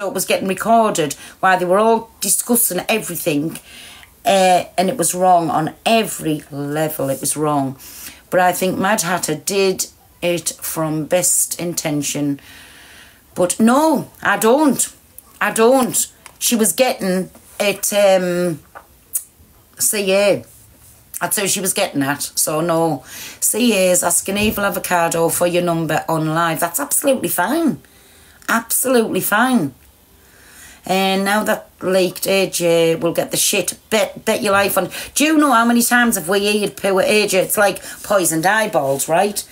it was getting recorded while they were all discussing everything, and it was wrong on every level. It was wrong. But I think Mad Hatter did it from best intention. But no, I don't. She was getting it, CA. That's how she was getting at. So no, CA is asking Evil Avocado for your number on live. That's absolutely fine. Absolutely fine. And now that leaked AJ will get the shit, bet your life on. Do you know how many times have we eaten poo at AJ? It's like poisoned eyeballs, right?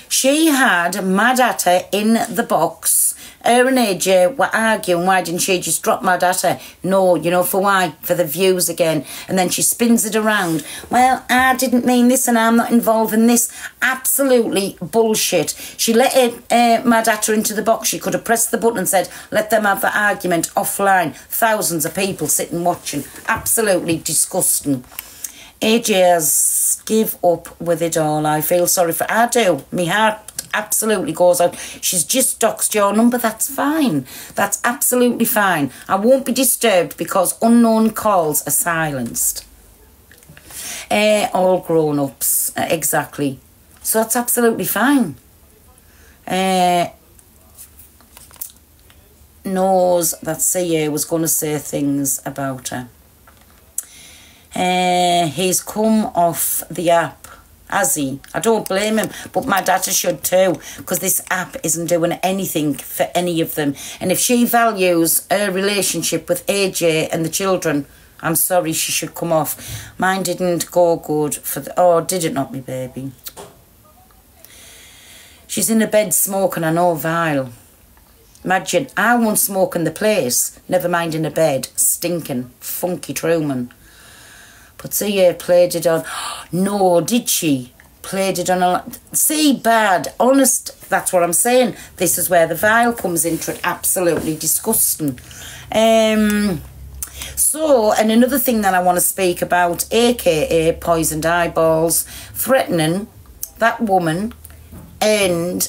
She had Mad Hatter in the box. Her and AJ were arguing, why didn't she just drop Mad Hatter? No, you know for why? For the views again. And then she spins it around. Well, I didn't mean this and I'm not involved in this. Absolutely bullshit. She let Mad Hatter into the box. She could have pressed the button and said, let them have the argument offline. Thousands of people sitting watching. Absolutely disgusting. AJ has give up with it all. I feel sorry for her. I do. My heart absolutely goes out. She's just doxed your number. That's fine. That's absolutely fine. I won't be disturbed because unknown calls are silenced. All grown-ups. Exactly. So that's absolutely fine. Knows that CA was going to say things about her. He's come off the app, has he? I don't blame him, but my data should too, because this app isn't doing anything for any of them. And if she values her relationship with AJ and the children, I'm sorry, she should come off. Mine didn't go good for the... Oh, did it not, me baby? She's in a bed smoking, I know, vile. Imagine, I won't smoke in the place, never mind in a bed, stinking, funky Truman. But see, played it on... No, did she? Played it on a... See, bad, honest, that's what I'm saying. This is where the vile comes into it. Absolutely disgusting. So, and another thing that I want to speak about, a.k.a. poisoned eyeballs, threatening that woman, and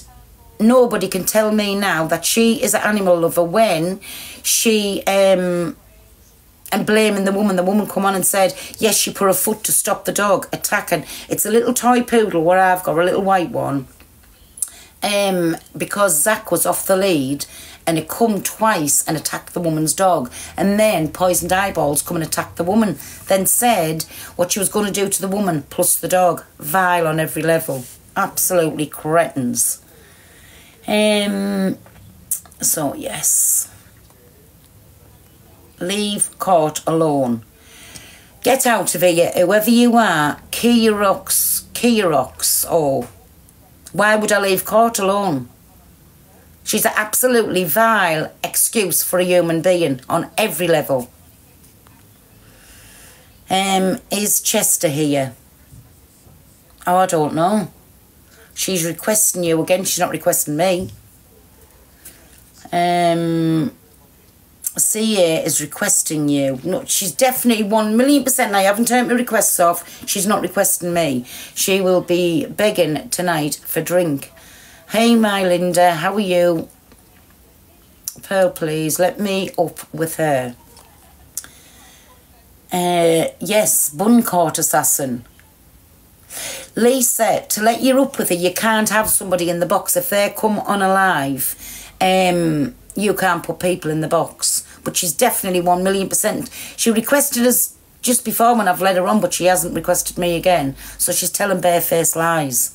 nobody can tell me now that she is an animal lover when she... and blaming the woman come on and said, yes, she put her foot to stop the dog attacking. It's a little toy poodle where I've got a little white one. Because Zach was off the lead and it come twice and attacked the woman's dog. And then poisoned eyeballs come and attack the woman. Then said what she was going to do to the woman plus the dog. Vile on every level. Absolutely cretins. So, yes. Leave court alone. Get out of here, whoever you are. Key your rocks. Oh, why would I leave court alone? She's an absolutely vile excuse for a human being on every level. Is Chester here? Oh, I don't know. She's requesting you again. She's not requesting me. CA is requesting you. No, she's definitely 1,000,000%. I haven't turned my requests off. She's not requesting me. She will be begging tonight for drink. Hey, my Linda, how are you? Pearl, please, let me up with her. Yes, Bun Court Assassin. Lisa, to let you up with her, you can't have somebody in the box. If they come on alive, you can't put people in the box. But she's definitely 1,000,000%. She requested us just before when I've let her on, but she hasn't requested me again. So she's telling barefaced lies.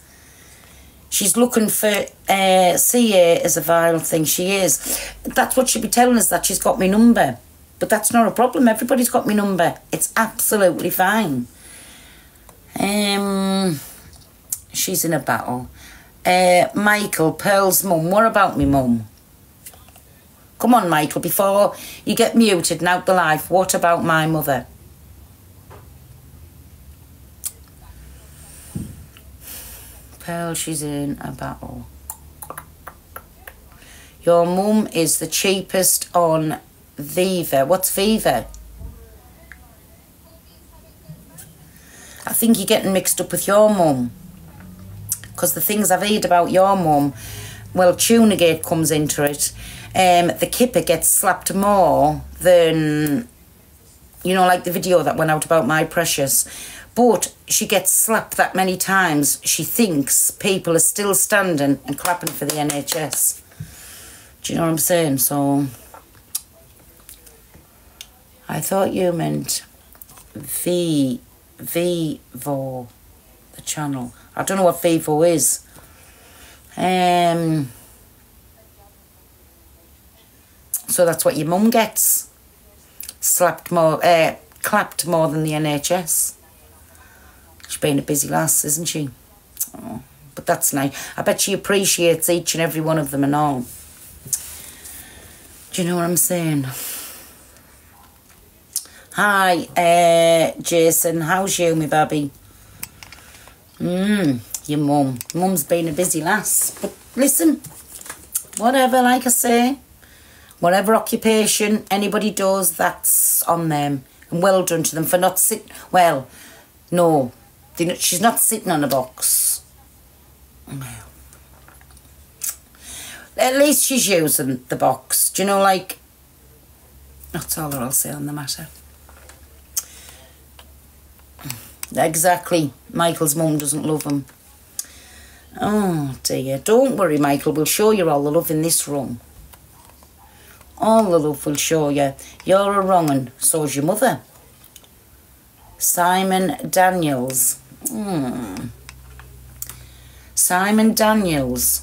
She's looking for CA as a vile thing. She is. That's what she'd be telling us, that she's got my number. But that's not a problem. Everybody's got my number. It's absolutely fine. She's in a battle. Michael, Pearl's mum. What about me mum? Come on, Michael, before you get muted and out the live, what about my mother? Pearl, she's in a battle. Your mum is the cheapest on Viva. What's Viva? I think you're getting mixed up with your mum. Because the things I've heard about your mum, well, Tunagate comes into it. the kipper gets slapped more than, you know, like the video that went out about my precious. But she gets slapped that many times, she thinks people are still standing and clapping for the NHS. Do you know what I'm saying? So, I thought you meant Vivo, the channel. I don't know what Vivo is. So that's what your mum gets. Slapped more, clapped more than the NHS. She's been a busy lass, isn't she? Oh, but that's nice. I bet she appreciates each and every one of them and all. Do you know what I'm saying? Hi, Jason. How's you, me baby? Your mum. Mum's been a busy lass. But listen, whatever, like I say, whatever occupation anybody does, that's on them. And well done to them for not sitting... Well, no, she's not sitting on a box. Well, at least she's using the box. Do you know, like... That's all I'll say on the matter. Exactly. Michael's mum doesn't love him. Oh, dear. Don't worry, Michael. We'll show you all the love in this room. All the love we'll show you. You're a wrong un. So's your mother. Simon Daniels. Simon Daniels.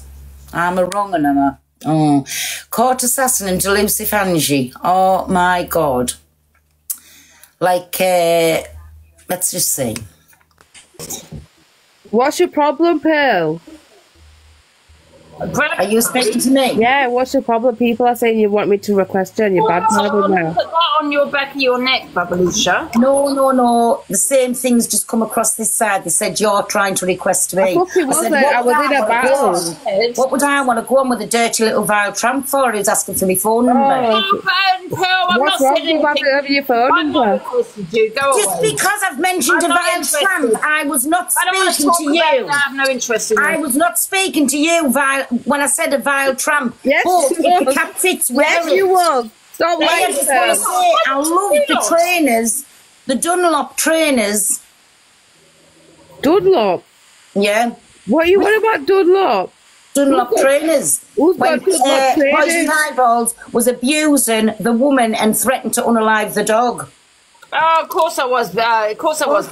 I'm a wrong un, am I? Oh. Court assassin and delusive Angie. Oh, my God. Like, let's just see. What's your problem, Pearl? Are you speaking to me? Yeah, what's your problem? People are saying you want me to request you and you're bad mother now. Put that on your back of your neck, Babalusha. No. The same things just come across this side. They said you're trying to request me. I thought it wasn't. I was in a battle. What would I want to go on with a dirty little vile tramp for who's asking for my phone number? What's wrong with having over your phone number? Just because I've mentioned a vile tramp, I was not speaking to you. I have no interest in that. I was not speaking to you, when I said a vile tramp. Yes, if the cat fits yes, you was. Stop I just want to say, I love the trainers, the Dunlop trainers. Dunlop? Yeah. What are you on about Dunlop? Dunlop trainers. Who's got Dunlop trainers? Poison Eyeballs was abusing the woman and threatened to unalive the dog. Oh, of course I was. Of course I was.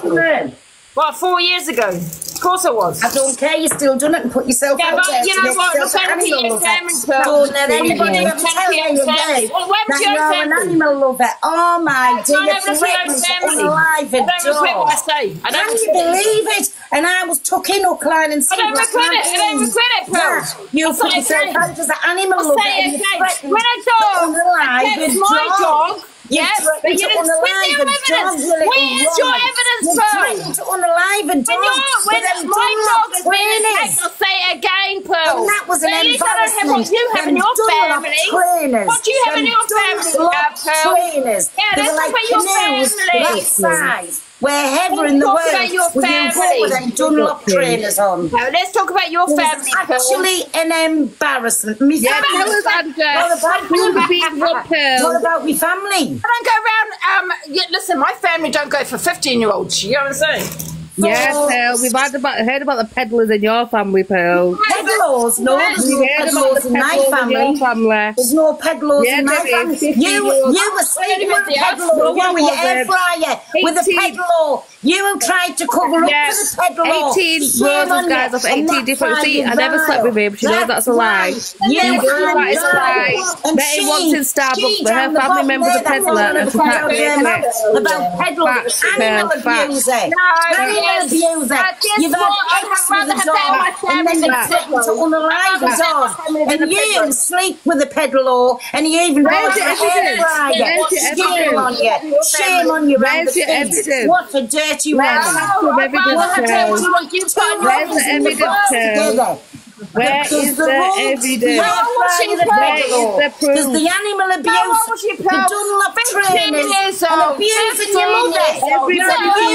What, 4 years ago? Of course I was. I don't care, you still done it and put yourself out there. Yeah, but you know what? Look over to your family. Don't let anybody ever tell you that you're an animal lover. Oh my dear, you're threatening to unalive a dog. I don't regret what I say. Can you believe it? And I was tucked in Oakland and I don't regret it. I don't regret it, Pearl. You put yourself out as an animal lover and you threatened to unalive a dog. Yeah, but you didn't with your evidence. Where's your evidence, Pearl? To unalive a dog. When my dog has been attacked, I'll say it again, Pearl. And that was an embarrassment. What you have in your family. What do you have in your family, Pearl? Trainers. Yeah, let's talk about your family. That size. Wherever in the world will you go with them Dunlop trainers on? No, let's talk about your family, Pearl. Actually an embarrassment. Yeah, tell us, Andrea. What about my family? I don't go around, listen, my family don't go for 15-year-olds, you know what I'm saying? Yeah, Pearl, we've heard about the peddlers in your family, Pearl. Peddlers? No, there's no peddlers in my family. There's no peddlers in my family. You were sleeping with the peddler. You were your air fryer with a peddler. You tried to cover up for the peddler. 18 roses, guys, of 18 different. See, I never slept with him. She knows that's a lie. You knows that is a lie. Betty wants in Starbucks, but her family member's a peddler, and she can't be it. About peddlers, animal abuser. Abuser. You've had sex with a dog and then you threatened to unalive a dog. And you sleep with a peddler and you even bought a hair fryer. Shame on you. Shame on you, round the feet. What a dirty woman. Where's the evidence? Where is the evidence? Where is the proof? Because the animal abuse, the Dunlop trainers, and abusing your mother. You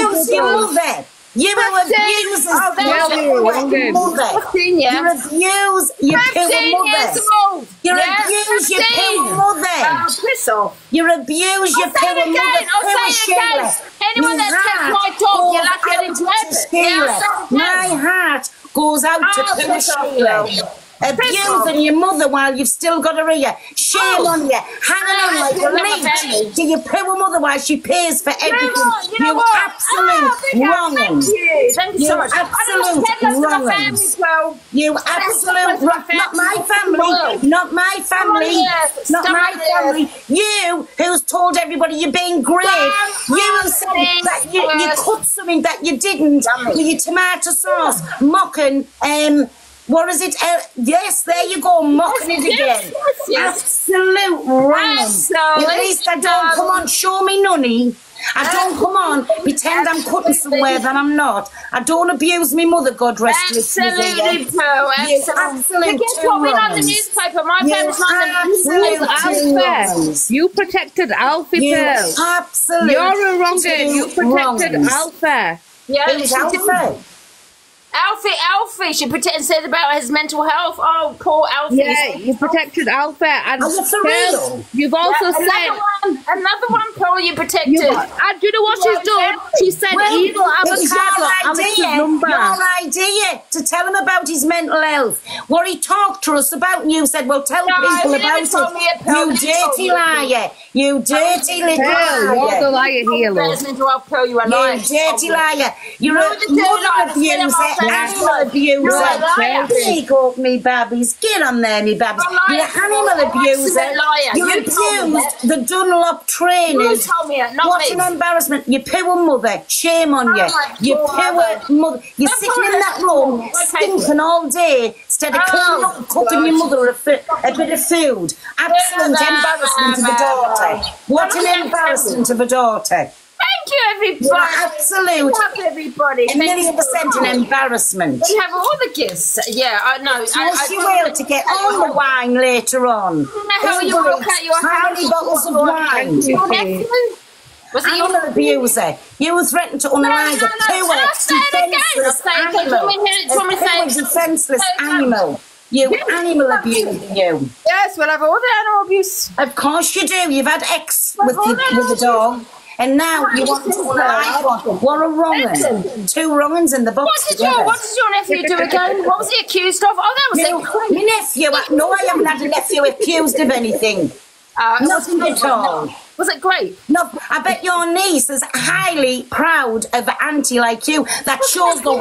abuse your mother. You abuse his Oh, mother. yeah. You abuse your poor 15 years mother. old. You Yeah, abuse your 15. poor mother. Oh, piss off. You abuse your I'll say poor it again. mother. I'll say it again. Anyone that takes my dog, you're lucky into heaven. Yeah, I'll say it My again. heart goes out to Oh, poor piss off, Sheila. girl. Abusing your mother while you've still got her ear. Shame on you. Hanging on like a leech to your poor mother while she pays for everything. You know what? Absolute wrong'un. Thank you so much. Absolute wrong'un. You absolute wrong. Not my family. Not my family. Not my family. You, who's told everybody you're being great. You said that you cut something that you didn't with your tomato sauce. Mocking, what is it? Yes, there you go, mocking it again. Absolute wrong. At least I don't come on, show me nunny. I don't come on, pretend I'm cutting somewhere that I'm not. I don't abuse me mother, God rest her soul. Absolutely, Pearl. Absolutely. Guess what? We're not in the newspaper. My family's not in the newspaper. You protected Alfie, Pearl. Absolutely. You're a wrong-un. You protected Alfie. Yeah, Who's Alfie? Alfie, she said about his mental health. Oh, poor Alfie. Yeah, you protected Alfie. And Are you for real? you've also said... Another one, Pearl, you protected. And do you know what she's done? She said evil avocado and it's his number. Your idea to tell him about his mental health. What he talked to us about, and you said, well, tell people about it. You dirty liar. You dirty little liar. You're the liar here, love. You dirty liar. You're a mother abuser, animal abuser. Take off me babbies. Get on there, me babbies. You're an animal abuser. You abused the Dunlop trainers. What an embarrassment. Your poor mother. Shame on you. Your poor mother. You're sitting in that room stinking all day instead of cleaning up and cooking your mother a bit of food. Absolute embarrassment of a daughter. What an embarrassment of a daughter. Thank you, everybody. Absolute. Everybody. 1,000,000% an embarrassment. We have all the gifts. Yeah, I know. Yes, you will, to get all the wine later on. How you look at your How many bottles of wine? Was it I'm an abuser. You threatened to unalive a poor, defenceless animal. Defenceless animal. You animal abusing you. Yes, we'll have all the animal abuse. Of course you do. You've had X with the dog. And now you want to unalive one. What a wrong-un. 2 wrong-uns in the box together. What did your nephew do again? What was he accused of? Oh, that was it. My nephew. No, I haven't had a nephew accused of anything. Nothing at all. Was it great? No, I bet your niece is highly proud of an auntie like you that shows the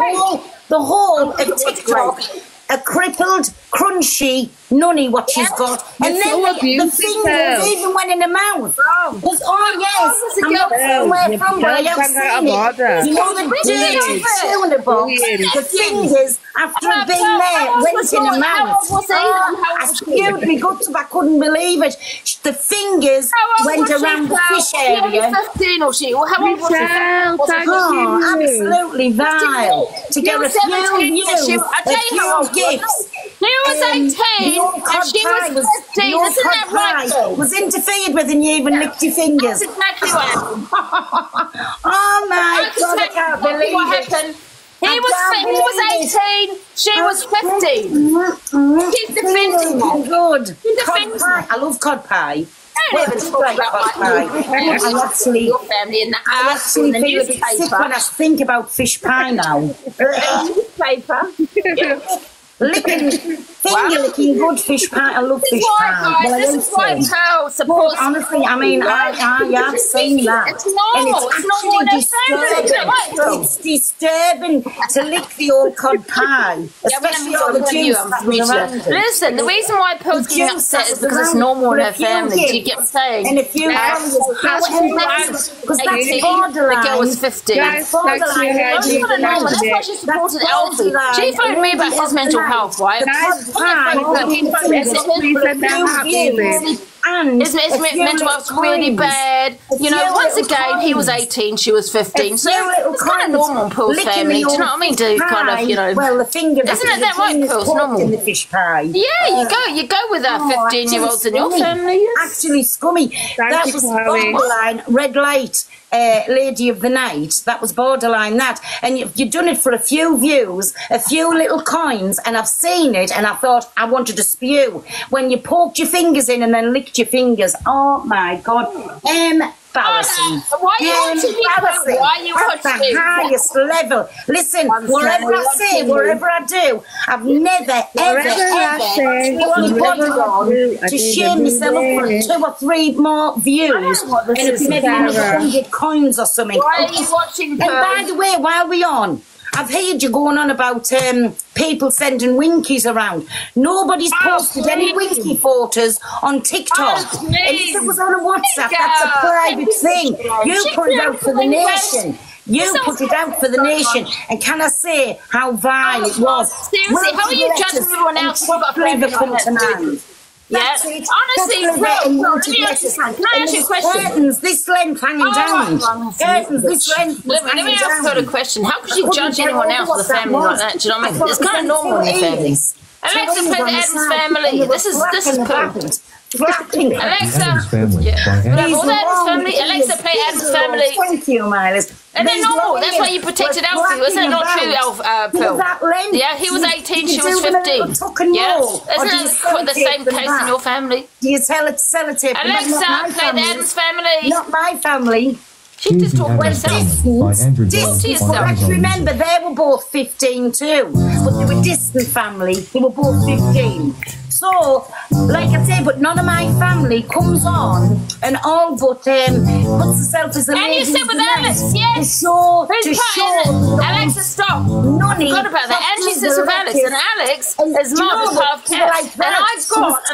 whole of TikTok. A crippled, crunchy nunny what she's got. And then the fingers even went in her mouth. I'm not somewhere from where I have seen it. You know the dirty tuna box, the fingers after being there went in her mouth. I spewed me guts up, I couldn't believe it. The fingers went around the fish area. 15 or she? How old was she? Absolutely vile. To get a few gifts. He was 18 and she was 15. Isn't that right? Was interfered with and you even licked your fingers. That's exactly what happened. Oh my God, I can't believe what happened. He was 18, she was 15. Keep defending that. Good. Cod pie. I love cod pie. Don't even talk about I actually your family in the ass feel in the a bit newspaper. sick when I think about fish pie now. Newspaper. Finger licking good fish pie. I love fish pie. This is why Pearl supports. Honestly, I mean, I've seen that. It's normal. It's actually disturbing. It's disturbing to lick the old cod pie, especially all the juice that was around it. Listen, the reason why Pearl's getting upset is because it's normal in her family. Do you get what I'm saying? And if you because that's borderline. The girl was 15. That's why she supported Alfie. She phoned me about his mental health, right? And his mental health's really bad. You know, once again, he was 18, she was 15. So it's kind of normal in Pearl's family. Do you know what I mean? To kind of, you know. Well, the finger. Isn't it that right, Pearl? It's normal. In the fish pie. Yeah, you go with 15-year-olds in your family. Actually scummy. That was borderline red light. Lady of the night, that was borderline that, and you've done it for a few views, a few little coins, and I've seen it and I thought I wanted to spew when you poked your fingers in and then licked your fingers. Oh my god, embarrassing. Why are you watching me? Why are you watching me? At the highest level. Listen, whatever I say, whatever I do, I've never ever bothered on to shame myself up for 2 or 3 more views, and it's maybe another 100 coins or something. Why are you watching? And by the way, while we're on, I've heard you going on about people sending winkies around. Nobody's posted any winky photos on TikTok. And if it was on a WhatsApp, that's a private thing. You put it out for the nation. You put it out for the nation. And can I say how vile it was? Seriously, how are you judging everyone else? Yeah, honestly, can I ask you a question? Curtains this length hanging down. Curtains this length. Let me ask her a question. How could you judge anyone else with a family like that? Do you know what I mean? It's kind of normal in the family. Alexa, play the Adams Family. This is perfect. Alexa, family. All the Adams Family. Alexa, play Adams Family. Thank you, Miles. And they're normal. That's why you protected Alfie. Isn't it not true, Phil? Yeah, he was 18, she was 15. Yeah, isn't that the same case in your family? Do you tell it to sellotape? Alexa, play the Adams Family. Not my family. She just talked about herself. Remember, they were both 15 too, but they were distant family. They were both 15. So, like I say, but none of my family comes on and all but puts herself as a lady. And you sit with Alex, yes. To show. Alexa, stop. I forgot about that. Angie sits with Alex, and Alex is mum is part of Cat. And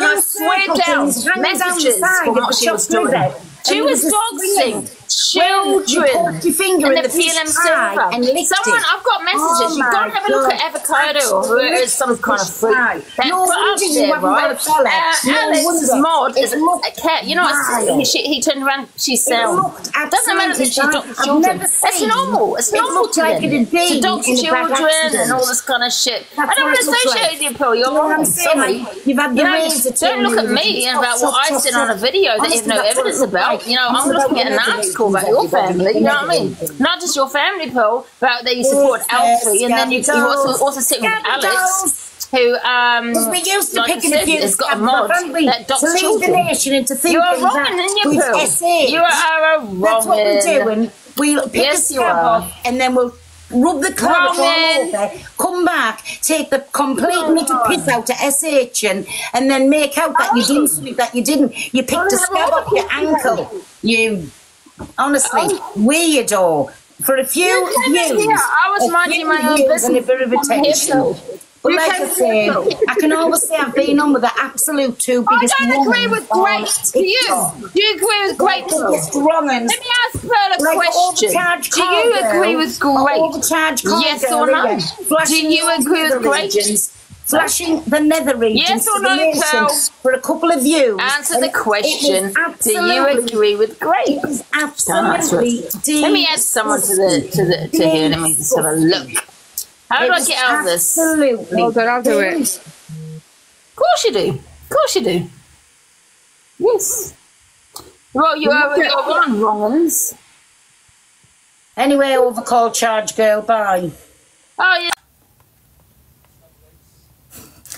I swear down messages from what she was doing. She was doxing children in the PLM server. Someone, I've got messages. You've got to have a look at Avocado, or who is some kind of freak. That put up there, right? Alex's mod is a cat. You know, he turned around, she sound. Doesn't matter that she doxed children. It's normal. It's normal to them. To dox children and all this kind of shit. I don't want to associate with you, Pearl. You're wrong. Sorry. Don't look at me about what I said on a video that you have no evidence about. You know, I'm looking at an article about your family, you know what I mean? Not just your family, Pearl, but that you support Alfie, and then you also sit with Alex, who, we used to like pick has got a mod that docs children. You are wrong, isn't you, Pearl? You are wrong. That's what we're doing. We'll pick a scab off, and then we'll rub the carrot all over, come back, take the complete little piss out to SH and then make out that you didn't sleep, that you didn't. You picked a scab off your ankle. You, honestly, weirdo. For a few views, I was minding my own business and a bit of attention. But like I say, I can always say I've been on with the absolute 2 biggest. I don't agree with great. Do you? Do you agree with great? Let me ask Pearl a question. Do you agree with great? Yes or no? Do you agree with great? Flashing the nether regions yes or no, Pearl? For a couple of views. Answer the question. Do you agree with great? Absolutely. Let me add someone to here. Let me just have a look. How do I get out of this? Absolutely. Hold on, I'll do it. Of course you do. Of course you do. Yes. Well, you are one wrong ones. Anyway, overcall charge girl, bye. Oh, yeah.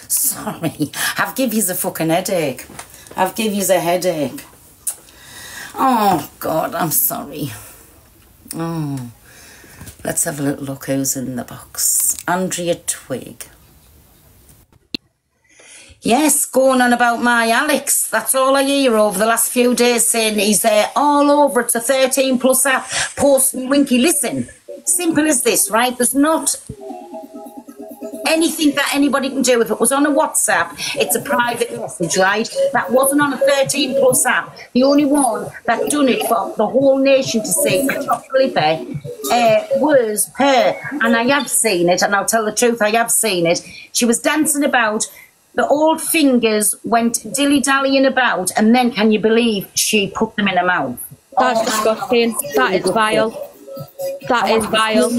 Sorry, I've give you a fucking headache. I've give you a headache. Oh, God, I'm sorry. Oh. Let's have a little look who's in the box. Andrea Twig. Yes, going on about my Alex. That's all I hear over the last few days, saying he's all over. It's a 13+ app, posting winky. Listen, simple as this, right? There's not anything that anybody can do. If it was on a WhatsApp, it's a private message, right? That wasn't on a 13+ app. The only one that done it for the whole nation to see, was her. And I have seen it, and I'll tell the truth, I have seen it. She was dancing about The old fingers went dilly-dallying about, and then, can you believe, she put them in her mouth. That's disgusting. That is vile. That is vile.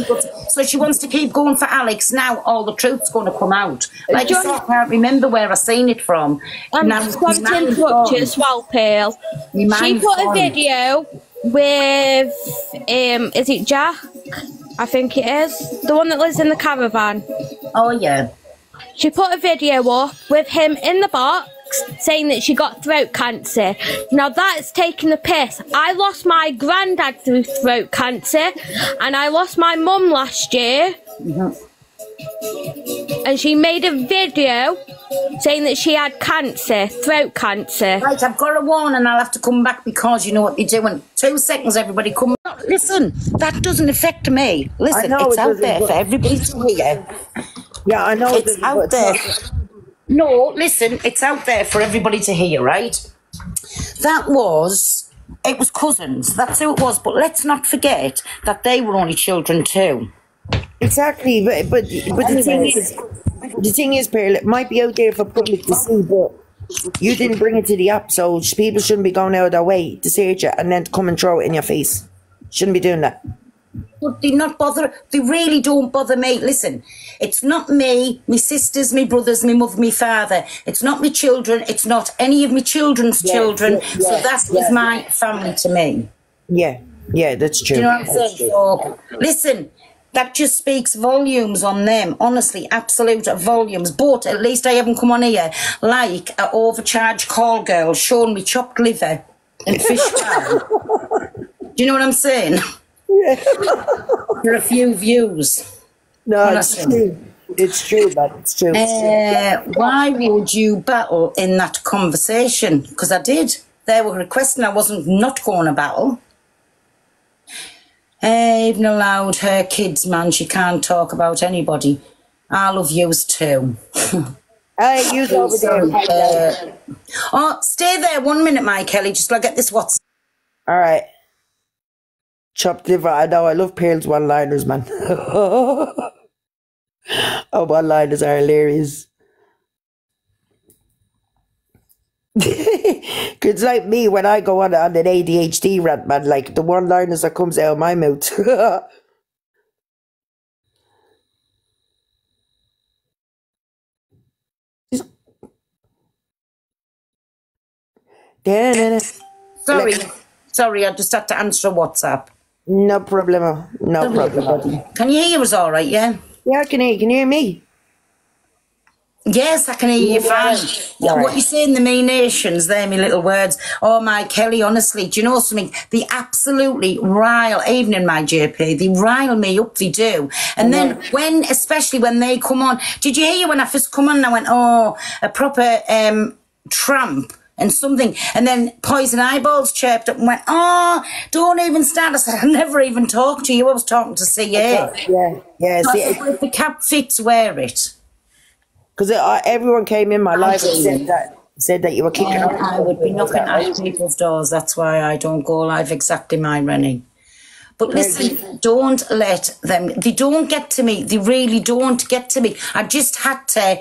So she wants to keep going for Alex. Now all the truth's going to come out. Like I said, I can't remember where I seen it from. I'm going to interrupt you as well, Pearl. She put a video with, is it Jack? I think it is. The one that lives in the caravan. Oh, yeah. She put a video up with him in the box saying that she got throat cancer. Now that's taking the piss. I lost my granddad through throat cancer, and I lost my mum last year. And she made a video saying that she had cancer, throat cancer. Right, I've got a warn and I'll have to come back because you know what you're doing. 2 seconds, everybody, come. Listen, that doesn't affect me. Listen, it's out there for everybody to hear. Yeah, I know it's out there. No, listen, it's out there for everybody to hear, right? It was cousins. That's who it was. But let's not forget that they were only children too. Exactly, but the thing is, Pearl, it might be out there for public to see, but you didn't bring it to the app, so people shouldn't be going out of their way to search it and then come and throw it in your face. Shouldn't be doing that. But they not bother. They really don't bother me. Listen, it's not me, my sisters, my brothers, my mother, my father. It's not my children. It's not any of my children's children. So that is my family to me. Yeah, that's true. Do you know what I'm saying? So, listen, that just speaks volumes on them. Honestly, absolute volumes. But at least I haven't come on here like an overcharged call girl showing me chopped liver and fish fry. Do you know what I'm saying? Yeah. For a few views. No, honestly. It's true. It's true, but it's true. Why would you battle in that conversation? Because I did. They were requesting I wasn't not going to battle. Even allowed her kids, man. She can't talk about anybody. I love yous too. Hey, you over there. Oh, stay there 1 minute, my Kelly. Just like get this WhatsApp. All right. Chopped liver. I know. I love Pearl's one-liners, man. Oh, one-liners are hilarious. It's like me when I go on an ADHD rant, man. Like the one-liners that comes out of my mouth. Sorry, I just had to answer a WhatsApp. No problem. No problem. Can you hear us all right, yeah? Yeah, I can hear you. Can you hear me? Yes, I can hear you fine. Yeah, right. What you say in the Me Nations, they're my little words. Oh, my Kelly, honestly, do you know something? They absolutely rile, even in my JP, they rile me up, they do. And then especially when they come on, did you hear when I first come on and I went, oh, a proper tramp and something, and then Poison Eyeballs chirped up and went, oh, don't even start. I said, I never even talked to you. I was talking to CA. Yeah. So if the cap fits, wear it. Because everyone came in my life and said that you were kicking off. I would be knocking at people's doors. That's why I don't go live exactly my running. But listen, don't let them. They don't get to me. They really don't get to me. I just had to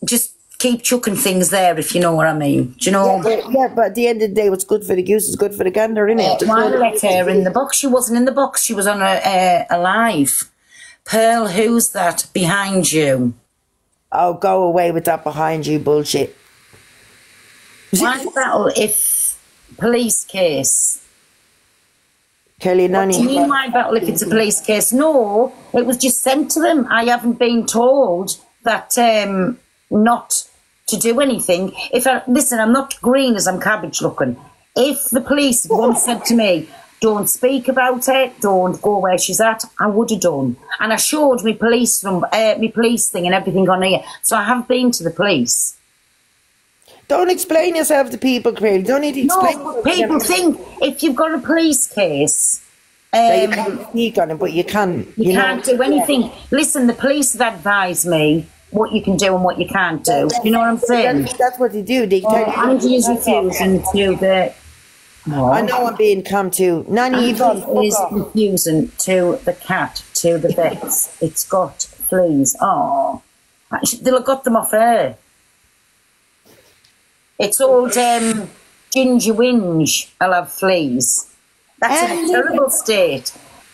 just keep chucking things there, if you know what I mean. Do you know? Yeah, but at the end of the day, what's good for the goose is good for the gander, innit? Why let her in the box? She wasn't in the box. She was on a live. Pearl, who's that behind you? Oh, go away with that behind you bullshit. Why battle if police case? Kelly Nanny. What do you mean why battle if it's a police case? No, it was just sent to them. I haven't been told that not to do anything. Listen, I'm not green as I'm cabbage looking. If the police once said to me, don't speak about it, don't go where she's at, I would have done. And I showed my police thing and everything on here. So I have been to the police. Don't explain yourself to people, Craig. Don't need to explain. No, people think if you've got a police case, you can't speak on it, but you can. You can't do anything. Listen, the police have advised me what you can do and what you can't do. You know what I'm saying? That's what they do. They tell you. Angie is refusing to the... No. I know I'm being come to. Nanny is refusing to the cat, to the vets. It's got fleas. Oh, they'll have got them off her. It's old Ginger Whinge. I'll have fleas. That's in a terrible state.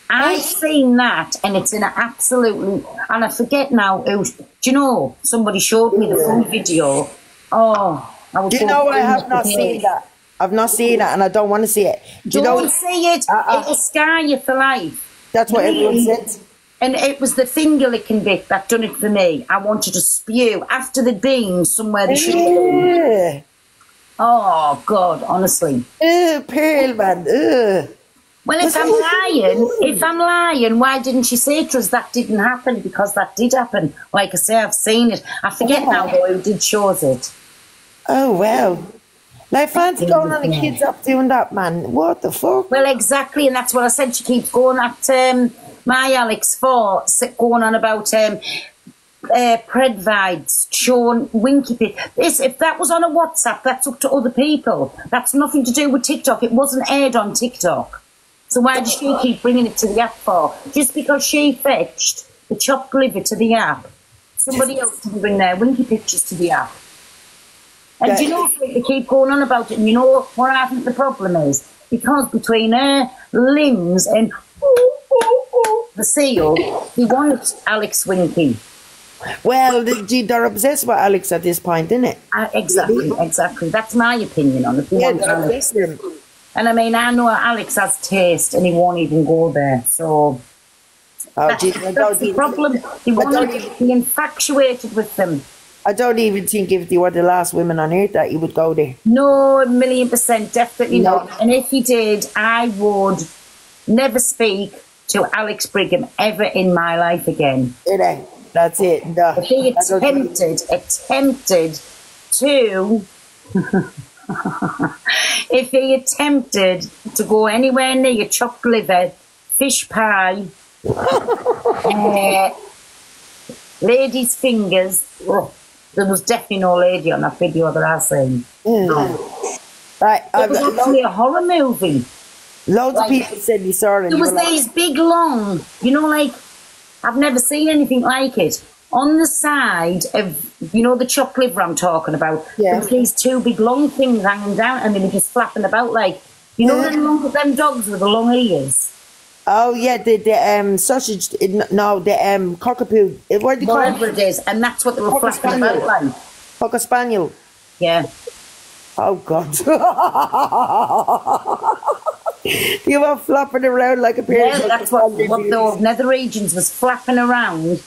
I've seen that, and it's in an absolutely, and I forget now who. Do you know? Somebody showed me the full video. Oh, I was. Do you know I have not seen that? I've not seen that, and I don't want to see it. Don't see it. It will scar you for life. That's what everyone said. And it was the finger licking bit that done it for me. I wanted to spew after they'd been somewhere they should have been. Oh God, honestly. Pearl, man. Well, if I'm lying, why didn't she say to us that didn't happen? Because that did happen. Like I say, I've seen it. I forget now who did shows it. Oh, wow. Like, fancy going on the kids up doing that, man. What the fuck? Well, exactly, and that's what I said. She keeps going at my Alex for going on about Predvides, showing Winky Pit. If that was on a WhatsApp, that's up to other people. That's nothing to do with TikTok. It wasn't aired on TikTok. So why does she keep bringing it to the app for? Just because she fetched the chopped liver to the app, somebody else can bring their Winky pictures to the app. And do you know, they keep going on about it, and you know what I think the problem is? Because between her limbs and the seal, they want Alex Winky. Well, they're obsessed with Alex at this point, isn't it? Exactly. That's my opinion on it. Yeah, they're obsessed with him. And I mean, I know Alex has taste and he won't even go there. So that's the problem. He won't be infatuated with them. I don't even think if they were the last women on earth that he would go there. No, 1,000,000%, definitely not. And if he did, I would never speak to Alex Brigham ever in my life again. That's it. No. If he attempted to... if he attempted to go anywhere near chopped liver, fish pie, ladies' fingers, there was definitely no lady on that video that I've seen. Right, it was actually a horror movie. Loads of people said you saw it. There was these big long, you know, like, I've never seen anything like it. On the side of, you know, the chopped liver I'm talking about, there was these two big long things hanging down and they were just flapping about like, you know, them dogs with the long ears. Oh, yeah, the sausage, no, the cockapoo. What do you call it? Whatever it is, and that's what they were flapping about like. Cocker spaniel. Yeah. Oh, God. You were flapping around like a pair of... Yeah, that's what the nether regions was flapping around.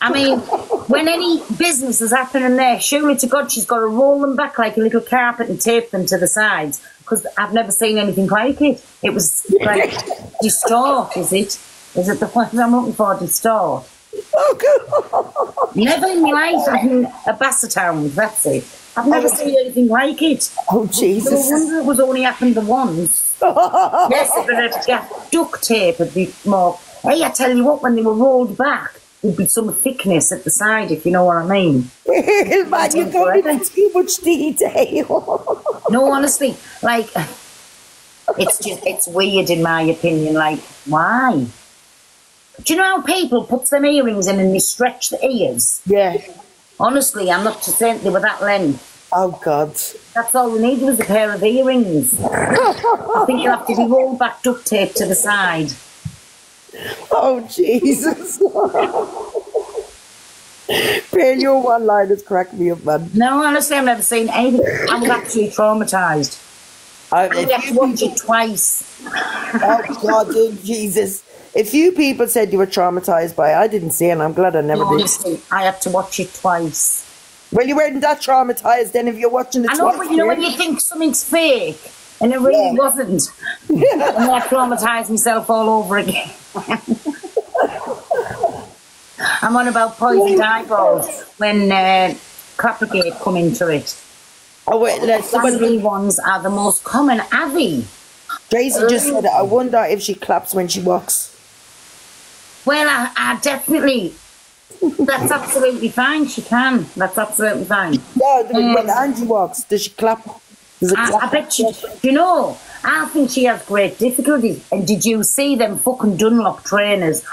I mean, when any business is happening there, surely to God she's got to roll them back like a little carpet and tape them to the sides, because I've never seen anything like it. It was like, distort, is it? Is it the one I'm looking for, distort? Oh, God. Never in my life I've been a Bassettown, that's it. I've never seen anything like it. Oh, Jesus. No wonder it was only happened the once. Yes, if it had duct tape, it'd be more... Hey, I tell you what, when they were rolled back, there'd be some thickness at the side, if you know what I mean. Man, you're going into too much detail. No, honestly, like, it's weird in my opinion. Like, why? Do you know how people put them earrings in and they stretch the ears? Yeah. Honestly, I'm not saying they were that length. Oh, God. That's all we needed was a pair of earrings. I think you'll have to be rolled back duct tape to the side. Oh, Jesus. Pearl, your one-liners crack me up, man. No, honestly, I've never seen anything. I was actually traumatised. I had to watch it twice. Oh, God, Jesus. A few people said you were traumatised by it. I didn't see it, and I'm glad I never did. Honestly, I had to watch it twice. Well, you weren't that traumatised then if you're watching it twice. I know, but you know when you think something's fake, and it really wasn't. And I traumatised myself all over again. I'm on about poisoned eyeballs when Crappergate come into it. Oh, wait, Family ones are the most common, Avi. Tracy just said, I wonder if she claps when she walks. Well, I definitely... That's absolutely fine, she can. That's absolutely fine. Yeah, when Angie walks, does she clap? I bet she... You know, I think she has great difficulties. And did you see them fucking Dunlop trainers?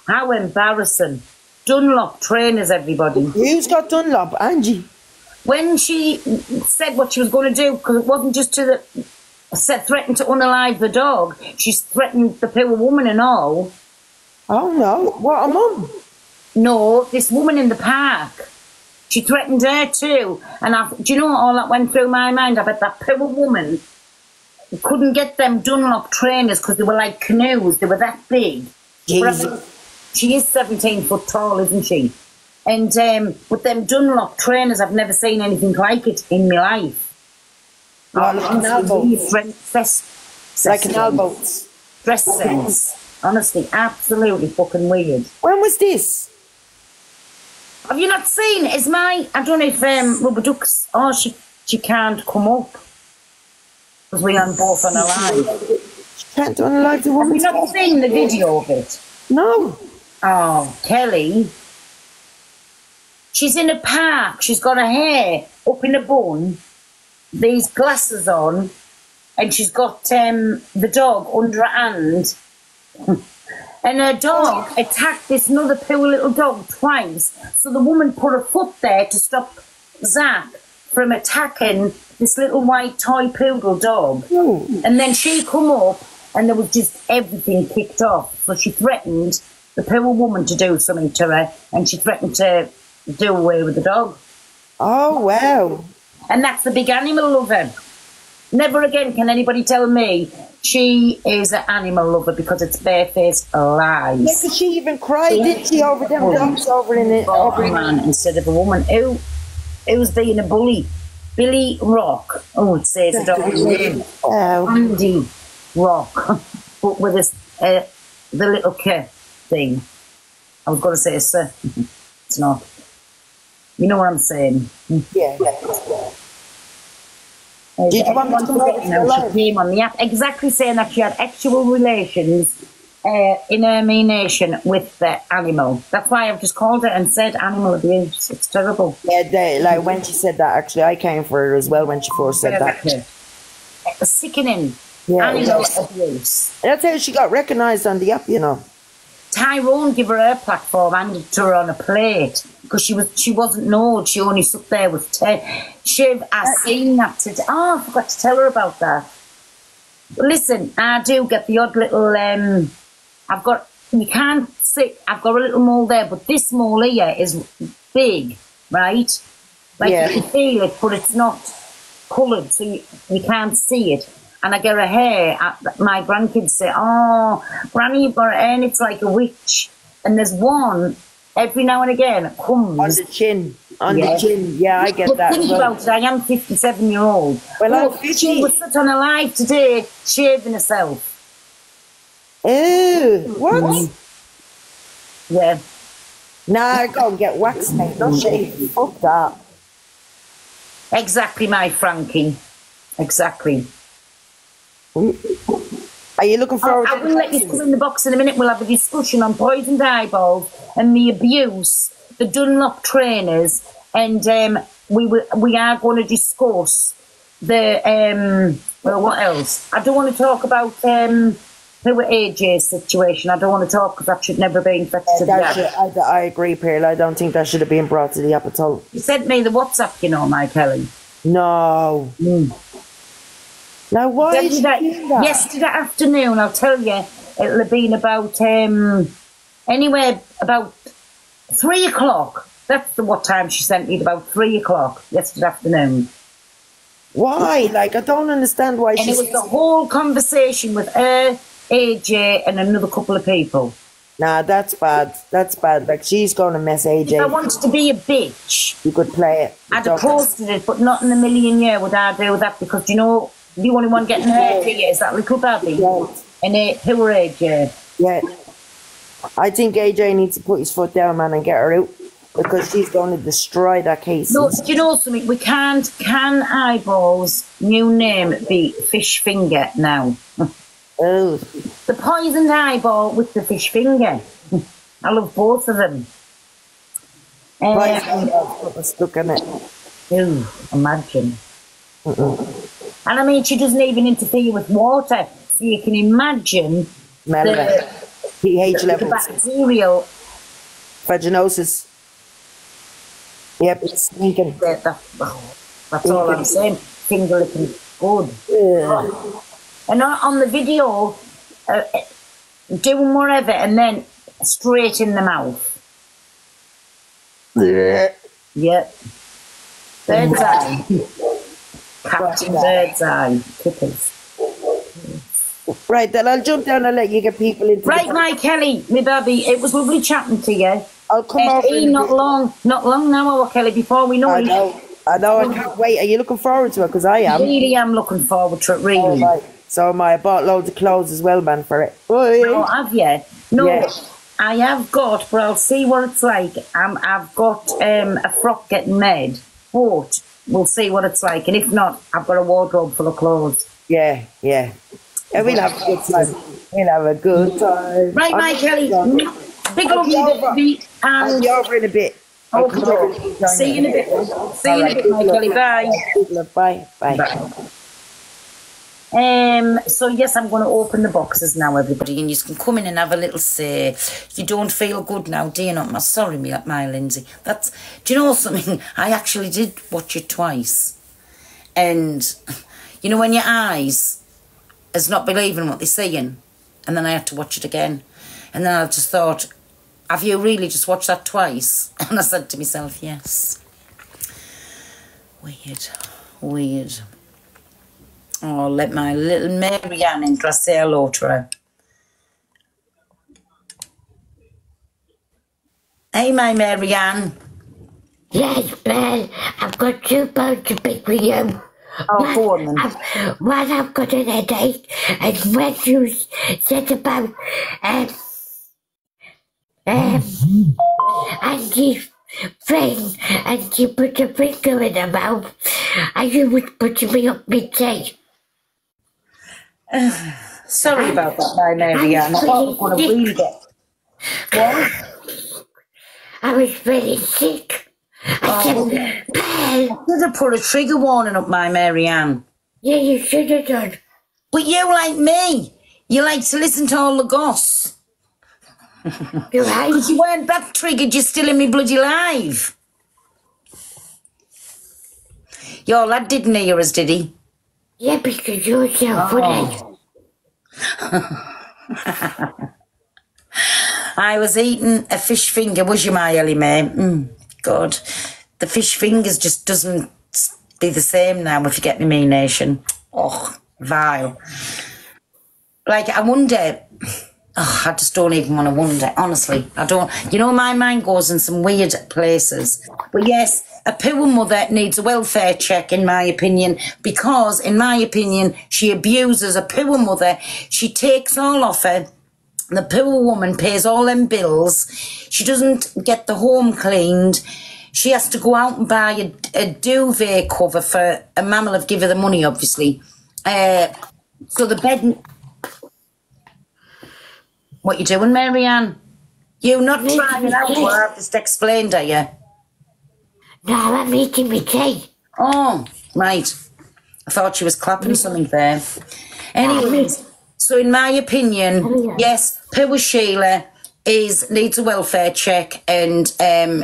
How embarrassing. Dunlop trainers, everybody. Who's got Dunlop? Angie. when she said what she was going to do, because it wasn't just to threatened to unalive the dog, she threatened the poor woman and all. Oh no, what a mum. No, this woman in the park. She threatened her too. And do you know all that went through my mind? I bet that poor woman couldn't get them Dunlop trainers because they were like canoes. They were that big. She is 17 foot tall, isn't she? And with them Dunlop trainers, I've never seen anything like it in my life. Like canal boats. Like canal boats. Dress sense. Honestly, absolutely fucking weird. When was this? Have you not seen it? Is I don't know if Rubber Duck's, she can't come up. Because we aren't both on a live. She can't unalive the woman. Have you not seen the video of it? No. Oh, Kelly. She's in a park. She's got her hair up in a bun, these glasses on, and she's got the dog under her hand. And her dog attacked this other poor little dog twice. So the woman put her foot there to stop Zach from attacking this little white toy poodle dog. And then she come up and there was just everything kicked off. So she threatened the poor woman to do something to her, and she threatened to do away with the dog. Oh, wow. And that's the big animal lover. Never again can anybody tell me she is an animal lover, because it's barefaced lies. Yeah, because she even cried, didn't she, over them dogs over in it? Over a man instead of a woman. Who's being a bully? Billy Rock. Oh, it says it over name. Andy Rock. But with this, the little K thing. I was going to say a sir. It's not. You know what I'm saying? Yeah. Did you want to come over to she came on the app exactly saying that she had actual relations in her nation with the animal. That's why I've just called it and said animal abuse. It's terrible. Yeah, like when she said that, actually, I came for her as well when she first said that. Sickening. Yeah, animal abuse. That's how she got recognised on the app, you know. Tyrone gave her platform, handed it to her on a plate, because she wasn't known. She only sat there with Shiv. I seen that today. Oh, I forgot to tell her about that. Listen, I do get the odd little. You can't see. I've got a little mole there, but this mole here is big, right? Like you can feel it, but it's not coloured, so you can't see it. And I get her hair. My grandkids say, "Oh, Granny, you've got her hair, and it's like a witch." And there's one every now and again it comes on the chin. On the chin, yeah, I get that. Think about it. I am 57-year-old. Well, I'm 50. She was sat on a live today, shaving herself. Ew, what? Yeah. Nah, go and get waxed, mate. Don't shave. Fuck that. Exactly, my Frankie. Exactly. Are you looking forward to I will let you come in the box in a minute. We'll have a discussion on poisoned eyeballs and the abuse, the Dunlop trainers, and we are going to discuss the well, what else? I don't want to talk about AJ's situation. I don't want to talk because that should never be infected. I agree, Pearl. I don't think that should have been brought to the app at all. You sent me the WhatsApp, you know, my Kelly. No. Now, why did you do that? Yesterday afternoon, I'll tell you, it'll have been about, anywhere about 3 o'clock. That's what time she sent me, about 3 o'clock yesterday afternoon. Why? Like, I don't understand why she... And it was the whole conversation with her, AJ, and another couple of people. Nah, that's bad. That's bad. Like, she's going to mess AJ. If I wanted to be a bitch... You could play it. I'd have posted it, but not in a million years would I do that, because, you know... The only one getting hurt here is that little baby. Yeah. And who are AJ? Yeah. I think AJ needs to put his foot down, man, and get her out. Because she's going to destroy that case. No, do you know something? We can't, can Eyeballs' new name be Fish Finger now? Oh. The poisoned eyeball with the fish finger. I love both of them. Stuck in it. Ooh, imagine. And I mean, she doesn't even interfere with water, so you can imagine the pH levels, the bacterial vaginosis. Yep, it's stinking. That's all I'm saying. Finger licking good. And on the video, doing whatever and then straight in the mouth. Yep. Bird's eye. Captain Bird's eye. Kippers. Right, then I'll jump down and let you get people into Right, my Kelly, my baby, it was lovely chatting to you. I'll come over. Not long now, Kelly, before we know it. I know, I can't wait. Are you looking forward to it? Because I am. Really am looking forward to it, really. Right. So I bought loads of clothes as well, man, for it. Oh, have you? No, yes. I have got, but I'll see what it's like. I've got a frock getting made, but we'll see what it's like. And if not, I've got a wardrobe full of clothes. Yeah. And we'll have a good time. Right, my Kelly. Big love you, baby. I'll be over in a bit. Okay. See you in a bit. See you in a bit, my Kelly. Bye. Bye. So yes, I'm going to open the boxes now, everybody, and you can come in and have a little say. You don't feel good now, do you not? Sorry, my Lindsay. Do you know something? I actually did watch it twice, and you know when your eyes is not believing what they're saying, and then I had to watch it again, and then I just thought, have you really just watched that twice? And I said to myself, yes. Weird. Oh, let my little Marianne in. Can I say hello to her? Hey, my Marianne. Yes, Belle. I've got 2 pounds to pick with you. Oh, go on then. One, I've got an headache, and when you said about Angie's friend, and she put a finger in her mouth, and you was putting me up my tea. Sorry about that, my Marianne. I thought I was going to read it. What? I was very sick. I should have put a trigger warning up, my Marianne. Yeah, you should have done. But you, like me, you like to listen to all the goss. You're right. Because you weren't that triggered, you're still in me bloody live. Your lad didn't hear us, did he? Yeah, because you're so funny. I was eating a fish finger, was you, my Ellie Mae? God, the fish fingers just doesn't be the same now, if you get me, nation. Oh, vile. Like, I wonder, I just don't even want to wonder, honestly. I don't, my mind goes in some weird places. But yes, a poor mother needs a welfare check, in my opinion, because, in my opinion, she abuses a poor mother. She takes all off her. The poor woman pays all them bills. She doesn't get the home cleaned. She has to go out and buy a duvet cover for a mammal have given her the money, obviously. So the bed... What you doing, Marianne? You not trying it out what I've just explained, are you? No, I'm eating my tea. Oh, right. I thought she was clapping something there. Anyways... So in my opinion, yes, poor Sheila needs a welfare check, and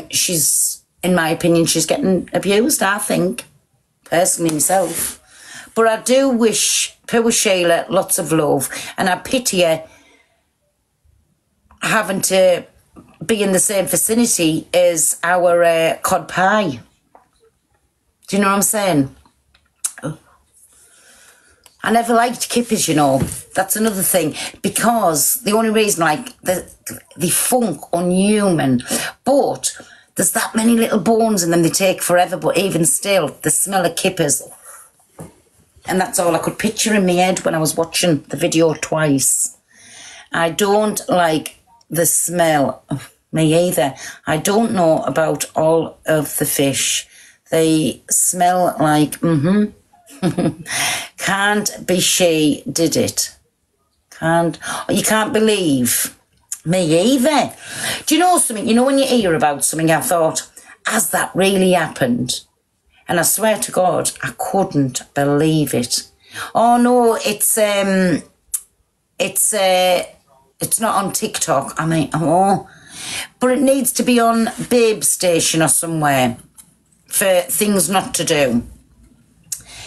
she's, in my opinion, she's getting abused, I think, personally myself. But I do wish poor Sheila lots of love, and I pity her having to be in the same vicinity as our cod pie. Do you know what I'm saying? I never liked kippers, That's another thing. Because the only reason, like, they funk unhuman. But there's that many little bones in them, they take forever. But even still, the smell of kippers. And that's all I could picture in my head when I was watching the video twice. I don't like the smell. Me either. I don't know about all of the fish. They smell like, Can't be she did it. You can't believe me either. Do you know something? When you hear about something, I thought, has that really happened? And I swear to God, I couldn't believe it. Oh no, it's not on TikTok. I mean, but it needs to be on Babe Station or somewhere. for things not to do.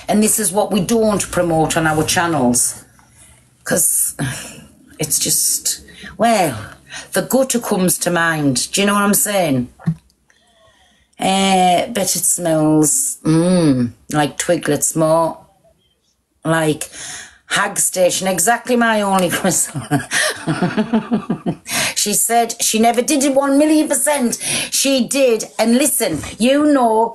And this is what we don't promote on our channels. Because it's just, well, the gutter comes to mind. Do you know what I'm saying? Bet it smells like Twiglets, more like Hag Station. Exactly my only crystal. She said she never did it 1,000,000%. She did. And listen, you know,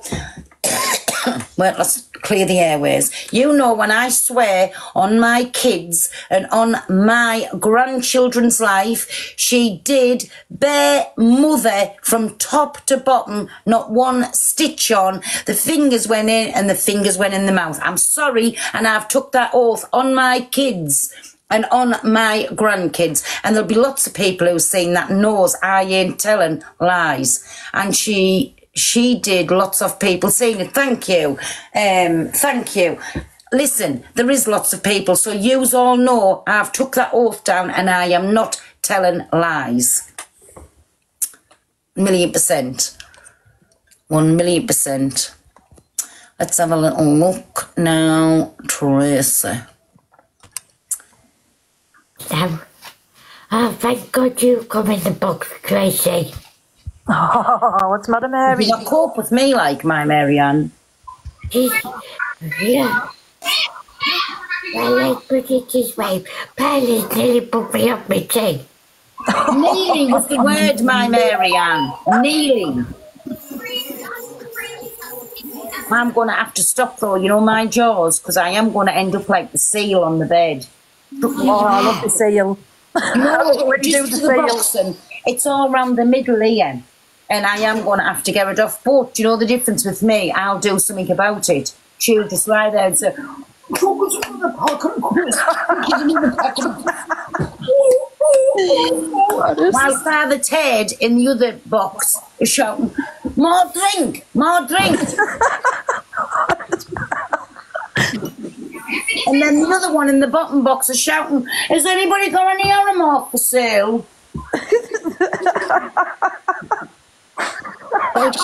well, let's clear the airways. You know, when I swear on my kids and on my grandchildren's life, she did bare mother from top to bottom, not one stitch on. The fingers went in and the fingers went in the mouth. I'm sorry, and I've took that oath on my kids and on my grandkids. And there'll be lots of people who've seen that knows I ain't telling lies. And she did, lots of people saying it. Thank you. Thank you. Listen, there is lots of people, so yous all know I've took that oath down and I am not telling lies. 1,000,000%. 1,000,000%. Let's have a little look now, Tracy. Oh, thank God you come in the box, Tracy. Oh, what's Mother Mary? You got cope with me like my Marianne. Yeah. I like British way. Paris nearly put me up my tea. Kneeling was the word, my Marianne. Kneeling. I'm going to have to stop though, you know, my jaws, because I am going to end up like the seal on the bed. Oh, I love the seal. No, just to the boxing. It's all round the middle here. And I am going to have to get it off. But you know the difference with me? I'll do something about it. She'll just lie there and say, while Father Ted in the other box is shouting, more drink, more drink. And then the other one in the bottom box is shouting, has anybody got any Aramore for sale?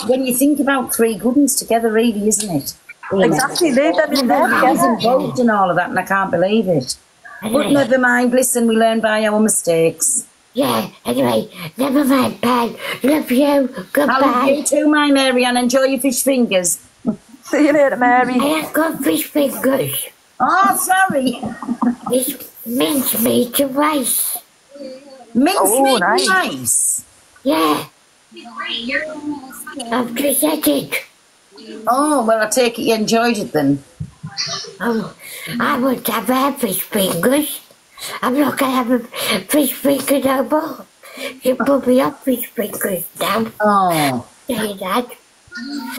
When you think about three good ones together, really, isn't it? Exactly, leave them in there. I was involved in all of that and I can't believe it. But never mind, listen, we learn by our mistakes. Yeah, anyway, never mind, pal. Love you. Goodbye. I love you too, my Marianne. Enjoy your fish fingers. See you later, Mary. I have got fish fingers. Oh, sorry. It's mincemeat and rice. Mincemeat and rice? Yeah. I've just had it. Oh, well, I take it you enjoyed it then. Oh, I won't have fish fingers. I'm not going to have a fish finger no more. You put me up fish fingers now. Oh. Say that.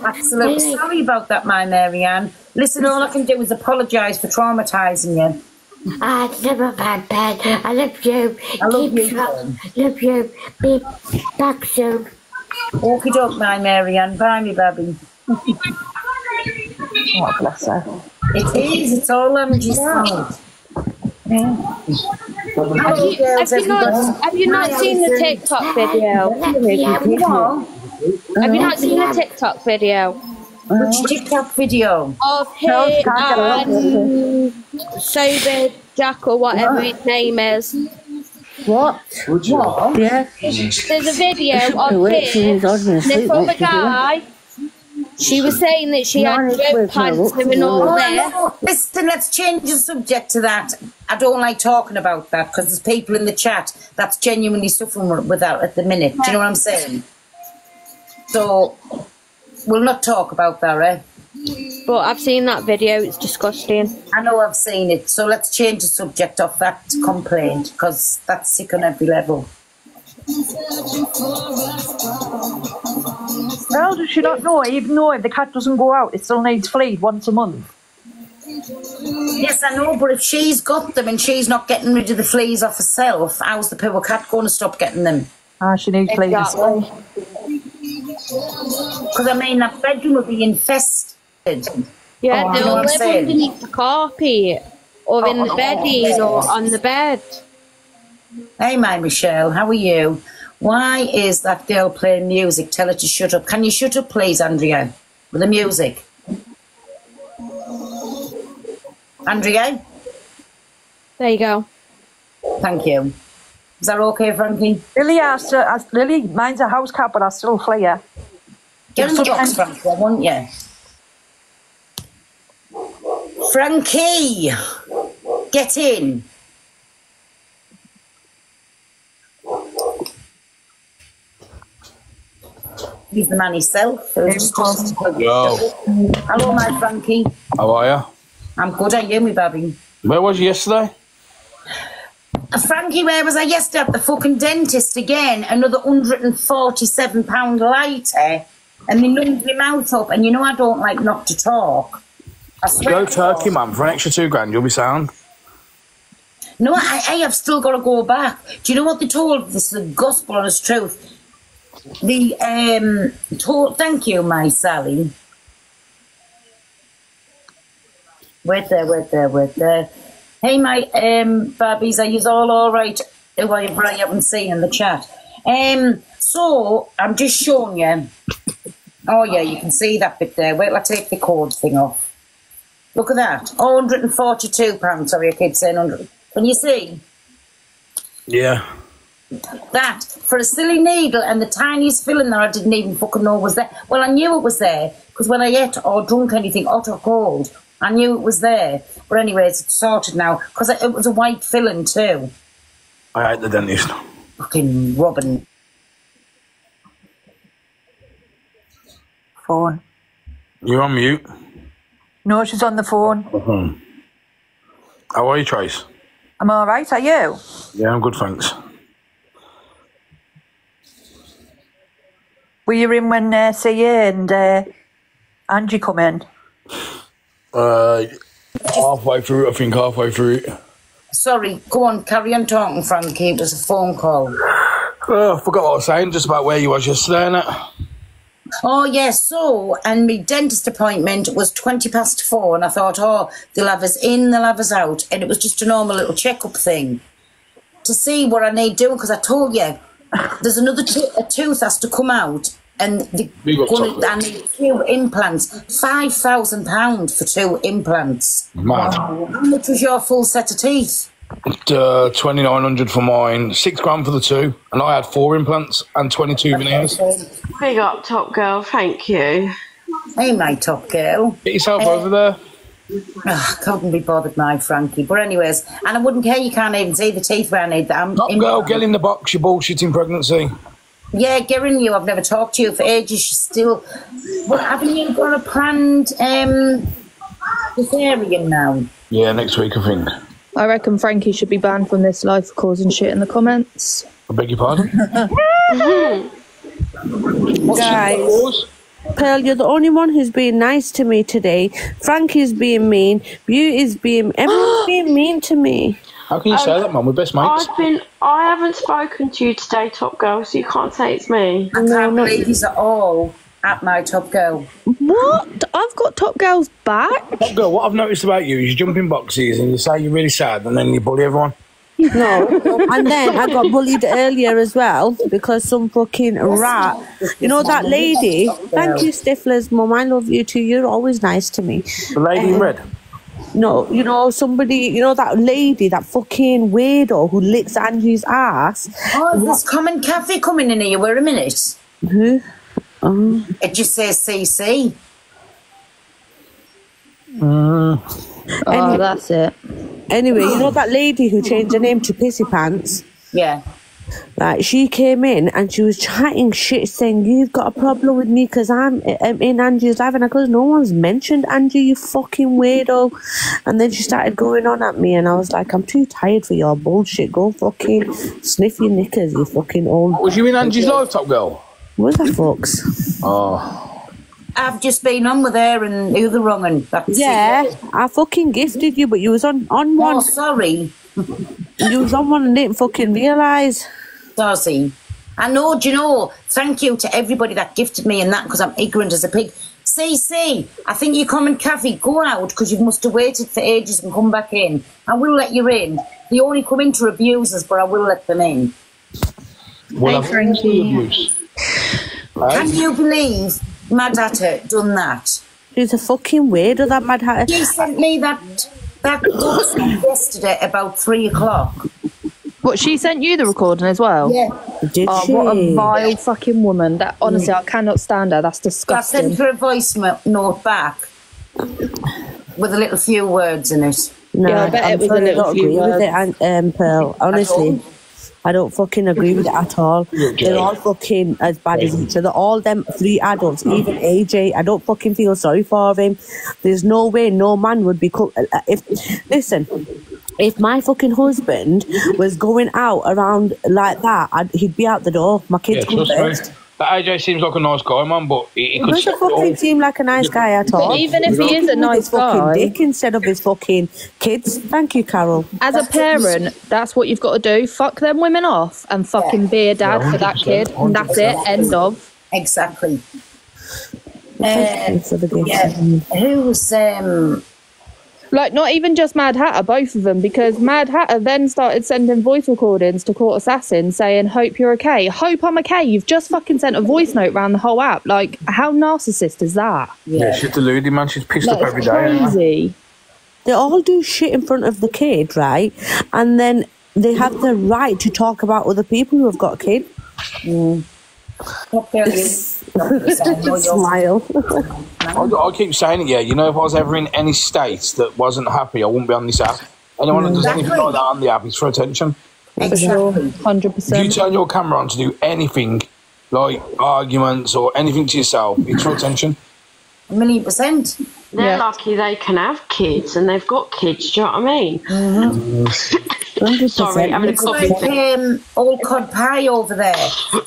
Absolutely sorry about that, my Marianne. Listen, all I can do is apologise for traumatising you. Never mind, pal. I love you. I love you. Love you. Be back soon. Okie doke, my Marianne. Bye, me baby. Oh, bless her. It is. It's all Angie's fault. Have you not seen the TikTok video? Have you not seen the TikTok video? Which TikTok video? Of him and Sober Jack or whatever his name is. What? Yeah. There's a video of him, this other guy. She was saying that she had throat cancer and all that. No. Listen, let's change the subject to that. I don't like talking about that because there's people in the chat that's genuinely suffering with that at the minute. Do you know what I'm saying? So, we'll not talk about that, eh? But I've seen that video, it's disgusting. I know I've seen it, so let's change the subject of that complaint because that's sick on every level. Well, does she not know? Even though if the cat doesn't go out, it still needs fleas once a month. Yes, I know, but if she's got them and she's not getting rid of the fleas off herself, how's the poor cat going to stop getting them? She needs fleas. Because, I mean, that bedroom would be infested. Yeah, they'll live underneath the carpet, or in the bedding, or on the bed. Hey, my Michelle, how are you? Why is that girl playing music? Tell her to shut up. Can you shut up, please, Andrea? with the music. Andrea? There you go. Thank you. Is that okay, Frankie? Lily, mine's a house cat, but I still fly her. Get in the box, Frankie, won't you? Frankie! Get in. He's the man himself. Yo. Hello, my Frankie. How are you? I'm good, are you, me baby? Where was you yesterday? Frankie, where was I yesterday? At the fucking dentist again. Another £147 later. And they numbed my mouth up. And you know I don't like not to talk. I swear. Go Turkey, man. For an extra £2,000, you'll be sound. No, I have still got to go back. Do you know what they told? This is the gospel honest truth. The thank you, my Sally. Wait there. Hey, my babbies, are you all right? Who I haven't seen in the chat. So I'm just showing you. Oh yeah, you can see that bit there. Wait till I take the cord thing off. Look at that. £142. Sorry, I keep saying 100. Can you see? Yeah. That, for a silly needle and the tiniest filling there I didn't even fucking know was there. Well, I knew it was there, because when I ate or drunk anything hot or cold, I knew it was there. But anyways, it's sorted now, because it was a white filling too. I hate the dentist. Fucking Robin. Phone. You're on mute. No, she's on the phone. How are you, Trace? I'm all right, are you? Yeah, I'm good, thanks. Were you in when CA and Angie come in? Halfway through, I think halfway through. Sorry, go on, carry on talking, Frankie. It was a phone call. I forgot what I was saying, just about where you was yesterday, innit? Oh, yes, so, and my dentist appointment was 4:20, and I thought, oh, they'll have us in, they'll have us out, and it was just a normal little check-up thing to see what I need doing, because I told you, there's another a tooth has to come out, and I need 2 implants. £5,000 for 2 implants. Mad. How much was your full set of teeth? 2,900 for mine, £6,000 for the 2, and I had 4 implants and 22 veneers. Big up, top girl. Thank you. Hey, my top girl. Get yourself over there. Oh, couldn't be bothered, my Frankie. But anyways, and I wouldn't care. You can't even see the teeth where I need that. Top girl, get in the box. You're bullshitting pregnancy. Yeah, getting you. I've never talked to you for ages. She's still. But haven't you got a planned cesarean now? Yeah, next week I think. I reckon Frankie should be banned from this live for causing shit in the comments. I beg your pardon? Guys, Pearl, you're the only one who's being nice to me today. Frankie's being mean. Beauty's being... Everyone's being mean to me. How can you say that, man? We're best mates. I haven't spoken to you today, top girl, so you can't say it's me. I can't believe these are all at my top girl. What? I've got top girl's back? Top girl, what I've noticed about you is you jump in boxes and you say you're really sad and then you bully everyone. No. And then I got bullied earlier as well because some fucking rat. You know that lady? Thank you, Stifler's mum. I love you too. You're always nice to me. The lady in red? No, you know, somebody, you know that lady, that fucking weirdo who licks Angie's ass. Oh, is this common cafe coming in here? Wait a minute. Who? Oh. It just says CC. Oh, that's it. Anyway, you know that lady who changed her name to Pissy Pants? Yeah. Like, she came in and she was chatting shit, saying, you've got a problem with me because I'm in Angie's life. And I goes, no one's mentioned Angie, you fucking weirdo. And then she started going on at me and I was like, I'm too tired for your bullshit. Go fucking sniff your knickers, you fucking old... Was you in Angie's live, top girl? What the fucks? Oh. I've just been on with her and you're the wrong one. Yeah, I fucking gifted you, but you was on one. Oh, sorry. You was on one and didn't fucking realise. Darcy. I know, do you know, thank you to everybody that gifted me and that because I'm ignorant as a pig. CC, I think you come and Kathy, go out because you must have waited for ages and come back in. I will let you in. They only come in to abuse us, but I will let them in. Well, hey, Frankie. Can you believe Mad Hatter done that. She's a fucking weirdo, that Mad Hatter. She sent me that WhatsApp yesterday about 3 o'clock. What, she sent you the recording as well? Yeah. Did she? What a vile fucking woman. That honestly, I cannot stand her. That's I disgusting. sent her a voice note back with a little few words in it. No, Yeah, I bet I'm it was a sorry, I little don't few agree with words. it, Pearl. Honestly, I don't fucking agree with it at all. They're all fucking as bad as each other. All them 3 adults, even AJ, I don't fucking feel sorry for him. There's no way no man would be... If my fucking husband was going out around like that, he'd be out the door. My kids come first. But AJ seems like a nice guy, man, but he could... He doesn't fucking seem like a nice guy at all. But even if he is a nice guy... dick instead of his fucking kids. Thank you, Carol. As a parent, that's what you've got to do. Fuck them women off and fucking be a dad for that kid. And that's it. End of. Exactly. For the gift. Yeah. Who was... Like, not even just Mad Hatter, both of them, because Mad Hatter then started sending voice recordings to Court Assassin saying, hope you're okay. Hope I'm okay. You've just fucking sent a voice note around the whole app. Like, how narcissist is that? Yeah, she's deluded, man. She's pissed Like, up every it's day. crazy. They all do shit in front of the kid, right? And then they have the right to talk about other people who have got a kid. Smile. I keep saying it, yeah. You know, if I was ever in any state that wasn't happy, I wouldn't be on this app. Anyone that does anything like that on the app is for attention. Exactly. 100%. If you turn your camera on to do anything, like arguments or anything to yourself, it's for attention. 1,000,000%. They're lucky they can have kids, and they've got kids, do you know what I mean? Sorry, having a coffee. Like, old cod pie over there.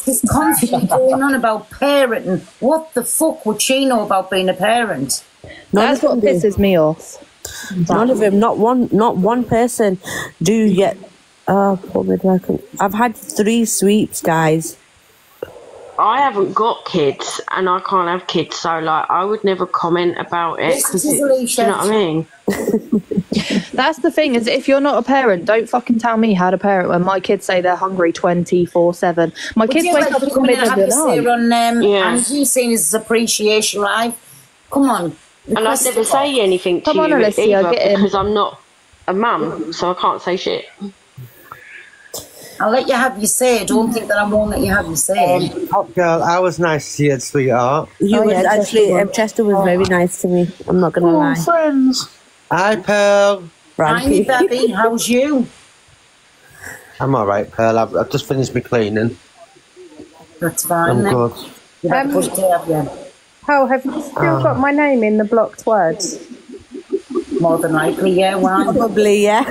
He's constantly going on about parenting. What the fuck would she know about being a parent? That's what pisses me off. None of them, not one person do yet. I've had 3 sweeps, guys. I haven't got kids, and I can't have kids, so like I would never comment about it. Do you know what I mean? That's the thing, is if you're not a parent, don't fucking tell me how to parent when my kids say they're hungry 24/7. My kids wake up in the middle of the night. On Angie saying his appreciation live. Come on. And I'd never say anything to Come on, you Alicia, either, get in. because I'm not a mum, so I can't say shit. I'll let you have your say. Don't think that I won't let you have your say. Top girl, I was nice to you, sweetheart. Chester was very nice to me. I'm not going to lie. Friends. Hi, Pearl. Hi, baby. How's you? I'm all right, Pearl. I've just finished my cleaning. That's fine. I'm then. good. You better push it up, yeah. Oh, have you still got my name in the blocked words? More than likely, yeah. Why? Probably, yeah.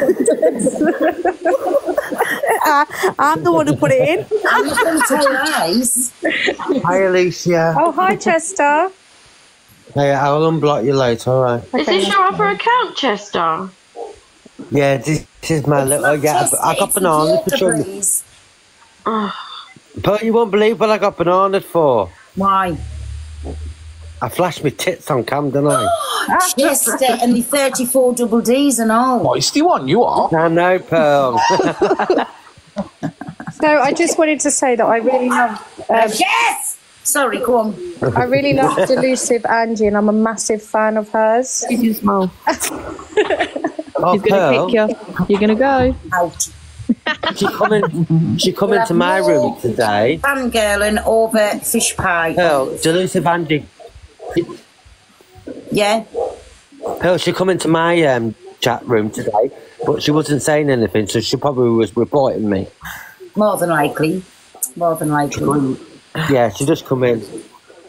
I'm the one who put it in. I'm not going to tell lies. Hi, Alicia. Oh, hi, Chester. Hey, I'll unblock you later, all right? Is this your other account, Chester? Yeah, this is my little... Yeah, I got bananas for children. But you won't believe what I got bananas for. Why? I flashed my tits on cam, didn't I? Chester and the 34 double Ds and all. Feisty one, you are. I know, Pearl. So I just wanted to say that I really love... yes! Sorry, go on. I really love Delusive Angie, and I'm a massive fan of hers. You do smile. He's going to kick you. You're going to go. Out. She come into my room today. Fangirling over fish pie. Pearl, Delusive Angie. Yeah? Pearl, she come into my chat room today, but she wasn't saying anything, so she probably was reporting me. More than likely. More than likely. Yeah, she just come in.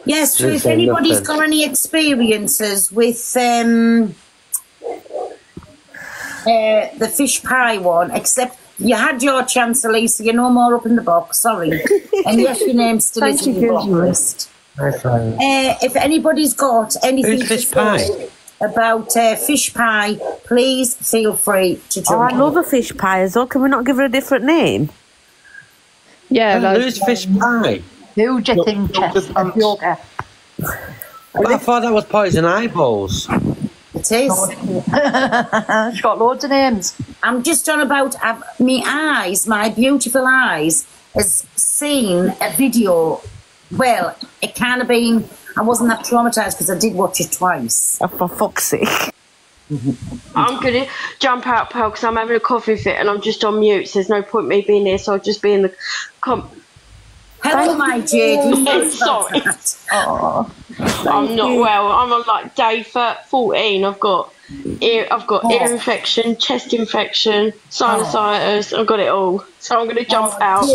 Yes, so if anybody's got any experiences with the fish pie one, except you had your chance, Elisa, you're no more up in the box, sorry. And yes, your name's still is in the block list. If anybody's got anything to say about fish pie, please feel free to jump I love a fish pie as well. Can we not give her a different name? Yeah, who's fish pie? Who do you think, Chester? Yoga. I thought that was poison eyeballs. It is. She's got loads of names. I'm just on about me eyes, my beautiful eyes, has seen a video Well, it kind of been... I wasn't that traumatised because I did watch it twice. Oh, for fuck's sake. I'm going to jump out, Pearl, because I'm having a coffee fit and I'm just on mute. So there's no point me being here, so I'll just be in the... Hello, my Jade. Sorry. Oh, I'm not well. I'm on like day 14. I've got ear infection, chest infection, sinusitis. I've got it all. So I'm going to jump out.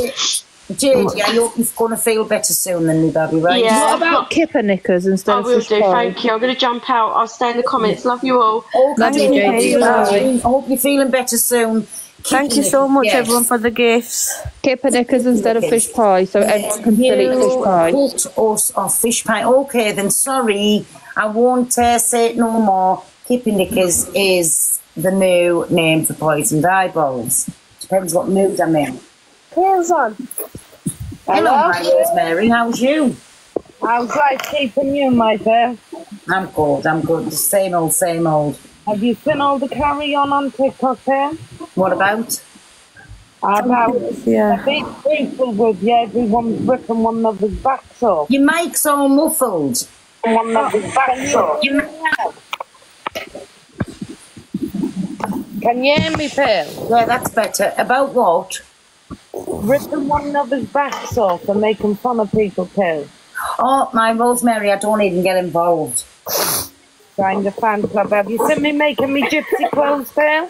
Jade, I hope you're going to feel better soon than me, baby, right? Yeah. What about kipper knickers instead of I will fish do, pie? thank you. I'm going to jump out. I'll stay in the comments. Love you all. Love you, Jade. I hope you're feeling better soon. Thank you so much, everyone, for the gifts. Kipper knickers instead of fish pie, so everyone can still eat fish pie. Put us off fish pie. Okay, then sorry. I won't say it no more. Kippy knickers is the new name for poisoned eyeballs. Depends what mood I'm in. Here's on. Hello, my Rosemary. How's you? How's life keeping you, my dear? I'm good. The same old, same old. Have you seen all the carry on TikTok here? What about? The big people with you, everyone's ripping one another's backs off. Your mic's all muffled. One another's backs off. Can you hear me, Pearl? Yeah, that's better. About what? Ripping one another's backs off and making fun of people, Pearl. Oh, my Rosemary, I don't even get involved. Join the fan club. Have you seen me making me gypsy clothes, Pearl?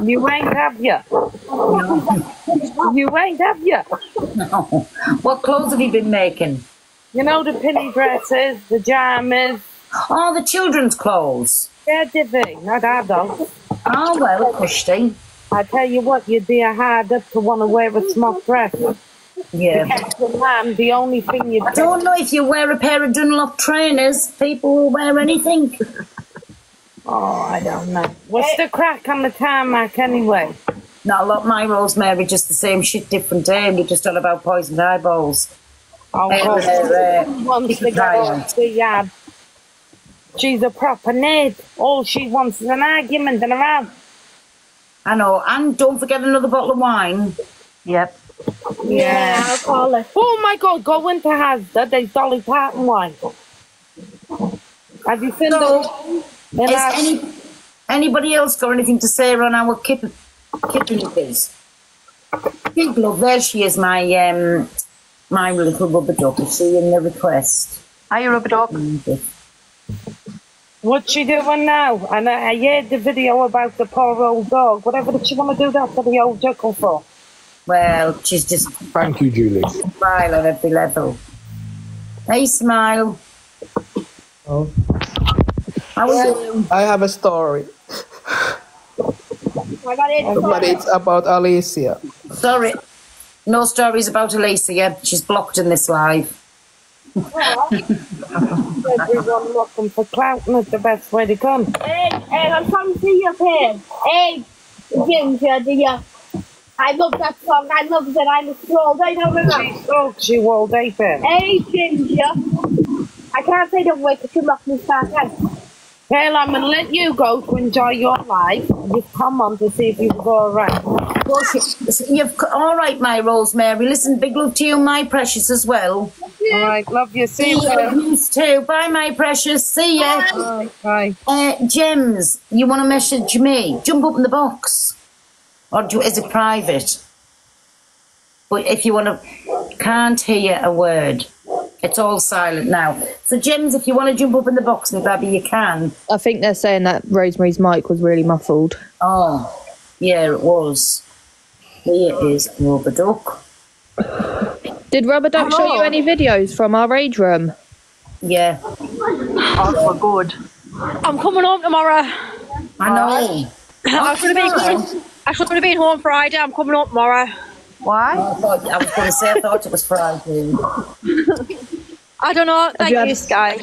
You ain't, have you? No. You ain't, have you? No. What clothes have you been making? You know, the pinny dresses, the jammies. Oh, the children's clothes. Yeah, divvy, not adults. Oh, well, Christy. I tell you what, you'd be a hard up to want to wear a smock dress. Yeah. The only thing you... I don't know if you wear a pair of Dunlop trainers, people will wear anything. Oh, I don't know. What's the crack on the tarmac anyway? Not a lot, my Rosemary, just the same shit, different day. We're just all about poisoned eyeballs. Oh, wants to get off the yard. She's a proper nerd. All she wants is an argument and a row. I know, and don't forget another bottle of wine. Yep. Yeah, I'll call it. Oh my God, go into Asda, there's Dolly Parton wine. Have you seen anybody else got anything to say on our kipping piece? Big love, there she is, my little rubber duck. Is she in the request? Are you rubber duck? What's she doing now? And I heard the video about the poor old dog. Whatever did she want to do that to the old duckle for? Well, she's just... Thank you, Julie. Smile on every level. Hey, Smile. Oh. How are you? I have a story. But it's about Alicia. Sorry. No stories about Alicia. She's blocked in this live. Everyone looking for clout, and it's the best way to come. Hey, I'm coming to your pen. Hey, Ginger, dear. I love that song. I love that I'm a stroll. I know that. Oh, she all day, Ben. Hey, Ginger. I can't say the word because you locked me back out. Well, I'm going to let you go to enjoy your life. You've come on to see if you've got all right. All right, my Rosemary. Listen, big love to you, my precious, as well. All right, love you. See you. You too. Bye, my precious. See ya. Bye. Gems, you want to message me? Jump up in the box. Or is it private? But if you want to... Can't hear a word. It's all silent now. So, Gems, if you want to jump up in the box, my baby, you can. I think they're saying that Rosemary's mic was really muffled. Oh, yeah, it was. Here is Rubber Duck. Did Rubber Duck show you any videos from our rage room? Yeah. Oh, we're good. I'm coming home tomorrow. I know. I should have been home Friday. I'm coming home tomorrow. Why? I was going to say, I thought it was Friday. I don't know. Thank you, Sky.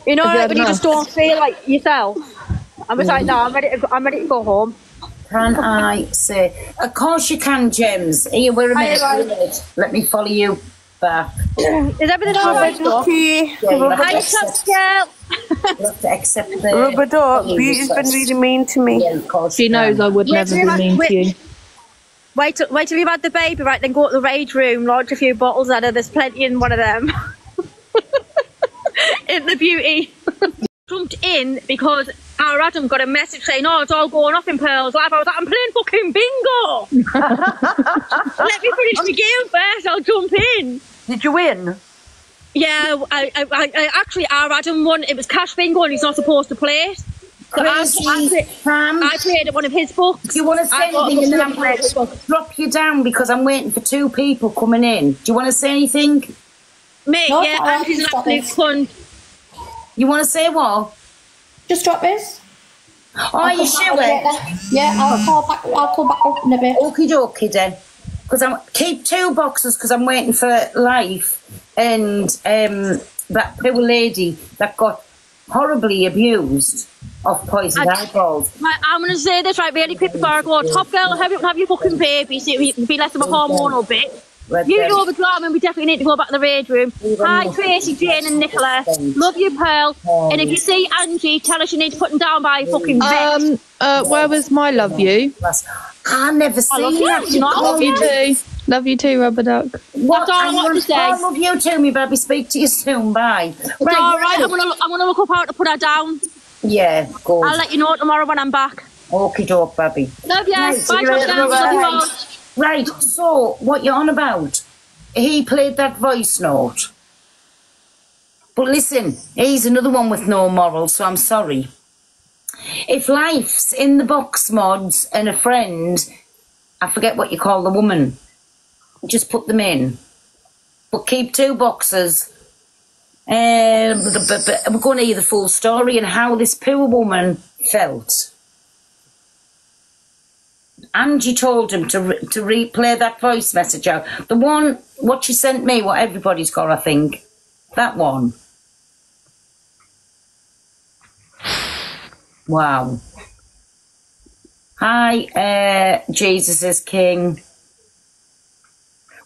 You know, like when you just don't feel like yourself. I'm just like, no, I'm ready to go home. Can I say? Of course you can, Gems. Here, wait a minute. Let me follow you back. Is everything all right? Okay. Hi, Top Girl. You have to accept the... Rubber Duck, Beauty's been really mean to me. Yeah, of course She knows I would never be mean to you. Wait till you've had the baby, right? Then go to the rage room, launch a few bottles at her. There's plenty in one of them. In the beauty. Jumped in because our Adam got a message saying, "Oh, it's all going off in Pearl's life." I was like, "I'm playing fucking bingo." Let me finish my game first. I'll jump in. Did you win? Yeah, I actually, our Adam won. It was cash bingo, and he's not supposed to play it. So I played at one of his books. Do you want to say anything and then I'm going to drop you down because I'm waiting for 2 people coming in? Do you want to say anything? Mate, No, yeah, Angie's an absolute cunt. You want to say what? Just drop this. Oh, are you sure? Yeah, I'll come back up in a bit. Okie dokie then. Because I'm keep 2 boxes because I'm waiting for Life and that poor lady that got horribly abused of poisoned eyeballs. Right, I'm going to say this right really quick before I go. Top girl, have your fucking baby so you can be less of a hormonal bit. You know the drama and we definitely need to go back to the rage room. Hi Tracy, Jane and Nicola. Love you, Pearl. And if you see Angie, tell her she needs putting down by a fucking vet. Where was my love you? I never seen that. Love you too. Love you too, Rubber Duck. What? That's all I want to say. I love you too, me baby. Speak to you soon. Bye. It's all right. I'm gonna look up how to put her down. Yeah, good. I'll let you know tomorrow when I'm back. Okie doke, baby. Love you. Right, Bye, Top. Love you all. Right, so what you're on about? He played that voice note. But listen, he's another one with no morals, so I'm sorry. If Life's in the box mods and a friend, I forget what you call the woman, just put them in. But keep 2 boxes. But we're going to hear the full story and how this poor woman felt. Angie told him to replay that voice message out. The one, what she sent me, what everybody's got, I think. That one. Wow. Hi, Jesus is King.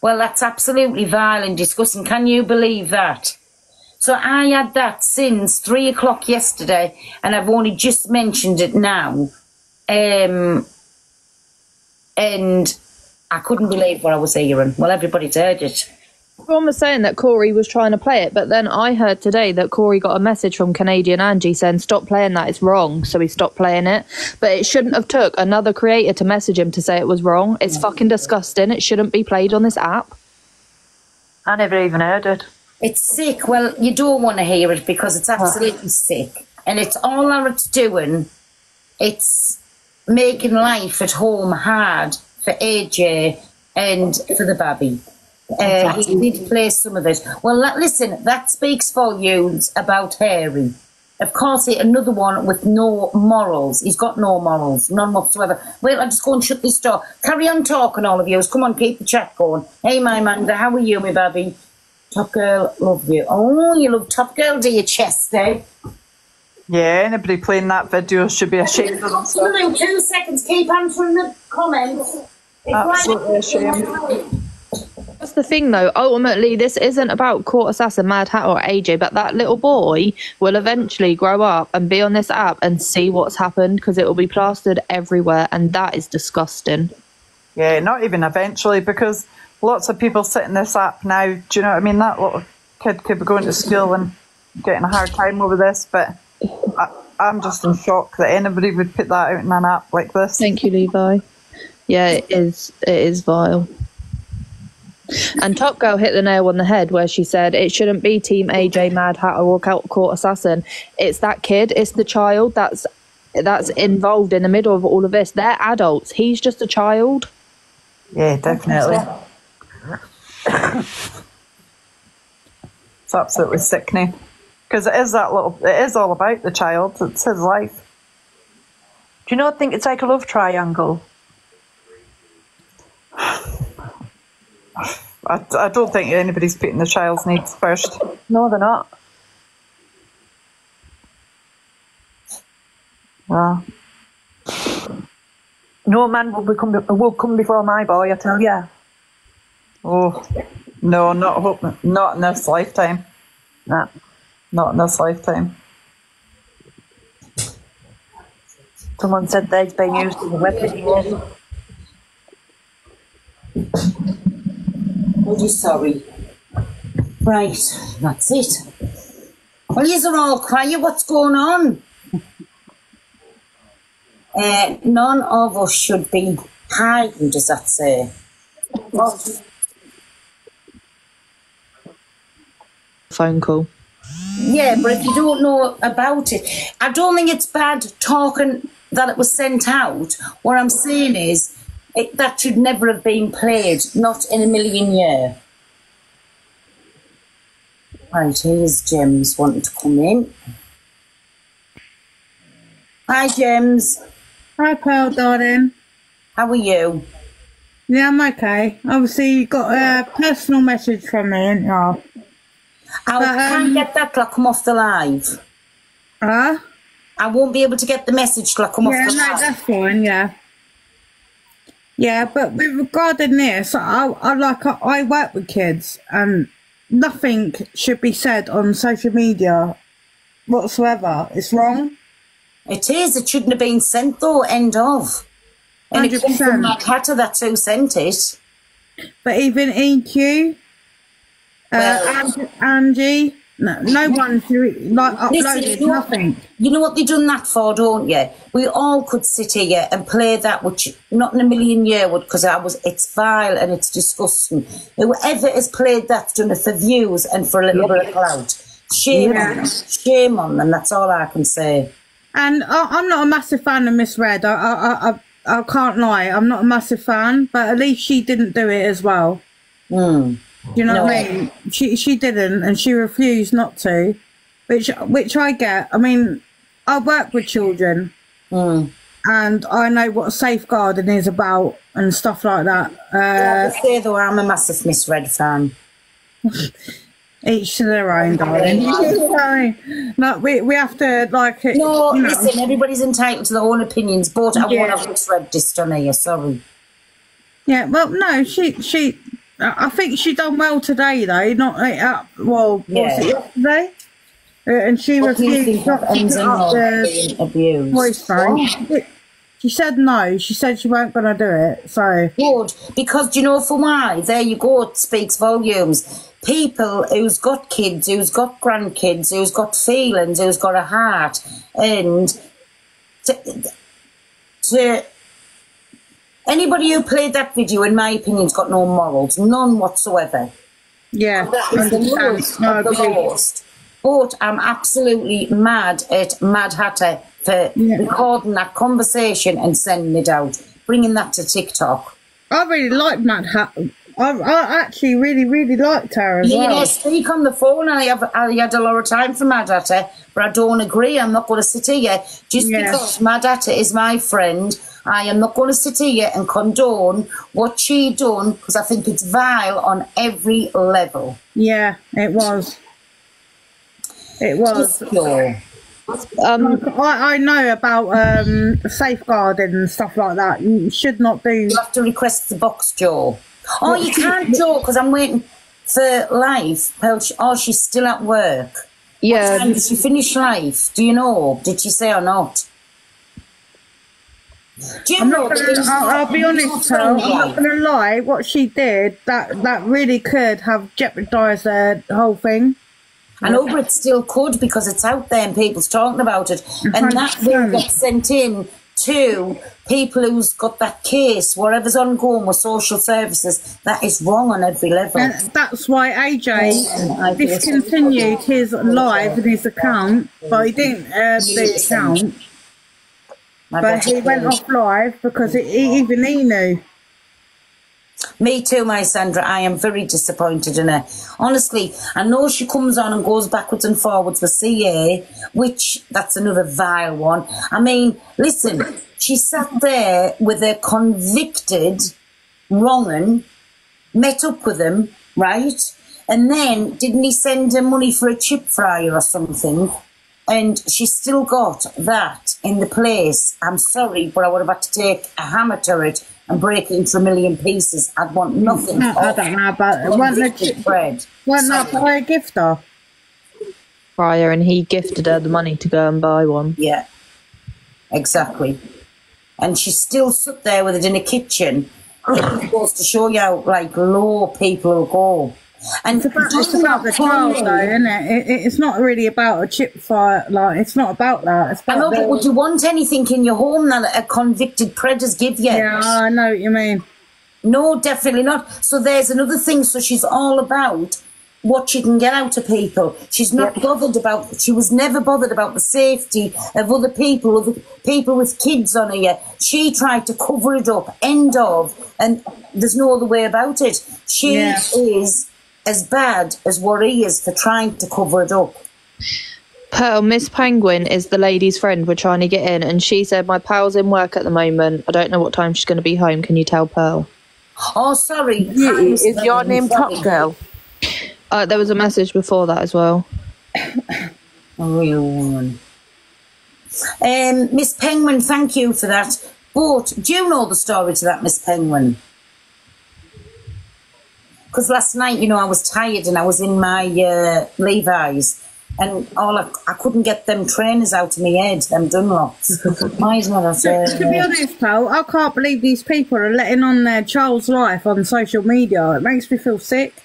Well, that's absolutely vile and disgusting. Can you believe that? So I had that since 3 o'clock yesterday, and I've only just mentioned it now. And I couldn't believe what I was hearing. Well, everybody's heard it. Everyone was saying that Corey was trying to play it, but then I heard today that Corey got a message from Canadian Angie saying, "Stop playing that, it's wrong," so he stopped playing it. But it shouldn't have took another creator to message him to say it was wrong. It's fucking disgusting. It shouldn't be played on this app. I never even heard it. It's sick. Well, you don't want to hear it because it's absolutely sick. And it's all that it's doing. It's making life at home hard for AJ and for the baby. He did play some of it. Well, listen, that speaks volumes about Harry. Of course, another one with no morals. He's got no morals, none whatsoever. Well, I'll just go and shut this door. Carry on talking, all of you. Come on, keep the chat going. Hey, my Amanda, how are you, my baby? Top Girl, love you. Oh, you love Top Girl, do you, chest, eh? Yeah, anybody playing that video should be ashamed of themselves. 2 seconds, keep answering the comments. Absolutely ashamed. That's the thing, though. Ultimately, this isn't about Court Assassin, Mad Hat, or AJ, but that little boy will eventually grow up and be on this app and see what's happened because it will be plastered everywhere, and that is disgusting. Yeah, not even eventually, because lots of people sit in this app now. Do you know what I mean? That little kid could be going to school and getting a hard time over this, but I'm just in shock that anybody would put that out in an app like this. Thank you, Levi. Yeah, it is vile. And Top Girl hit the nail on the head where she said it shouldn't be Team AJ, Mad Hatter, or Court Assassin. It's that kid, it's the child that's involved in the middle of all of this. They're adults. He's just a child. Yeah, definitely. It's absolutely sickening. Because it is all about the child. It's his life. Do you not think it's like a love triangle? I don't think anybody's putting the child's needs first. No, they're not. Well, no man will come before my boy, I tell ya. Oh, no, not in this lifetime. Nah. Not in this lifetime. Someone said they'd been used as a weapon. Oh, you sorry. Right, that's it. Well, you're all quiet. What's going on? None of us should be hiding, does that say? What? Phone call. Yeah, but if you don't know about it, I don't think it's bad talking that it was sent out. What I'm saying is that should never have been played, not in a million years. Right, here's James wanting to come in. Hi, James. Hi, Pearl, darling. How are you? Yeah, I'm okay. Obviously, you got a personal message from me, ain't you? I can't get that till I come off the live. Huh? I won't be able to get the message till I come off the live. Yeah, no, that's fine, yeah. Yeah, but with regarding this, I work with kids, and nothing should be said on social media whatsoever. It's wrong. It is. It shouldn't have been sent, though. End of. And 100%. It came from Mad Hatter, that's who sent it. But even EQ, Angie, no one who uploaded nothing. You know what they done that for, don't you? We all could sit here and play that, which not in a million years would, because it's vile and it's disgusting. Whoever has played that's done it for views and for a little bit of clout. Shame on them. Shame on them. That's all I can say. And I'm not a massive fan of Miss Red. I can't lie. I'm not a massive fan, but at least she didn't do it as well. Mm. You know what I mean? She didn't, and she refused not to, which I get. I mean, I work with children, and I know what safeguarding is about and stuff like that. I say though, I'm a massive Miss Red fan. Each to their own, darling. No, we have to like it. No, listen, everybody's entitled to their own opinions, but I won't have Miss Red dissed on here. Sorry. Yeah, well, no, she. I think she done well today, though. Not was it yesterday? And she refused not to put up the voice note. She said no. She said she weren't going to do it. So good, because do you know for why? There you go. It speaks volumes. People who's got kids, who's got grandkids, who's got feelings, who's got a heart, and to anybody who played that video, in my opinion, has got no morals, none whatsoever. Yeah, that is the lowest of the lowest. But I'm absolutely mad at Mad Hatter for recording that conversation and sending it out, bringing that to TikTok. I really like Mad Hatter. I actually really liked her as well. You know, speak on the phone. I had a lot of time for Mad Hatter, but I don't agree. I'm not going to sit here just because Mad Hatter is my friend. I am not going to sit here and condone what she done, because I think it's vile on every level. Yeah, it was. It was. I know about safeguarding and stuff like that. You should not do. You have to request the box, Joe. Oh, you can't, Joe, because I'm waiting for live. Oh, she's still at work. Yeah. What time did she finish live? Do you know? Did she say or not? Do you know? I'll be honest, Pearl, I'm not going to lie. What she did, that really could have jeopardised the whole thing. I know, but it still could, because it's out there and people's talking about it. And that will get sent in to people who's got that case, whatever's ongoing with social services. That is wrong on every level. And that's why AJ discontinued his live and his account, but he didn't the account. But he went off live because even he knew. Me too, my Sandra. I am very disappointed in her. Honestly, I know she comes on and goes backwards and forwards with CA, which that's another vile one. I mean, listen, she sat there with a convicted wrong'un, met up with him, right? And then didn't he send her money for a chip fryer or something? And she still got that in the place. I'm sorry, but I would have had to take a hammer to it and break it into a million pieces. I'd want nothing. I don't know about it. Wasn't that by a gifter? Fryer, and he gifted her the money to go and buy one. Yeah, exactly. And she still sat there with it in a kitchen It goes to show you how like low people will go. And it's about the child, though, isn't it? It's not really about a chip fight. Like, it's not about that. It's about I know, but would you want anything in your home that a convicted predator give you? Yeah, I know what you mean. No, definitely not. So there's another thing. So she's all about what she can get out of people. She's not bothered about, she was never bothered about the safety of other people with kids on her yet. She tried to cover it up, end of, and there's no other way about it. She is as bad as what he is for trying to cover it up. Pearl, Miss Penguin is the lady's friend we're trying to get in, and she said, my pal's in work at the moment. I don't know what time she's going to be home. Can you tell Pearl? Oh, sorry. Is your name Top Girl? There was a message before that as well. A real woman. Miss Penguin, thank you for that. But do you know the story to that, Miss Penguin? Because last night, you know, I was tired and I was in my Levi's, and I couldn't get them trainers out of my head, them Dunlops. Why is not that? To be honest, pal, I can't believe these people are letting on their child's life on social media. It makes me feel sick.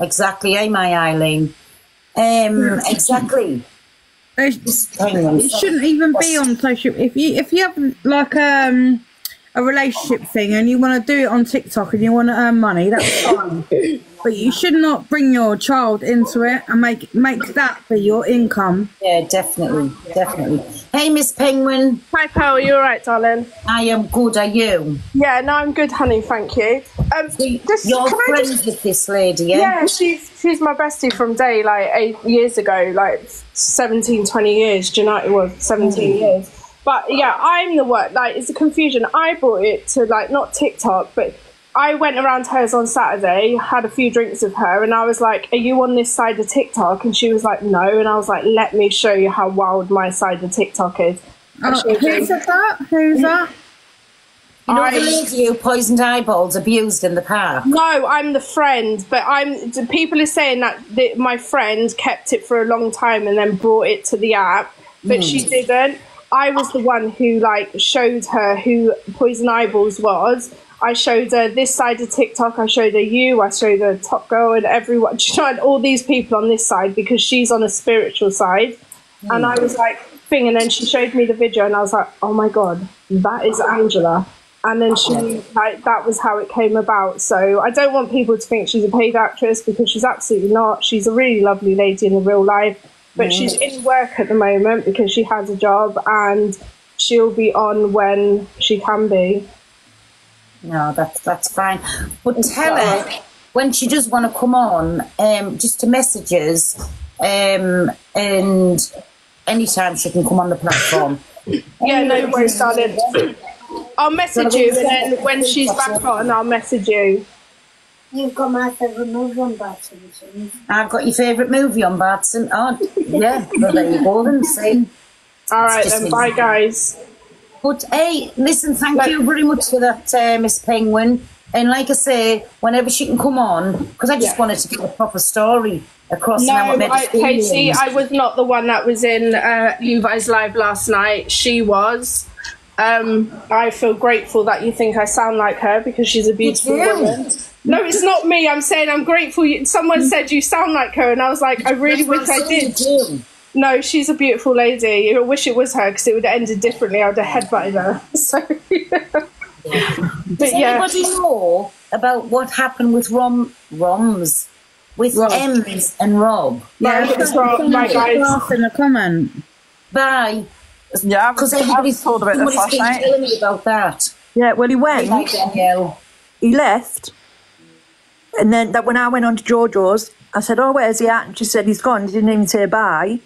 Exactly, my Eileen? Exactly. It shouldn't even be on social. If you have like a relationship thing and you want to do it on TikTok and you want to earn money, that's fine. But you should not bring your child into it and make that be your income. Yeah, definitely. Hey, Miss Penguin. Hi, Pearl. Are you all right, darling? I am good. Are you? Yeah, no, I'm good, honey. Thank you. You're friends with this lady, yeah? Yeah, she's my bestie from day, like 8 years ago, like 17, 20 years. Do you know it was 17 years? But yeah, I'm the one, like, it's a confusion. I brought it to, like, not TikTok, but I went around hers on Saturday, had a few drinks with her, and I was like, are you on this side of TikTok? And she was like, no. And I was like, let me show you how wild my side of TikTok is. Who's that? Who's that? You know the lady who poisoned eyeballs abused in the park? No, I'm the friend, but people are saying that my friend kept it for a long time and then brought it to the app, but she didn't. I was the one who like showed her who Poison Eyeballs was. I showed her this side of TikTok. I showed her you. I showed her Top Girl and everyone. She had all these people on this side because she's on a spiritual side. And I was like, thing. And then she showed me the video and I was like, oh my God, that is Angela. And then that was how it came about. So I don't want people to think she's a paid actress because she's absolutely not. She's a really lovely lady in the real life. But she's in work at the moment because she has a job and she'll be on when she can be. No, that's fine. But tell her when she does want to come on, just to message us, and anytime she can come on the platform. Yeah, no worries, darling. I'll message you, and then when she's back on, I'll message you. You've got my favourite movie on Bart Simpson. I've got your favourite movie on Bart Simpson. Oh, yeah, well, there you go then, see. All right, then, bye, guys. But, hey, listen, thank you very much for that, Miss Penguin. And like I say, whenever she can come on, because I just wanted to get a proper story across. No, Casey, I was not the one that was in Levi's Live last night. She was. I feel grateful that you think I sound like her because she's a beautiful woman. No, it's not me. I'm saying I'm grateful. Someone said you sound like her, and I was like, I really wish I did. No, she's a beautiful lady. I wish it was her because it would have ended differently. I would have headbutted her. So, Does anybody know about what happened with Roms? With Ems and Rob? Yeah, bye, guys. In the comment. Bye. Yeah, because everybody's told about this last night. Telling me about that. Yeah, well, he went. He left. And then when I went on to Jojo's, I said, oh, where's he at? And she said, he's gone. He didn't even say bye.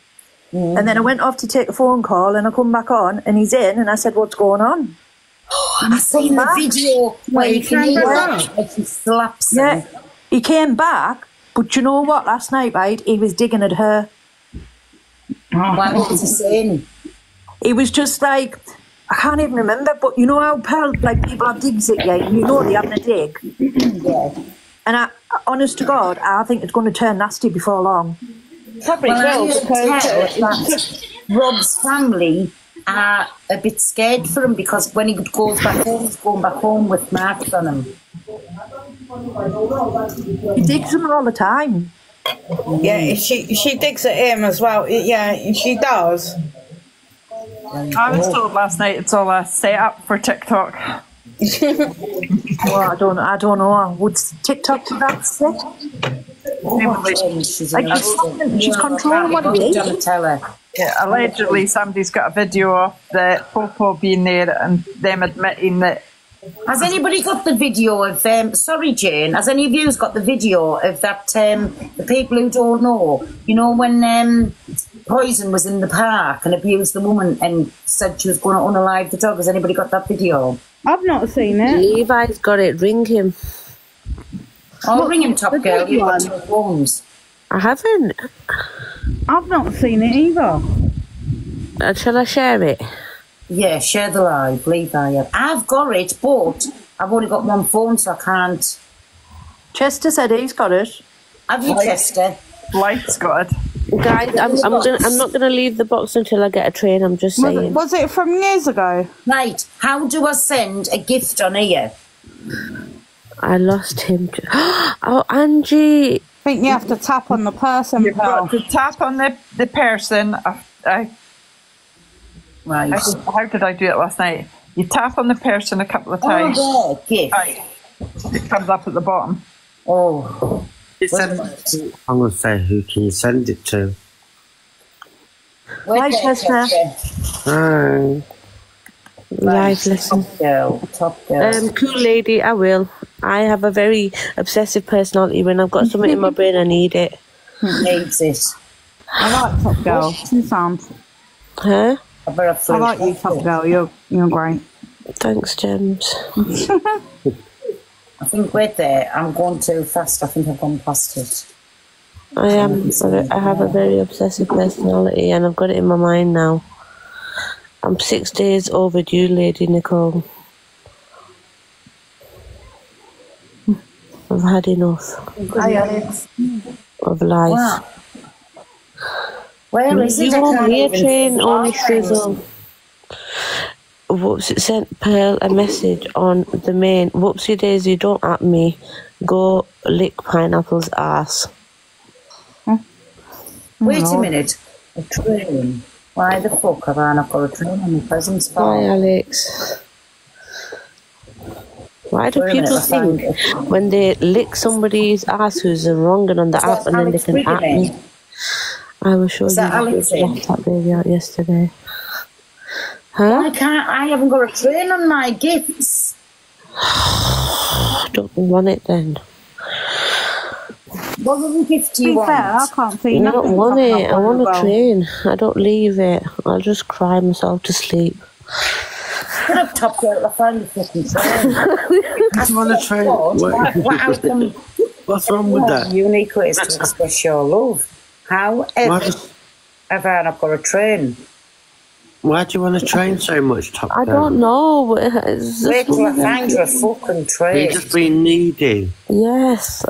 And then I went off to take a phone call and I come back on and he's in and I said, what's going on? I seen the video where you can hear he slaps him. Yeah, he came back, but you know what? Last night, right, he was digging at her. What was he saying? He was just like, I can't even remember, but you know how people have digs at you, and you know they're having a dig. Yeah. And honest to God, I think it's going to turn nasty before long. Probably will, because Rob's family are a bit scared for him because when he goes back home, he's going back home with marks on him. He digs them all the time. Yeah, she digs at him as well. Yeah, she does. I was told last night it's all a set-up for TikTok. Well, I don't know. Would TikTok be that sick? She's controlling what he eats. Yeah, allegedly somebody's got a video of the Popo being there and them admitting that. Has anybody got the video of sorry Jane, has any of you got the video of that the people who don't know, you know, when Poison was in the park and abused the woman and said she was going to unalive the dog? Has anybody got that video? I've not seen it. Levi's got it. Ring him. Oh, ring him, Top Girl. You've got 2 phones. I haven't. I've not seen it either. Shall I share it? Yeah, share the live, Levi. I've got it, but I've only got 1 phone, so I can't. Chester said he's got it. Have you, Chester? Light's got it. Guys, I'm not gonna leave the box until I get a train. I'm just saying. Was it from years ago? Right. How do I send a gift on here? I lost him. Oh, Angie. I think you have to tap on the person. You've got to tap on the person. Right. How did I do it last night? You tap on the person a couple of times. Oh, yeah, gift. Right. It comes up at the bottom. Oh. I'm going to say, who can you send it to? Hi, Chester. Hi. Live lesson. Top girl. Cool lady, I will. I have a very obsessive personality. When I've got something in my brain, I need it. Needs it. I like Top Girl. You sound. Huh? I like you, Top Girl. You're great. Thanks, Gems. I think we're there. I'm going too fast. I think I've gone past it. I have a very obsessive personality, and I've got it in my mind now. I'm 6 days overdue, Lady Nicole. I've had enough. Hi, Alex. Of life. Wow. Where is it? You won't be a train, only sizzle. Whoops, it sent Pearl a message on the main. Whoopsie daisy, don't at me. Go lick Pineapple's ass. Wait a minute. A train. Why the fuck have I not got a train on my presents bar? Hi, Alex. Why do people think when they lick somebody's ass who's wrong and on the app and then they can at me? I was sure you left that baby out yesterday. Huh? I haven't got a train on my gifts. Don't want it then. What other gift do you want? I can't see I don't want it. I want a train. I don't leave it. I'll just cry myself to sleep. Put up Top Girl, I find the fucking train. I want a train. What's wrong with that? Unique ways to express your love. How have I not got a train? Why do you want to train so much, Top Girl? I don't know. Wait till I find you a fucking train. You're just being needy. Yes.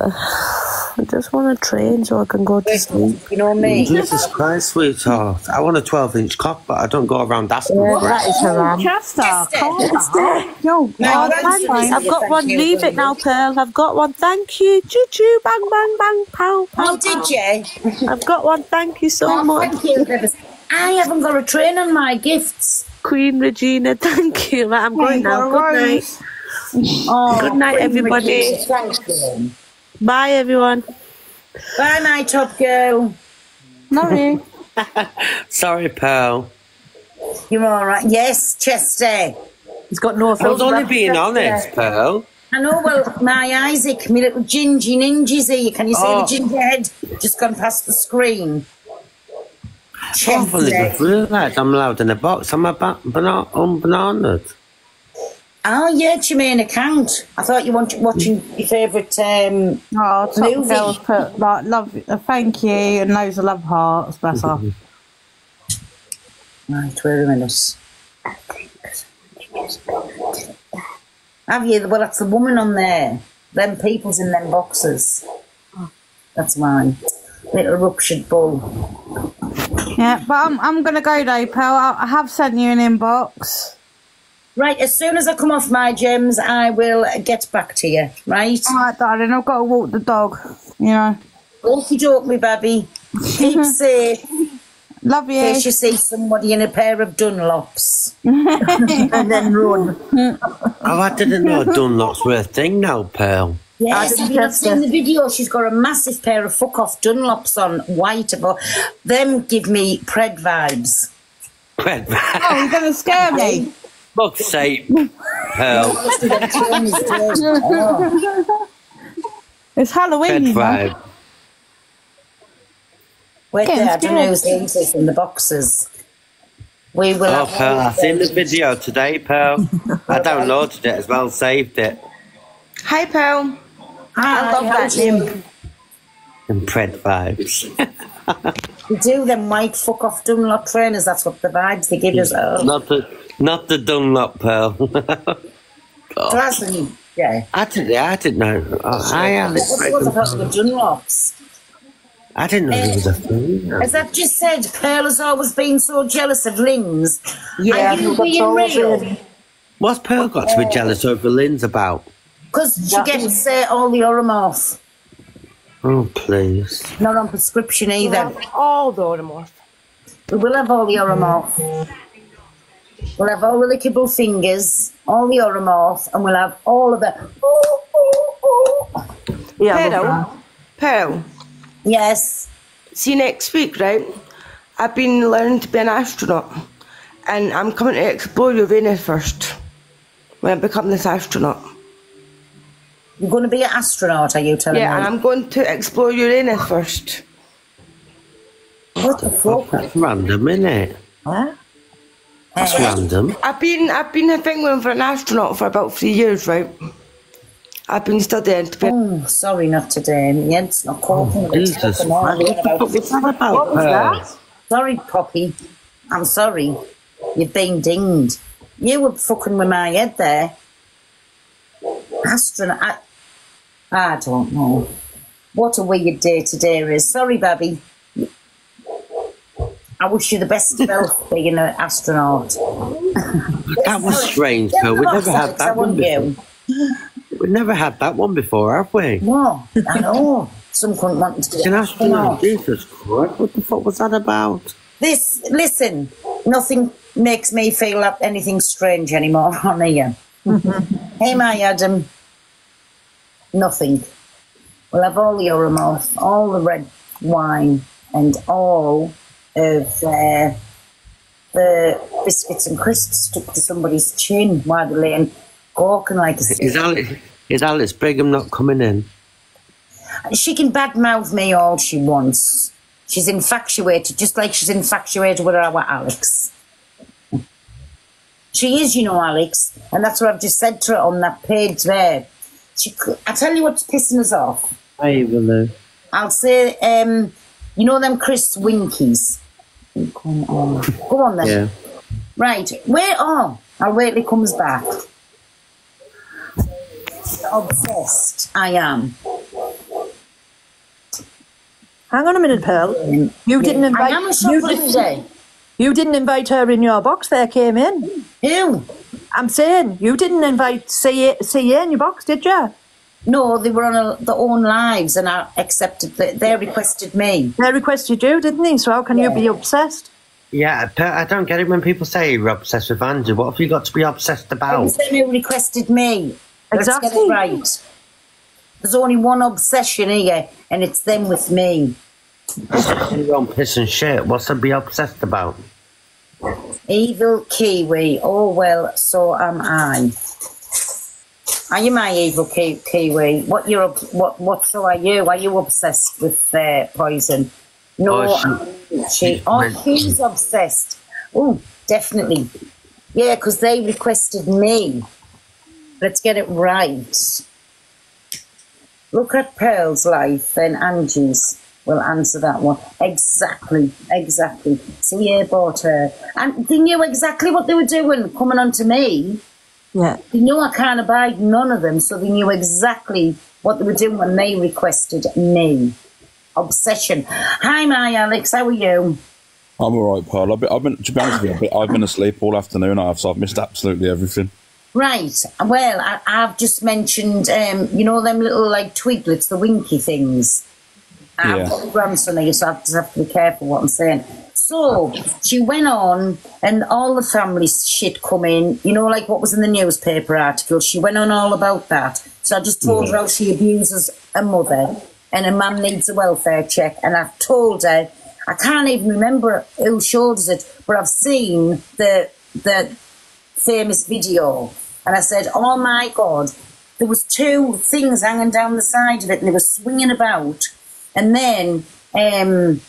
I just want a train so I can go to sleep. You know me? Jesus Christ, sweetheart. I want a 12-inch cock, but I don't go around asking for it. That is haram. I've got one. Leave it now, Pearl. I've got one. Thank you. Choo-choo, bang, bang, bang, pow, pow. Oh, did you? I've got one. Thank you so much. Thank you. I haven't got a train on my gifts. Queen Regina, thank you. Right, I'm going now. Good night. Good night, everybody. Thank you. Bye, everyone. Bye, my Top Girl. Love you. Sorry, Pearl. You're all right. Yes, Chester. He's got no I was only being honest, Pearl. I know, well, my Isaac, my little gingy ninjas here. Can you see the ginger head just gone past the screen? I've only just realised I'm allowed in a box. I'm unbananas. Oh, yeah, it's your main account. I thought you wanted watching your favourite Top movie. Girls put like love, thank you, and loads of love hearts. Bless her. Right, wait a minute. Have you? Well, that's the woman on there. Them people's in them boxes. That's mine. Little ruptured bull. Yeah, but I'm gonna go though, Pearl. I have sent you an inbox. Right, as soon as I come off my gems, I will get back to you, right? All right, darling, I've got to walk the dog, you know. Okie doke, me baby. Keep safe. Love you. In case you see somebody in a pair of Dunlops. And then run. Oh, I didn't know Dunlops were a thing now, Pearl. Yes, have you not seen the video? She's got a massive pair of fuck-off Dunlops on, white. But them give me Pred vibes. Pred vibes? Oh, you're going to scare me. Fuck's sake, Pearl. It's Halloween, Pred vibe. Wait there, I don't know who's the answers in the boxes. We will Oh, Pearl, I've seen the video today, Pearl. I downloaded it as well, saved it. Hi, Pearl. I love that name. And Pred vibes. We do them white fuck-off Dunlop trainers, that's what the vibes they give us. Not the Dunlop, Pearl. Classy, yeah. I didn't know. What's about the Dunlops? I didn't know there was a thing. As I've just said, Pearl has always been so jealous of Lynn's. Yeah, Are you being real? What's Pearl got to be jealous over Lynn's about? Because she gets all the Oromorph. Oh, please. Not on prescription either. All the Oromorph. We will have all the Oromorph. We'll have all the lickable fingers, all the Oromorph, and we'll have all of the... Yeah, Pearl. Yes. See, next week, right? I've been learning to be an astronaut, and I'm coming to explore Uranus first when I become this astronaut. You're going to be an astronaut, are you telling me? Yeah, and I'm going to explore Uranus first. What the fuck? That's random, isn't it? What? That's random. I've been thinking for an astronaut for about 3 years, right? I've been studying to be... Oh, sorry, not today. My head's not coping. Jesus, what was that about? What was that? Sorry, Poppy. I'm sorry. You've been dinged. You were fucking with my head there. Astronaut. I don't know. What a weird day today is. Sorry, Babby. I wish you the best of health being an astronaut. That was strange, Pearl. We never had that one before. We never had that one before, have we? No, I know. Some couldn't want to be an astronaut. Jesus Christ, what the fuck was that about? Listen, nothing makes me feel like anything strange anymore on here. Hey, my Adam. Nothing. We'll have all the Oromorph, all the red wine, and all of the biscuits and crisps stuck to somebody's chin while they're laying gawking like a... Is Alice Brigham not coming in? She can badmouth me all she wants. She's infatuated, just like she's infatuated with our Alex. She is, you know, Alex, and that's what I've just said to her on that page there. I tell you what's pissing us off. I will. I'll say, you know them Chris Winkies? Come on. Go on then. Yeah. Right, wait on. I'll wait till he comes back. Obsessed I am. Hang on a minute, Pearl. You didn't invite. I am a shoplifter. You didn't invite her in your box. They came in. Who? I'm saying you didn't invite CA in your box, did you? No, they were on their own lives, and I accepted that. They requested me. They requested you, didn't they? So how can you be obsessed? Yeah, I don't get it when people say you're obsessed with Angie. What have you got to be obsessed about? They requested me. Exactly. Let's get it right. There's only one obsession here, and it's them with me. You're on piss and shit. What's to be obsessed about? Evil Kiwi. Oh, well, so am I. Are you my evil Kiwi? What so are you? Are you obsessed with poison? No, she's obsessed. Oh, definitely. Yeah, because they requested me. Let's get it right. Look at Pearl's life and Angie's. We'll answer that one. Exactly. So yeah, bought her. And they knew exactly what they were doing, coming on to me. Yeah. They knew I can't abide none of them, so they knew exactly what they were doing when they requested me. Obsession. Hi, my Alex, how are you? I'm all right, Pearl. I've been, to be honest with you, I've been asleep all afternoon. So I've missed absolutely everything. Right. Well, I've just mentioned, you know, them little like twiglets, the winky things. I've got a grandson here, so I just have to be careful what I'm saying. So she went on, and all the family shit come in. You know, like what was in the newspaper article. She went on all about that. So I just told her how she abuses a mother, and a man needs a welfare check. And I've told her, I can't even remember who showed us it, but I've seen the famous video. And I said, oh my God, there was 2 things hanging down the side of it, and they were swinging about. And then a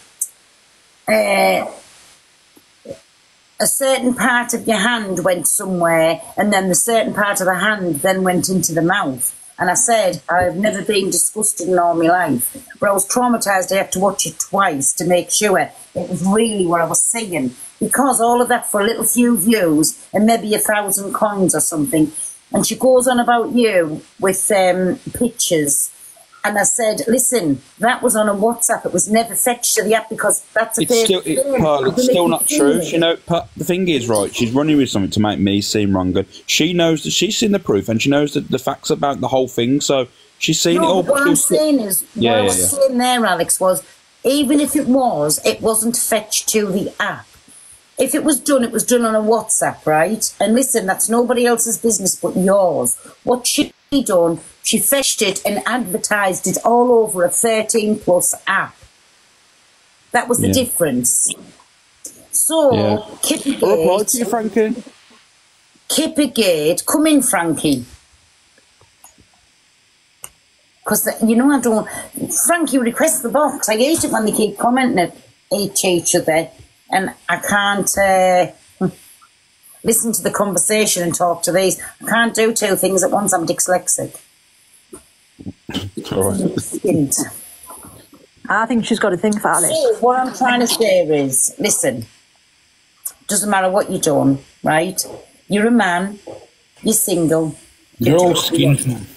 certain part of your hand went somewhere, and then the certain part of the hand then went into the mouth. And I said, I've never been disgusted in all my life, but I was traumatised. I had to watch it twice to make sure it was really what I was seeing. Because all of that for a little few views and maybe 1,000 coins or something. And she goes on about you with pictures. And I said, listen, that was on a WhatsApp. It was never fetched to the app because that's a Pearl, it's still not true. You know, the thing is, right, she's running with something to make me seem wrong. She knows that she's seen the proof and she knows the facts about the whole thing. So she's seen it all. What I'm saying is, what I was saying there, Alex, was even if it wasn't fetched to the app. If it was done on a WhatsApp, right? And listen, that's nobody else's business but yours. What she done, she fetched it and advertised it all over a 13+ app. That was the difference. So, Kippigate... Frankie. Kippigate, come in, Frankie. Because, you know, I don't... Frankie, request the box. I hate it when they keep commenting at each other. And I can't listen to the conversation and talk to these. I can't do 2 things at once. I'm dyslexic. All right. I think she's got to think about it. So what I'm trying to say is, listen, doesn't matter what you've done, right? You're a man, you're single. You're all skinned.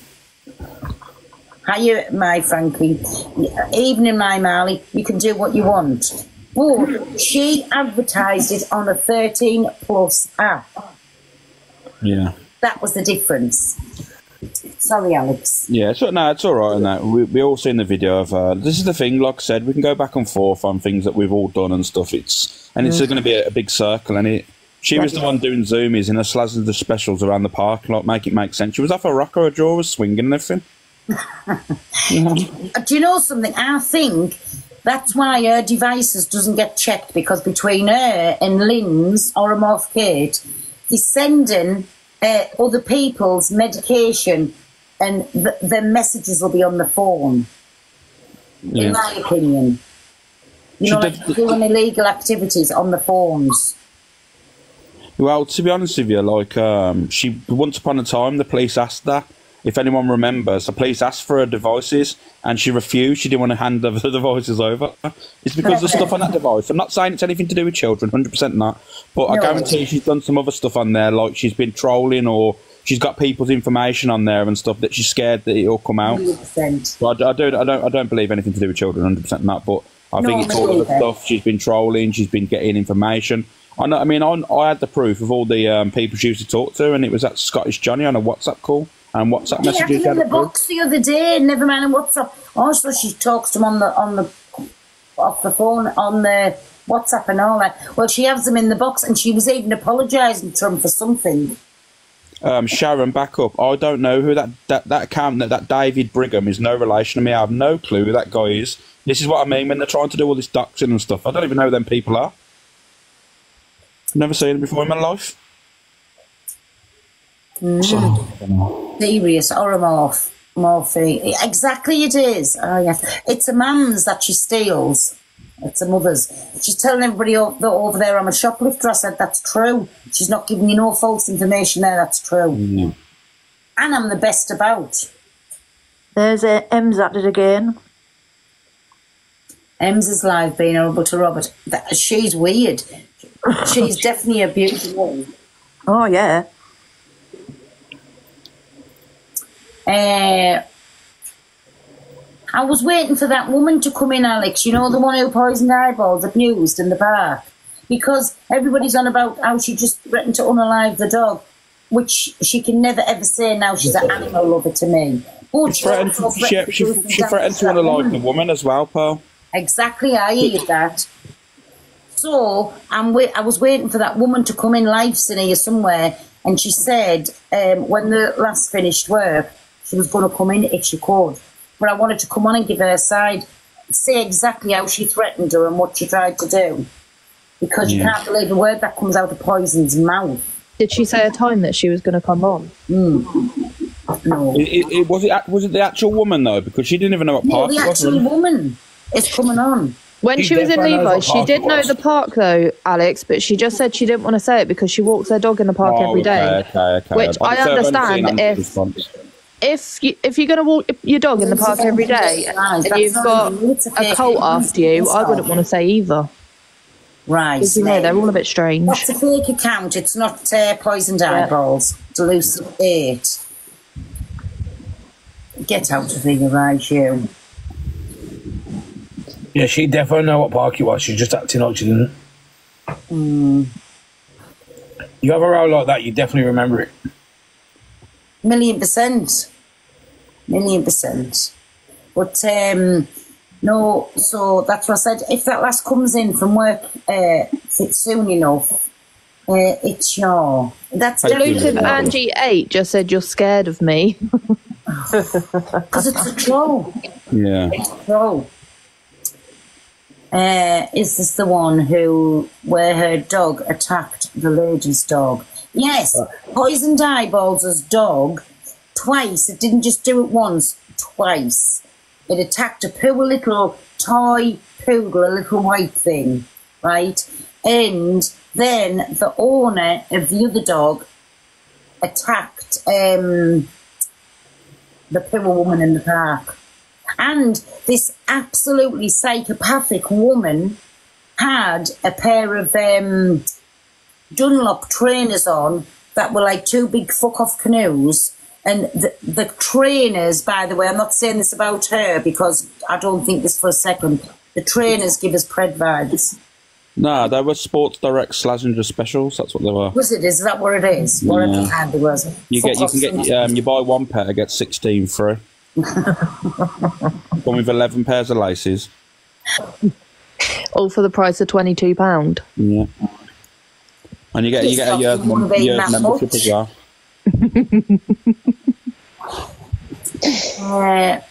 Hiya, my Frankie. Evening, my Marley. You can do what you want. But she advertised it on a 13+ app. Yeah. That was the difference. Sorry, Alex. Yeah, it's all right on that. We all seen the video of this is the thing, like I said, we can go back and forth on things that we've all done and stuff. It's going to be a big circle, and she was the one doing zoomies in her slazzing the specials around the park, like make it make sense. She was off a rocker, her jaw was swinging and everything. Do you know something? I think that's why her devices doesn't get checked, because between her and Lynn's or a Morph Kate, he's sending other people's medication, and the messages will be on the phone. In my opinion, you know, like doing illegal activities on the phones. Well, to be honest with you, like she once upon a time, the police asked her. If anyone remembers, the police asked for her devices and she refused. She didn't want to hand the devices over. It's because the stuff on that device. I'm not saying it's anything to do with children, 100% not. But I guarantee she's done some other stuff on there, like she's been trolling or she's got people's information on there and stuff that she's scared that it'll come out. 100%. But I don't believe anything to do with children, 100% not. But I think it's all the stuff she's been trolling. She's been getting information. I had the proof of all the people she used to talk to, and it was that Scottish Johnny on a WhatsApp call. And WhatsApp messages. In the box the other day, never mind on WhatsApp. Also, she talks to him off the phone on the WhatsApp and all that. Well, she has them in the box, and she was even apologising to him for something. Sharon, back up. I don't know who that account, that David Brigham is no relation to me. I have no clue who that guy is. This is what I mean when they're trying to do all this doxing and stuff. I don't even know who them people are. Never seen them before in my life. Serious or a morphe. Exactly, it is. Oh yeah, it's a man's that she steals. It's a mother's. She's telling everybody over there I'm a shoplifter. I said that's true. She's not giving you no false information there. That's true. And I'm the best about. There's Ems at it again. Ems is live being horrible to Robert. She's weird. She's definitely a beautiful. Oh yeah. I was waiting for that woman to come in, Alex. You know, the one who poisoned eyeballs, abused in the park. because everybody's on about how she just threatened to unalive the dog, which she can never ever say now she's an animal lover to me. But She threatened to unalive the woman as well, Pearl. Exactly, I heard that. So I was waiting for that woman to come in live here somewhere, and she said when the last finished work, she was going to come in if she could. But I wanted to come on and give her a side, say exactly how she threatened her and what she tried to do. Because you can't believe a word that comes out of Poison's mouth. Did she say a time that she was going to come on? No. Was it the actual woman though? Because she didn't even know what park the it was. actual woman is coming on. When she was in Levi's, she did know the park though, Alex, but she just said she didn't want to say it because she walks her dog in the park every day. Okay. Which I understand if you're going to walk your dog in the park every day and you've got a cult after you, I wouldn't want to say either. Right. Because, you know, they're all a bit strange. That's a fake account. It's not Poisoned Eyeballs. It's Elusive 8. Get out of here, right, you. Yeah, she definitely know what park it was. She's just acting like she didn't. You have a row like that, you definitely remember it. 1,000,000%. 1,000,000%. But, no, so that's what I said. If that lass comes in from work soon enough, it's your... That's Elusive Angie 8 just said you're scared of me. Because it's a troll. Yeah. It's a troll. Is this the one where her dog attacked the lady's dog? Yes, Poisoned Eyeballs' dog, twice. It didn't just do it once, twice. It attacked a poor little toy poodle, a little white thing, right? And then the owner of the other dog attacked the poor woman in the park. And this absolutely psychopathic woman had a pair of Dunlop trainers on that were like two big fuck-off canoes. And the trainers, by the way, I'm not saying this about her because I don't think this for a second. The trainers give us pred vibes. Nah, they were Sports Direct Slazenger specials. That's what they were. Was it? Is that what it is? Whatever kind it was. You buy one pair, get 16 free. Come with 11 pairs of laces. All for the price of £22. Yeah. And you get a year's membership as well.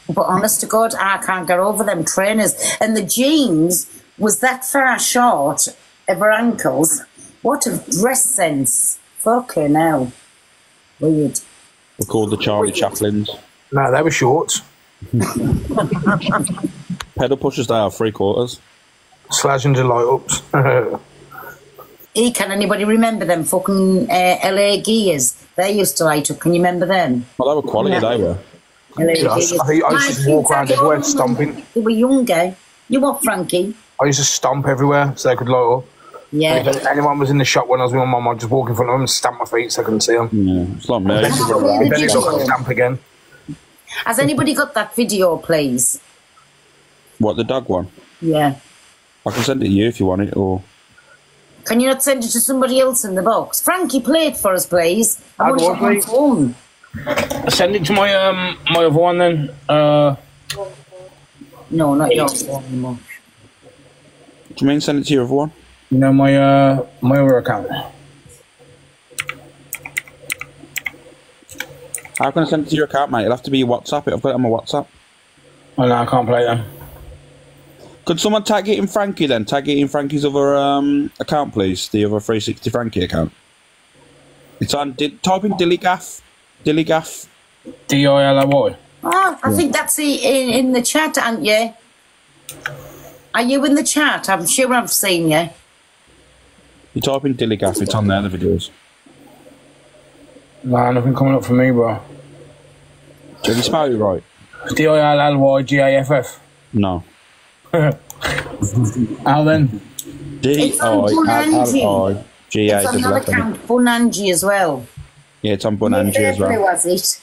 But honest to God, I can't get over them trainers. And the jeans was that far short of her ankles. What a dress sense. Fucking hell. Weird. They're called the Charlie Chaplins. No, they were shorts. Pedal pushers, they are 3/4. Slazenger light-ups. Can anybody remember them fucking LA gears? They used to light up. Can you remember them? Well, they were quality, they were. I used to walk around everywhere stomping. They were younger. You what, Frankie? I used to stomp everywhere so they could light up. Yeah. And if anyone was in the shop when I was with my mum, I'd just walk in front of them and stamp my feet so I couldn't see them. Yeah, it's like me. Then it's like stamp again. Has anybody got that video, please? What, the dog one? Yeah. I can send it to you if you want it, or... Can you not send it to somebody else in the box? Frankie, play it for us, please. I want it on my phone. Send it to my my other one then. No, not your phone anymore. Do you mean send it to your other one? You know, my other account. How can I send it to your account, mate? It'll have to be your WhatsApp. I've got it on my WhatsApp. Oh, no, I can't play them. Could someone tag it in Frankie then? Tag it in Frankie's other account, please. The other 360 Frankie account. It's on... type in Dillygaff. Dillygaff. D-I-L-O-Y. Oh, I think that's in the chat, aren't you? Are you in the chat? I'm sure I've seen you. You type in Dillygaff, it's on there, the videos. Nah, nothing coming up for me, bro. Have you spelled it right? D-I-L-L-Y-G-A-F-F. No. How then? D-I-L-L-I-G-A. It's on another account, Fun Angie as well. Yeah, it's on Fun Angie as well. Who was it?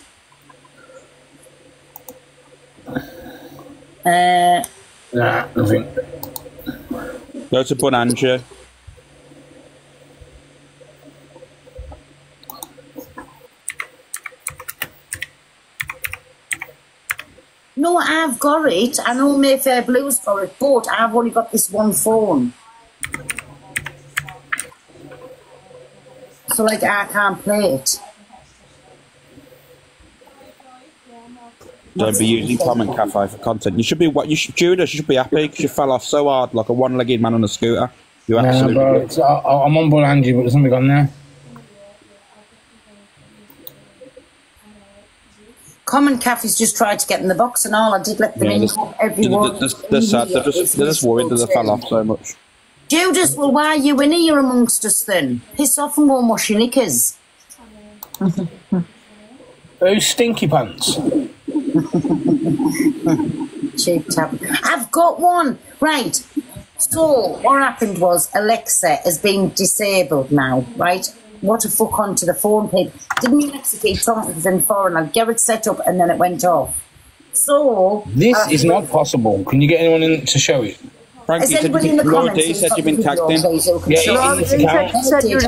Nah, nothing. Go to Fun Angie. No, I've got it. I know Mayfair Blues got it, but I've only got this one phone. So, like, I can't play it. Don't be using Comment Cafe for content. You should be Judas. You should be happy because you fell off so hard like a one-legged man on a scooter. You absolutely. Bro, I'm on board Angie, but there's something on there. Common Cafe's just tried to get in the box and all. I did let them in. Everyone. They're sad. They're just worried that they fell off so much. Judas, well, why are you in here amongst us then? Piss off and go and wash your knickers. Those stinky pants. Cheap tap. I've got one. Right. So, what happened was Alexa has been disabled now, right? What a fuck onto the phone, people. Didn't Alexa keep talking to them foreign? I'd get it set up and then it went off. So... This is not possible. Can you get anyone in to show it? Frankie, has anybody in the comments said you've been tagged in? Yeah, in this account. He said you were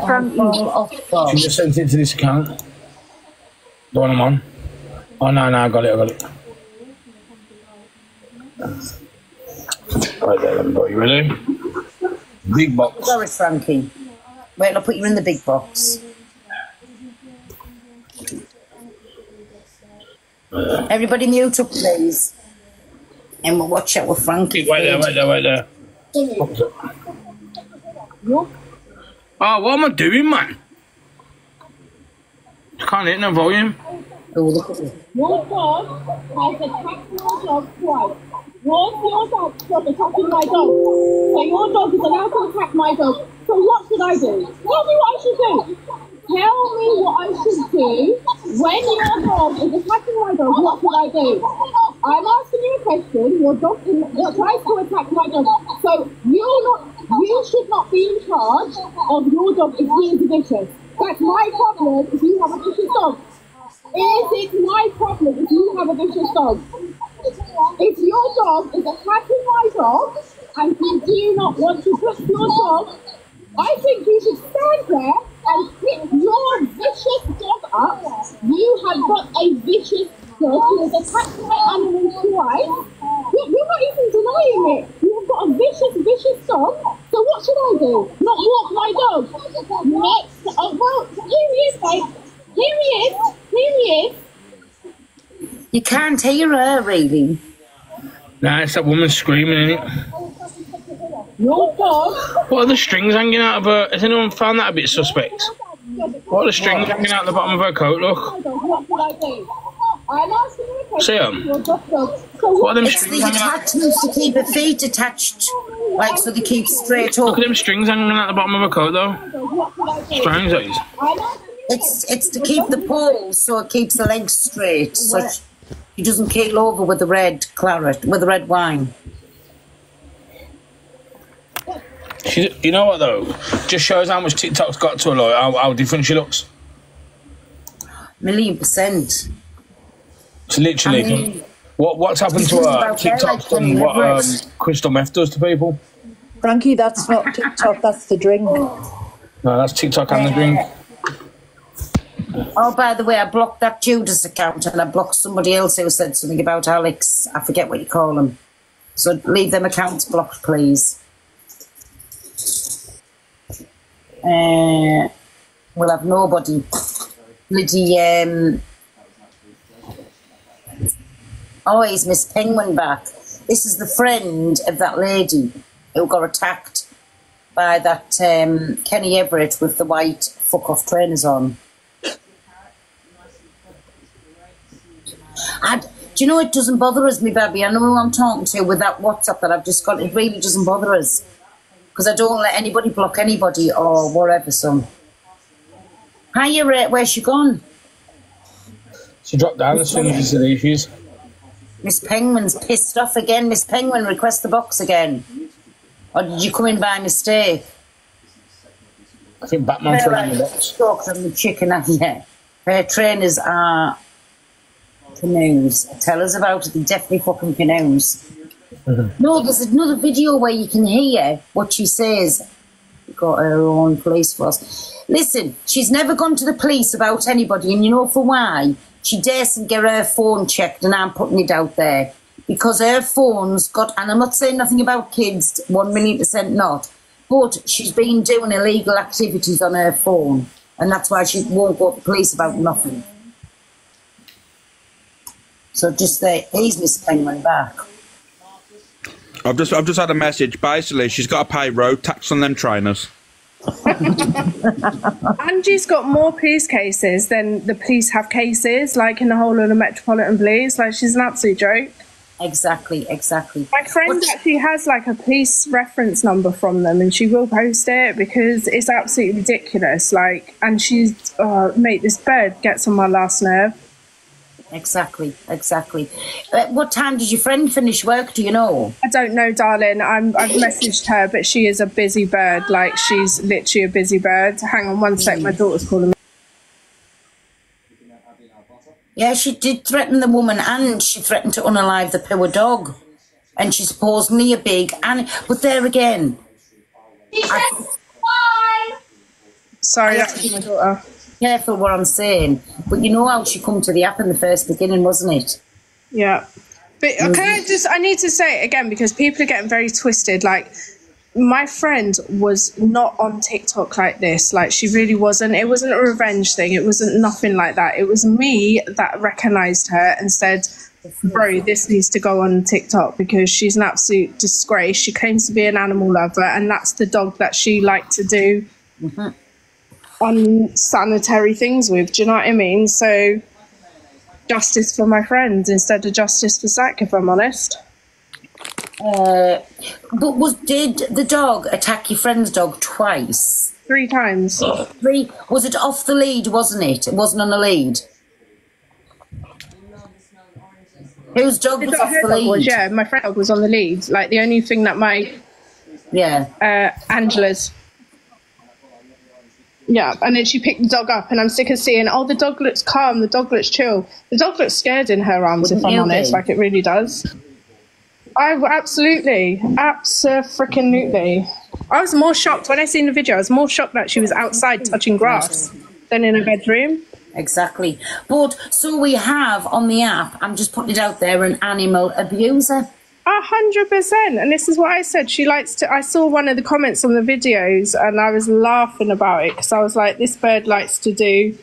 Frankie. She just sent it to this account. The one I'm on. Oh, no, I got it. Right there, let me go. You ready? Big box. Sorry, Frankie. Wait, I'll put you in the big box. Everybody mute up, please. And we'll watch out with Frankie. Wait there. What was it? Oh, what am I doing, man? I can't hit no volume. Oh, look at it. Your dog has attacked my dog twice. What's your dog from attacking my dog? So your dog is allowed to attack my dog. So what should I do? Tell me what I should do. Tell me what I should do when your dog is attacking my dog. What should I do? I'm asking you a question. Your dog tries to attack my dog. So you should not be in charge of your dog if he is vicious. That's my problem if you have a vicious dog. Is it my problem if you have a vicious dog? If your dog is attacking my dog and you do not want to touch your dog, I think you should stand there and pick your vicious dog up. You have got a vicious dog who has attacked my animal twice. You're not even denying it. You've got a vicious dog. So what should I do? Not walk my dog? Next. Oh, well, here he is, babe. Here he is. You can't hear her, really. Nah, it's that woman screaming, isn't it? Your dog. What are the strings hanging out of her? Has anyone found that a bit suspect? What are the strings hanging out the bottom of her coat, look? What should I do? I'm asking you a question. See them? What are them It's strings the hanging out? attachments to keep her feet attached, like so they keep straight up. Look at them strings hanging out the bottom of her coat, though. Strange, that is. It's to keep the poles so it keeps the legs straight, so he doesn't keel over with the red claret, with the red wine. You know what though? Just shows how much TikTok's got to her, like, how different she looks. 1,000,000%. It's literally. I mean, what's happened to her? TikTok's done what crystal meth does to people. Frankie, that's not TikTok, that's the drink. No, that's TikTok and the drink. Oh, by the way, I blocked that Judas account and I blocked somebody else who said something about Alex. I forget what you call them. So leave them accounts blocked, please. We'll have nobody. Bloody, oh, he's Miss Penguin back. This is the friend of that lady who got attacked by that Kenny Everett with the white fuck-off trainers on. Do you know, it doesn't bother us, me baby. I know who I'm talking to with that WhatsApp that I've just got. It really doesn't bother us. Because I don't let anybody block anybody or whatever, so. Hiya, where's she gone? She dropped down as soon as she said issues. Miss Penguin's pissed off again. Miss Penguin, request the box again. Or did you come in by mistake? I think Batman threw in the box. Talk from the chicken, yeah. Her trainers are canoes. Tell us about it. They're definitely fucking canoes. No, there's another video where you can hear what she says. Got her own police force. Listen, she's never gone to the police about anybody, and you know for why? She daresn't get her phone checked, and I'm putting it out there. because her phone's got, and I'm not saying nothing about kids, 1,000,000% not, but she's been doing illegal activities on her phone, and that's why she won't go to the police about nothing. So just say, he's Miss Penguin back. I've just had a message. Basically, she's got to pay road tax on them trainers. Angie's got more police cases than the police have cases, like in the whole of the Metropolitan Police. Like, she's an absolute joke. Exactly. My friend actually has like a police reference number from them, and she will post it because it's absolutely ridiculous. Like, and she's, mate, this bird gets on my last nerve. Exactly. What time did your friend finish work, do you know? I don't know, darling. I've messaged her, but she is a busy bird. Like, she's literally a busy bird. Hang on one sec, my daughter's calling me. Yeah, she did threaten the woman, and she threatened to unalive the poor dog. And she's supposedly a big animal. But there again... Sorry, that's my daughter. Careful what I'm saying. But you know how she come to the app in the first beginning, wasn't it? Yeah. But I need to say it again, because people are getting very twisted. Like, my friend was not on TikTok like this. Like, she really wasn't. It wasn't a revenge thing. It wasn't nothing like that. It was me that recognised her and said, bro, this needs to go on TikTok because she's an absolute disgrace. She claims to be an animal lover, and that's the dog that she liked to do unsanitary things with. Do you know what I mean? So, justice for my friend instead of justice for Zach, if I'm honest. But did the dog attack your friend's dog twice? 3 times. 3? Was it off the lead, wasn't it? It wasn't on the lead. Whose dog was off the lead? Yeah, my friend's dog was on the lead. Like, the only thing that Angela's. Yeah, and then she picked the dog up, and I'm sick of seeing, the dog looks calm, the dog looks chill. The dog looks scared in her arms, if I'm honest, like it really does. Absolutely. Abso-freaking-lutely. I was more shocked, when I seen the video, I was more shocked that she was outside touching grass than in a bedroom. Exactly. But, so we have on the app, I'm just putting it out there, an animal abuser. 100%, and this is what I said. She likes to. I saw one of the comments on the videos, and I was laughing about it because I was like, "This bird likes to do."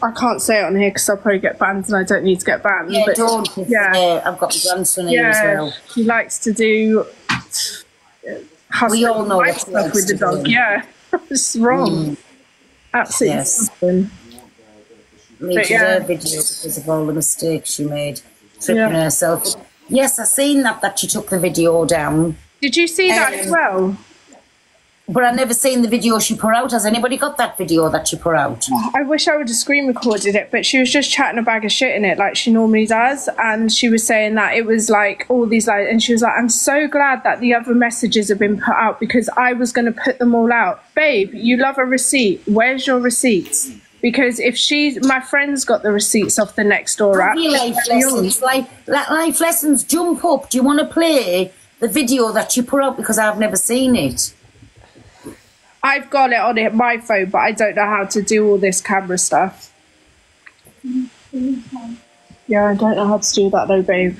I can't say it on here because I'll probably get banned, and I don't need to get banned. Yeah, but don't. Yeah, I've got the grandson here as well. She likes to do. We all know what stuff with the dog. Yeah, it's wrong. Absolutely. Yes. Deleted her video because of all the mistakes she made. Tripping herself. Yes, I seen that she took the video down. Did you see that as well? But I never seen the video she put out. Has anybody got that video that she put out? I wish I would have screen recorded it, but she was just chatting a bag of shit in it like she normally does, and she was saying that it was like all these like, and she was like, I'm so glad that the other messages have been put out because I was going to put them all out. Babe, you love a receipt. Where's your receipts? Because if my friend's got the receipts off the next door app. Life lessons, jump up. Do you want to play the video that she put out? Because I've never seen it. I've got it on my phone, but I don't know how to do all this camera stuff. Yeah, I don't know how to do that though, babe.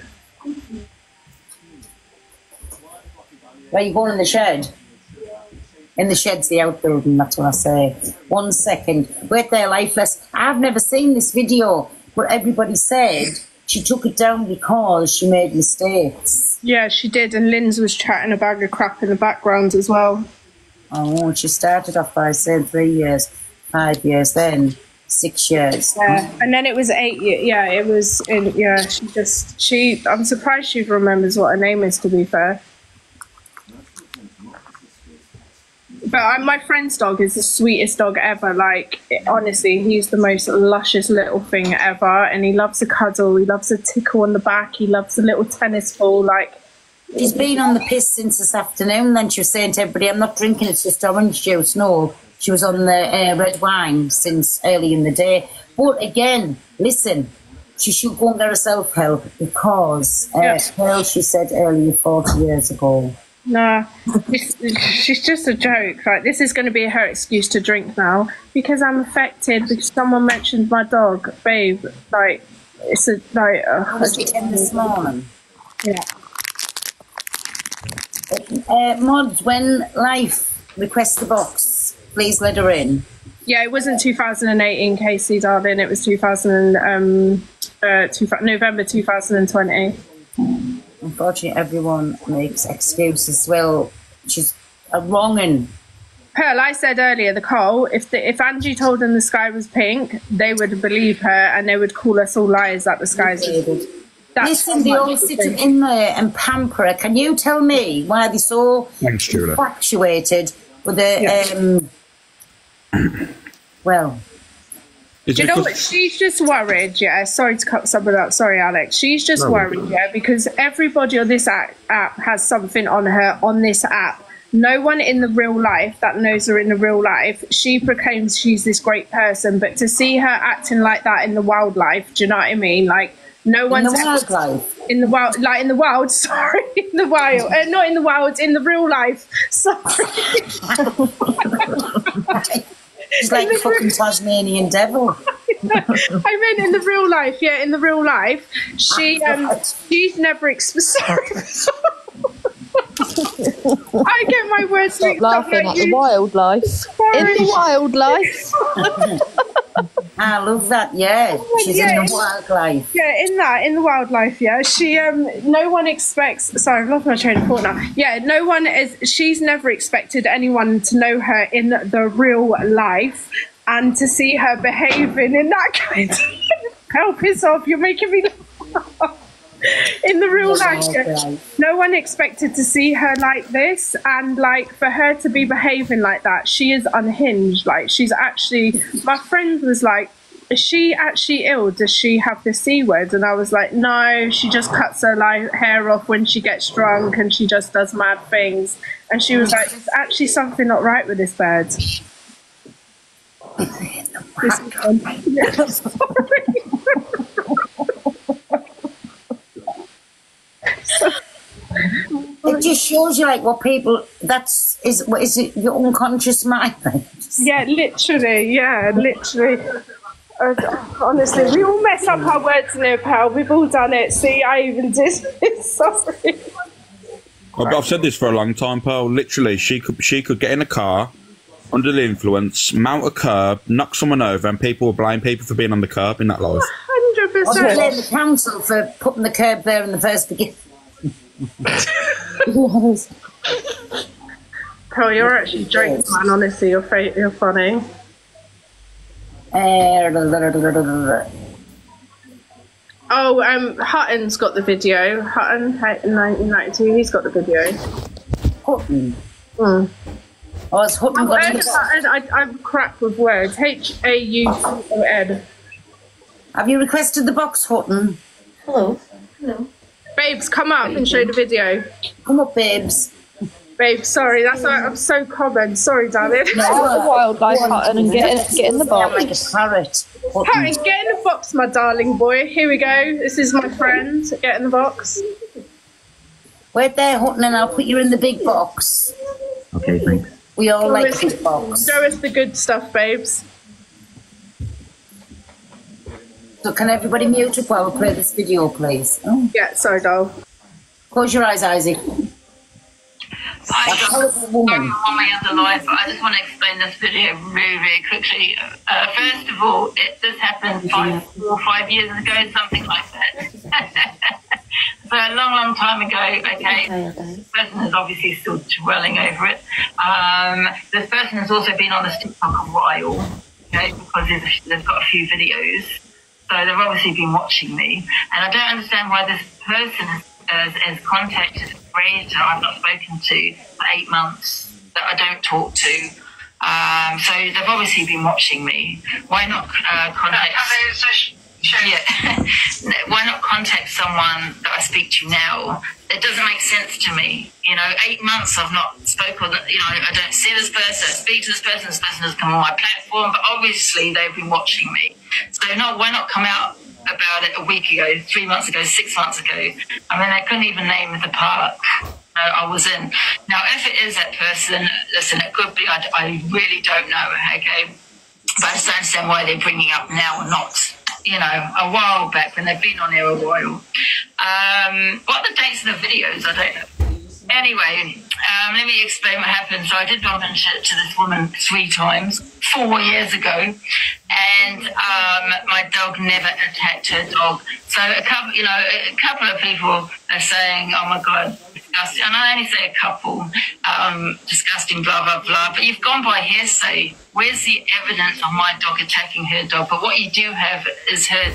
Where are you going in the shed? In the shed's the outbuilding, that's what I say. 1 second. Wait there, lifeless. I've never seen this video, but everybody said she took it down because she made mistakes. Yeah, she did, and Lynn's was chatting a bag of crap in the background as well. Oh, she started off by saying 3 years, 5 years, then 6 years. Yeah, and then it was 8 years. Yeah, it was, I'm surprised she remembers what her name is, to be fair. But my friend's dog is the sweetest dog ever. Like, honestly, he's the most luscious little thing ever. And he loves a cuddle. He loves a tickle on the back. He loves a little tennis ball. Like, she's been on the piss since this afternoon. Then she was saying to everybody, I'm not drinking, it's just orange juice. No, she was on the red wine since early in the day. But again, listen, she should go and get herself help because, she said earlier 40 years ago. Nah, she's just a joke. Like, this is going to be her excuse to drink now because I'm affected because someone mentioned my dog. Babe, like, It's a like. Was it in this morning? Yeah. Mods, when Life requests the box, please let her in. Yeah, it wasn't 2018, Casey, darling. It was November 2020. Unfortunately, everyone makes excuses. Well, she's a wronging. Pearl, I said earlier, Nicole, if Angie told them the sky was pink, they would believe her and they would call us all liars that the sky's pink. Listen, they all sit in there and pamper her. Can you tell me why they're so infatuated with the, well... Do you know what? She's just worried, yeah. Sorry to cut someone up. Sorry, Alex. She's just worried, yeah, because everybody on this app has something on her on this app. No one in the real life that knows her in the real life, she proclaims she's this great person, but to see her acting like that in the wildlife, do you know what I mean? Like, no one's... In the wildlife? In the wild, like in the wild, sorry. In the wild. Not in the wild, in the real life. Sorry. She's like a fucking Tasmanian devil. I meant in the real life, yeah, in the real life. She's never sorry. I get my words Stop laughing at the wildlife. Sorry. In the wildlife. I love that, yeah. She's in the wildlife. Yeah, in the wildlife, yeah. She no one expects, sorry, I've lost my train of thought now. Yeah, she's never expected anyone to know her in the real life, and to see her behaving in that kind of help piss off, you're making me laugh. In the real life, no one expected to see her like this, and like for her to be behaving like that, she is unhinged. Like, she's actually, my friend was like, is she actually ill? Does she have the C word? And I was like, no, she just cuts her hair off when she gets drunk and she just does mad things. And she was like, there's actually something not right with this bird. It just shows you like what people, is it your unconscious mind? Yeah, literally. Honestly, we all mess up our words in here, pal. We've all done it. See, I even did it. Sorry. I've said this for a long time, Pearl. Literally, she could get in a car under the influence, mount a curb, knock someone over, and people will blame people for being on the curb in that life. 100%. I blame the council for putting the curb there in the first beginning. Pearl, you're actually jokes, man. Honestly, you're funny. Hutton's got the video. Hutton, in 1992, he's got the video. Hutton? Oh, it's Hutton. I'm crap with words. H-A-U-T-O-N. Have you requested the box, Hutton? Hello. Babes, come up and show the video. Come up, babes. Babes, sorry, that's why I'm so common. Sorry, darling. No, the wildlife, Hutton, and get in the box. Like a parrot. Hutton, get in the box, my darling boy. Here we go. This is my friend. Get in the box. Wait there, Hutton, and I'll put you in the big box. Okay, thanks. We all like big box. Show us the good stuff, babes. So can everybody mute up while we play this video, please? Oh. Yeah, sorry, doll. Close your eyes, Isaac. I got woman on my other life, but I just want to explain this video really, really quickly. First of all, this happened 4 or 5 years ago, something like that. So a long, long time ago, okay, this person is obviously still dwelling over it. This person has also been on this TikTok a while, okay, because they've got a few videos. So they've obviously been watching me. And I don't understand why this person has contacted a creator I've not spoken to for 8 months that I don't talk to. So they've obviously been watching me. Why not contact... Why not contact someone that I speak to now? It doesn't make sense to me. 8 months I've not spoken. I don't see this person, I speak to this person has come on my platform, but obviously they've been watching me. So why not come out about it a week ago, 3 months ago, 6 months ago? I mean, I couldn't even name the park I was in. Now, if it is that person, listen, it could be, I really don't know, okay? But I just don't understand why they're bringing it up now or not. you know, a while back when they've been on there a while. What are the dates of the videos? I don't know. Anyway, let me explain what happened. So I did bump into this woman 3 times 4 years ago, and my dog never attacked her dog. So a couple of people are saying, "Oh my God, disgusting," and I only say a couple, disgusting, blah blah blah. But you've gone by hearsay. Where's the evidence of my dog attacking her dog? But what you do have is her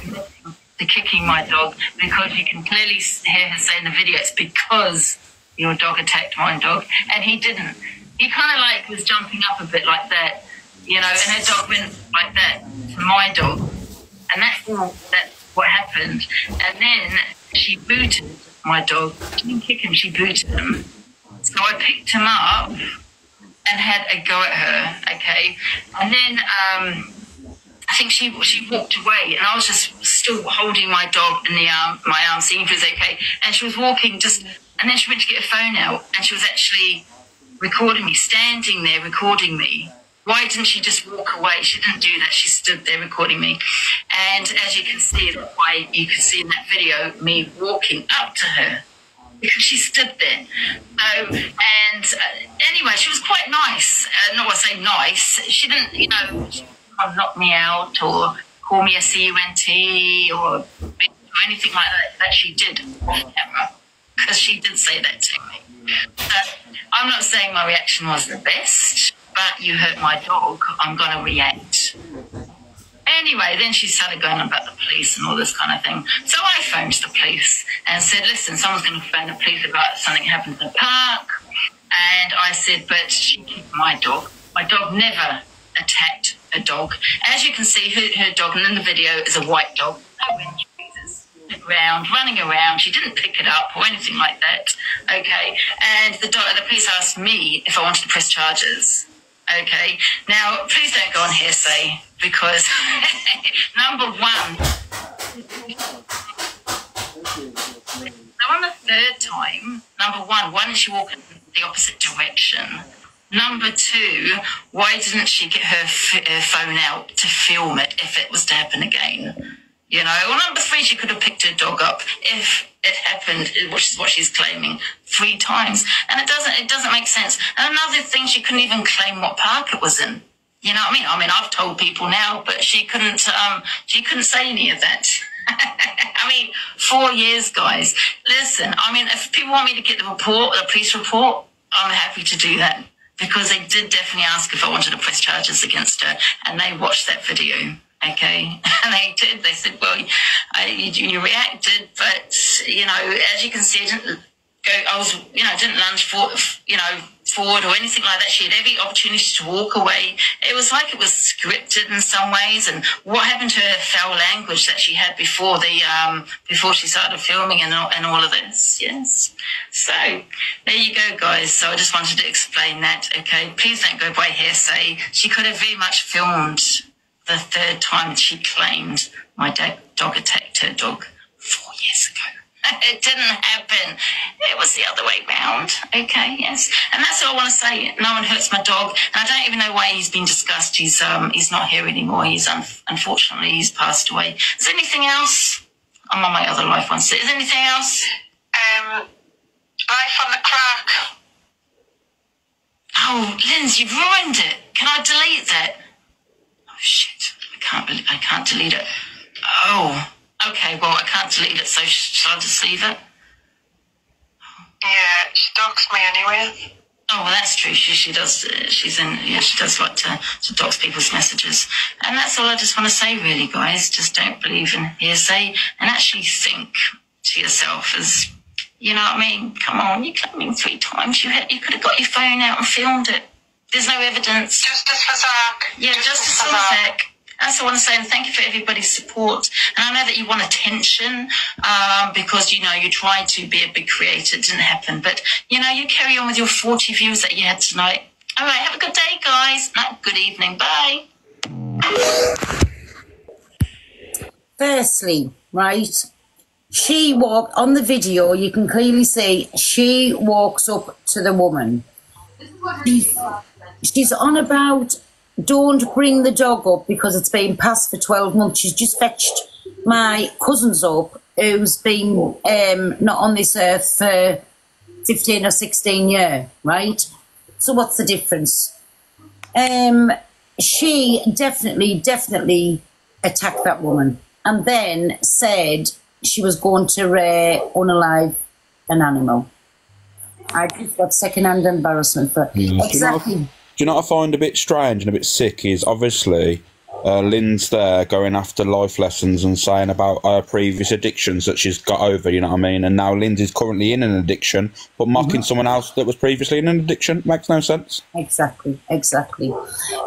kicking my dog, because you can clearly hear her say in the video, "It's because your dog attacked my dog," and he didn't. He kind of like was jumping up a bit like that, you know, and her dog went like that to my dog, and that's what happened. And then she booted my dog. She didn't kick him, she booted him. So I picked him up and had a go at her, okay? And then I think she walked away, and I was just still holding my dog in my arm, seeing if it was okay. And she was walking and then she went to get her phone out, and she was actually recording me, standing there recording me. Why didn't she just walk away? She didn't do that. She stood there recording me. And as you can see, that's why you can see in that video me walking up to her, because she stood there. Anyway, she was quite nice. Not to say nice. She didn't, you know, knock me out or call me a CUNT or anything like that she did off camera, because she did say that to me. But I'm not saying my reaction was the best, but you hurt my dog, I'm going to react. Anyway, then she started going on about the police and all this kind of thing. So I phoned the police and said, "Listen, someone's going to phone the police about something that happened in the park." And I said, "But she kicked my dog. My dog never attacked a dog." As you can see, her dog in the video is a white dog. The ground, running around. She didn't pick it up or anything like that. Okay, and the police asked me if I wanted to press charges. Okay, now please don't go on hearsay, because number one, so on the 3rd time, number one, why didn't she walk in the opposite direction? Number 2, why didn't she get her phone out to film it if it was to happen again? You know, well, number 3, she could have picked her dog up if it happened, which is what she's claiming 3 times, and it doesn't make sense. And another thing, she couldn't even claim what park it was in. You know what I mean? I mean, I've told people now, but she couldn't say any of that. I mean, 4 years, guys. Listen, I mean, if people want me to get the police report, I'm happy to do that, because they did definitely ask if I wanted to press charges against her, and they watched that video. Okay, and they did. They said, "Well, you reacted, but you know, as you can see, I didn't go. Didn't lunge forward or anything like that. She had every opportunity to walk away. It was like it was scripted in some ways. And what happened to her foul language that she had before she started filming and all of this? Yes. So there you go, guys. So I just wanted to explain that. Okay, please don't go by hearsay. She could have very much filmed the 3rd time she claimed my dog attacked her dog 4 years ago. It didn't happen. It was the other way round. Okay, yes. And that's all I want to say. No one hurts my dog. And I don't even know why he's been discussed. He's not here anymore. Unfortunately, he's passed away. Is there anything else? I'm on my other life one. Is there anything else? Life on the crack. Oh, Linz, you've ruined it. Can I delete that? Oh, shit. I can't delete it. Oh, okay, well, I can't delete it, so shall I just leave it? Yeah, she dogs me anyway. Oh, well, that's true. She does. She does like to dox people's messages. And that's all I just want to say, really, guys. Just don't believe in hearsay and actually think to yourself as, you know what I mean? Come on, you're claiming 3 times. You could have got your phone out and filmed it. There's no evidence. Justice for Zach. Yeah, justice for Zach. That's all I want to say, and thank you for everybody's support. And I know that you want attention because, you know, you tried to be a big creator. It didn't happen. But, you know, you carry on with your 40 views that you had tonight. All right, have a good day, guys. Good evening. Bye. Firstly, right, she walked, on the video, you can clearly see she walks up to the woman. She's on about, don't bring the dog up because it's been passed for 12 months. She's just fetched my cousin's up who's been not on this earth for 15 or 16 years, right? So what's the difference? She definitely attacked that woman and then said she was going to unalive an animal. I just got second-hand embarrassment for exactly. Do you know what I find a bit strange and a bit sick is obviously Lynn's there going after life lessons and saying about her previous addictions that she's got over, you know what I mean? And now Lynn's currently in an addiction, but mocking someone else that was previously in an addiction makes no sense. Exactly.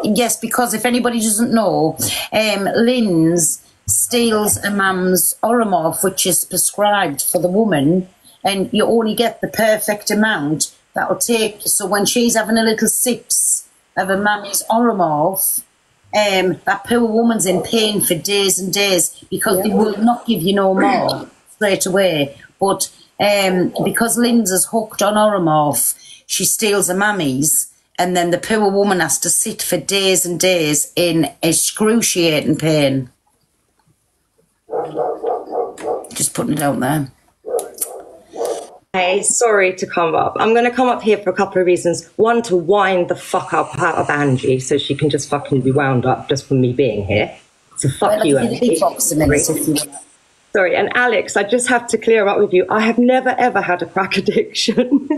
Yes, because if anybody doesn't know, Lynn's steals a mum's Oromorph, which is prescribed for the woman, and you only get the perfect amount that'll take. So when she's having a little sips of a mummy's Oromorph, that poor woman's in pain for days and days because they will not give you no more straight away. But because Lynn's hooked on Oromorph, she steals a mummy's, and then the poor woman has to sit for days and days in excruciating pain. Just putting it out there. Hey, sorry to come up. I'm going to come up here for a couple of reasons. One, to wind the fuck up out of Angie so she can just fucking be wound up just from me being here. So fuck you, Angie. Sorry, and Alex, I just have to clear up with you. I have never, ever had a crack addiction.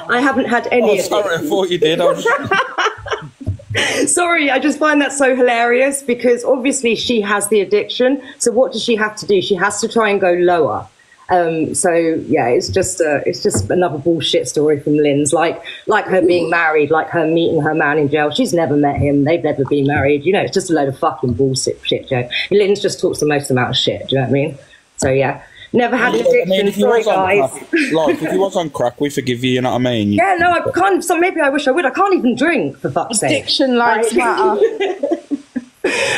I haven't had any. Oh, sorry, I thought you did. Sorry, I just find that so hilarious because obviously she has the addiction. So what does she have to do? She has to try and go lower. So yeah, it's just another bullshit story from Lynn's, like her being married, like her meeting her man in jail. She's never met him. They've never been married. You know, it's just a load of fucking bullshit shit, Joe. Lynn's just talks the most amount of shit. Do you know what I mean? So yeah, never had an addiction. I mean, sorry, guys. Like, if you was on crack, we forgive you. You know what I mean? Yeah, no, I can't. So maybe I wish I would. I can't even drink, for fuck's sake. Addiction lives matter.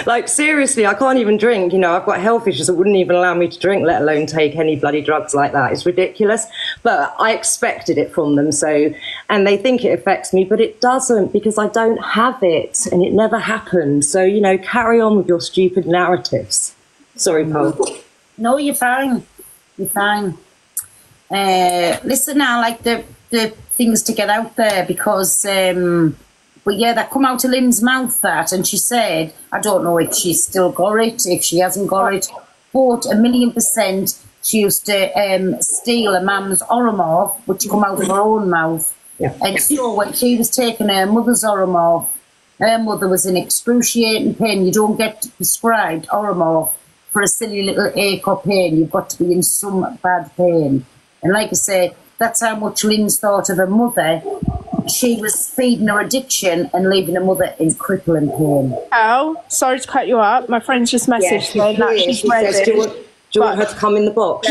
Like, seriously, I can't even drink. You know, I've got health issues that wouldn't even allow me to drink, let alone take any bloody drugs like that. It's ridiculous. But I expected it from them. So, and they think it affects me, but it doesn't because I don't have it and it never happened. So, you know, carry on with your stupid narratives. Sorry, Paul. No, you're fine. You're fine. Listen now, like the things to get out there because... but yeah, that come out of Lynn's mouth, that, and she said, I don't know if she's still got it, if she hasn't got it, but 1,000,000% she used to steal a mum's Oromorph, which come out of her own mouth. Yeah. And so when she was taking her mother's Oromorph, her mother was in excruciating pain. You don't get prescribed Oromorph for a silly little ache or pain. You've got to be in some bad pain. And like I say, that's how much Lynn's thought of her mother. She was feeding her addiction and leaving her mother in crippling pain. Oh, sorry to cut you up. My friend's just messaged me that she's ready. Do you want her to come in the box?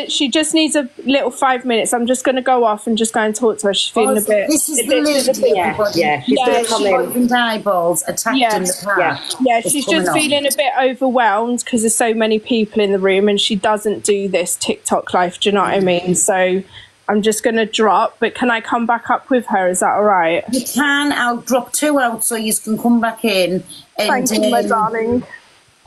She just needs a little 5 minutes. I'm just going to go off and just go and talk to her. She's feeling a bit... This is the lady, everybody. Yeah, she's going to come in. She's eyeballs attacked in the car. Yeah, she's just feeling a bit overwhelmed because there's so many people in the room and she doesn't do this TikTok life, do you know what I mean? So... I'm just going to drop, but can I come back up with her? Is that all right? You can. I'll drop 2 out so you can come back in. And, thank you, my darling.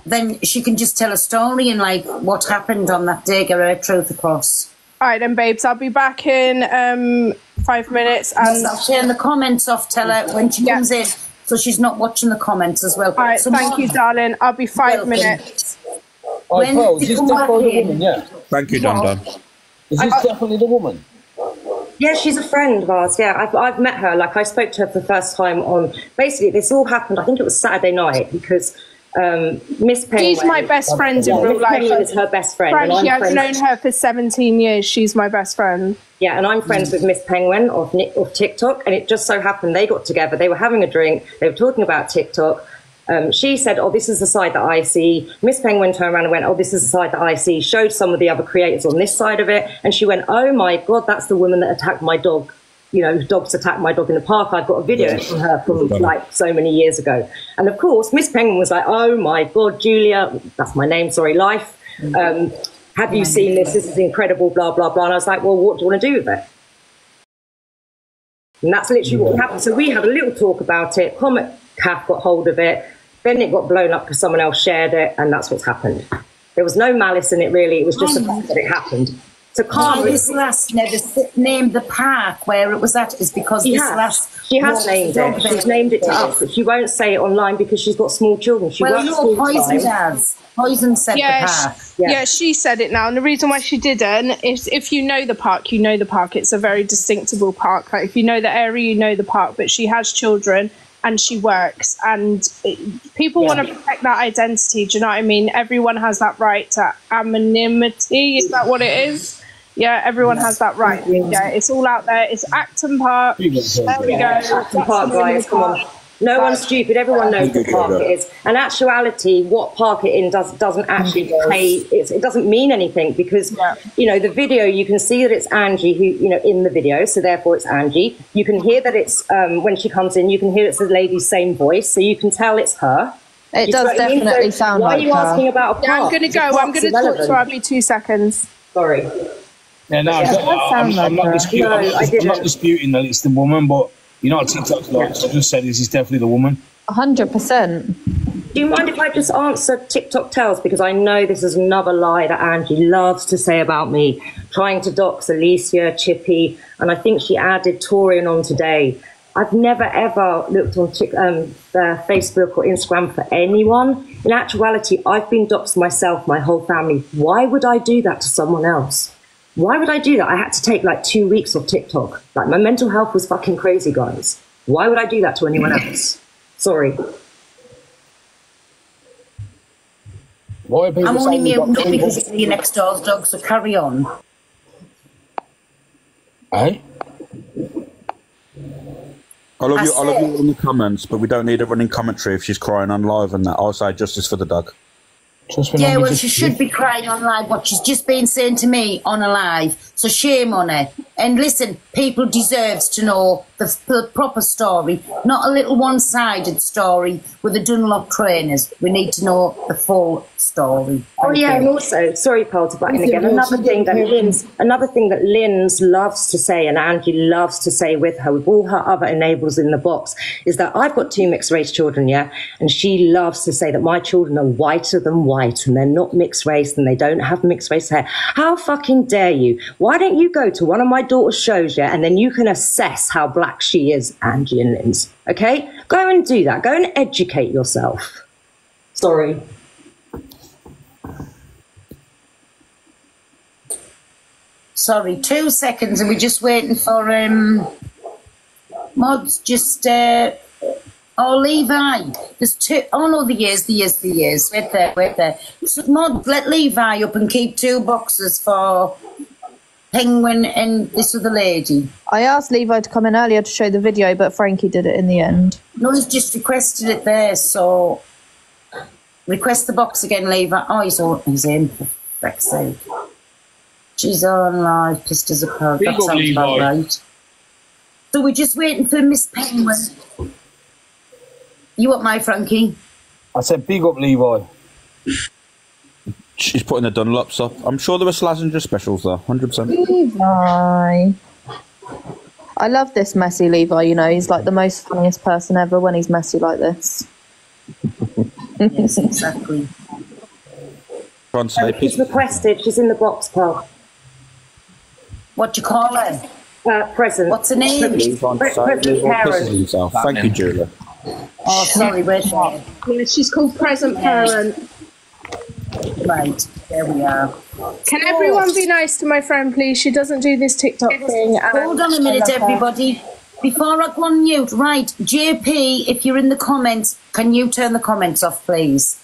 Then she can just tell a story and, like, what happened on that day, get her truth across. All right, then, babes. I'll be back in 5 minutes. And I'll turn the comments off, tell her when she comes in, so she's not watching the comments as well. All right, so thank you, darling. I'll be 5 minutes. When you come back in, Thank you, Don. Is this definitely the woman? Yeah, she's a friend of ours. Yeah, I've met her. Like, I spoke to her for the first time on... Basically, this all happened, I think it was Saturday night, because Miss Penguin... She's my best friend in real life. Miss Penguin is her best friend. Frankie, I've known her for 17 years. She's my best friend. Yeah, and I'm friends with Miss Penguin of TikTok, and it just so happened they got together. They were having a drink. They were talking about TikTok. She said, oh, this is the side that I see. Miss Penguin turned around and went, oh, this is the side that I see. Showed some of the other creators on this side of it. And she went, oh, my God, that's the woman that attacked my dog. You know, dogs attacked my dog in the park. I've got a video from her from like so many years ago. And of course, Miss Penguin was like, oh, my God, Julia, that's my name, sorry, Life. Have you seen this? This is incredible, blah, blah, blah. And I was like, well, what do you want to do with it? And that's literally what happened. So we had a little talk about it. Comet Cath got hold of it. Then it got blown up because someone else shared it, and that's what's happened. There was no malice in it, really. It was just the fact that it happened. So why this lass never named the park where it was at is because she this has. lass... She has named it. She's named it to us, but she won't say it online because she's got small children. She works full Poison time. does. Poison said the park. Yeah, she said it now. And the reason why she didn't is if you know the park, you know the park. It's a very distinctable park. Like if you know the area, you know the park. But she has children and she works. And people want to protect that identity. Do you know what I mean? Everyone has that right to anonymity. Is that what it is? Yeah, everyone has that right. Yeah, it's all out there. It's Acton Park. There we go. Acton Park, guys, come on. No one's stupid. Everyone knows what park it is. And actuality, what park it in doesn't actually play. It doesn't mean anything because you know the video. You can see that it's Angie who in the video, so therefore it's Angie. You can hear that it's when she comes in. You can hear it's the lady's same voice, so you can tell it's her. It does definitely sound like her. Why are you asking about a park? Yeah, I'm going to go. I'm going to talk to her. I'll be 2 seconds. Sorry. Yeah, no, I'm not disputing that it's the woman, but you know what TikTok's like, so I just said this is definitely the woman. 100%. Do you mind if I just answer TikTok tells? Because I know this is another lie that Angie loves to say about me, trying to dox Alicia, Chippy, and I think she added Torian on today. I've never ever looked on Facebook or Instagram for anyone. In actuality, I've been doxed myself, my whole family. Why would I do that to someone else? Why would I do that? I had to take like 2 weeks off TikTok. Like my mental health was fucking crazy, guys. Why would I do that to anyone else? Sorry. Why are people I'm only saying muting because it's your next door's dog, so carry on. Eh? I love you in the comments, but we don't need a running commentary if she's crying on live and that. I'll say justice for the dog. Yeah, well, she should be crying on live what she's just been saying to me on a live. So shame on her. And listen, people deserves to know the proper story, not a little one-sided story with the Dunlop trainers. We need to know the full story. Oh yeah, and also, sorry, Paul, to butt in again. Another thing that Lynn's loves to say, and Angie loves to say with her, with all her other enablers in the box, is that I've got 2 mixed race children, yeah, and she loves to say that my children are whiter than white, and they're not mixed race, and they don't have mixed race hair. How fucking dare you? Why don't you go to one of my daughter's shows, yeah, and then you can assess how black she is, Angie and Lynn's. Okay, go and do that. Go and educate yourself. Sorry. Sorry, 2 seconds, and we're just waiting for mods. Just oh, Levi. There's 2. Oh no, the years. Wait there. So, mod, let Levi up and keep 2 boxes for Penguin and this other lady. I asked Levi to come in earlier to show the video, but Frankie did it in the end. No, he's just requested it there, so request the box again, Levi. Oh, he's in. For fuck's sake. She's on live, pissed as a pug. That sounds about right. So we're just waiting for Miss Penguin. You want my Frankie? I said big up Levi. She's putting the Dunlops up. I'm sure there were Slazenger specials though, 100%. Levi. I love this messy Levi, you know, he's like the most funniest person ever when he's messy like this. Yes, exactly. She's requested, she's in the box, Paul. What do you call her? Present. What's her name? Present parent. Thank you, Julia. Oh, sorry, where's she? Yeah, she's called Present Parent. Right, there we are. Can everyone be nice to my friend, please? She doesn't do this TikTok thing. Hold on a minute, everybody. Before I go on mute, right, JP, if you're in the comments, can you turn the comments off, please?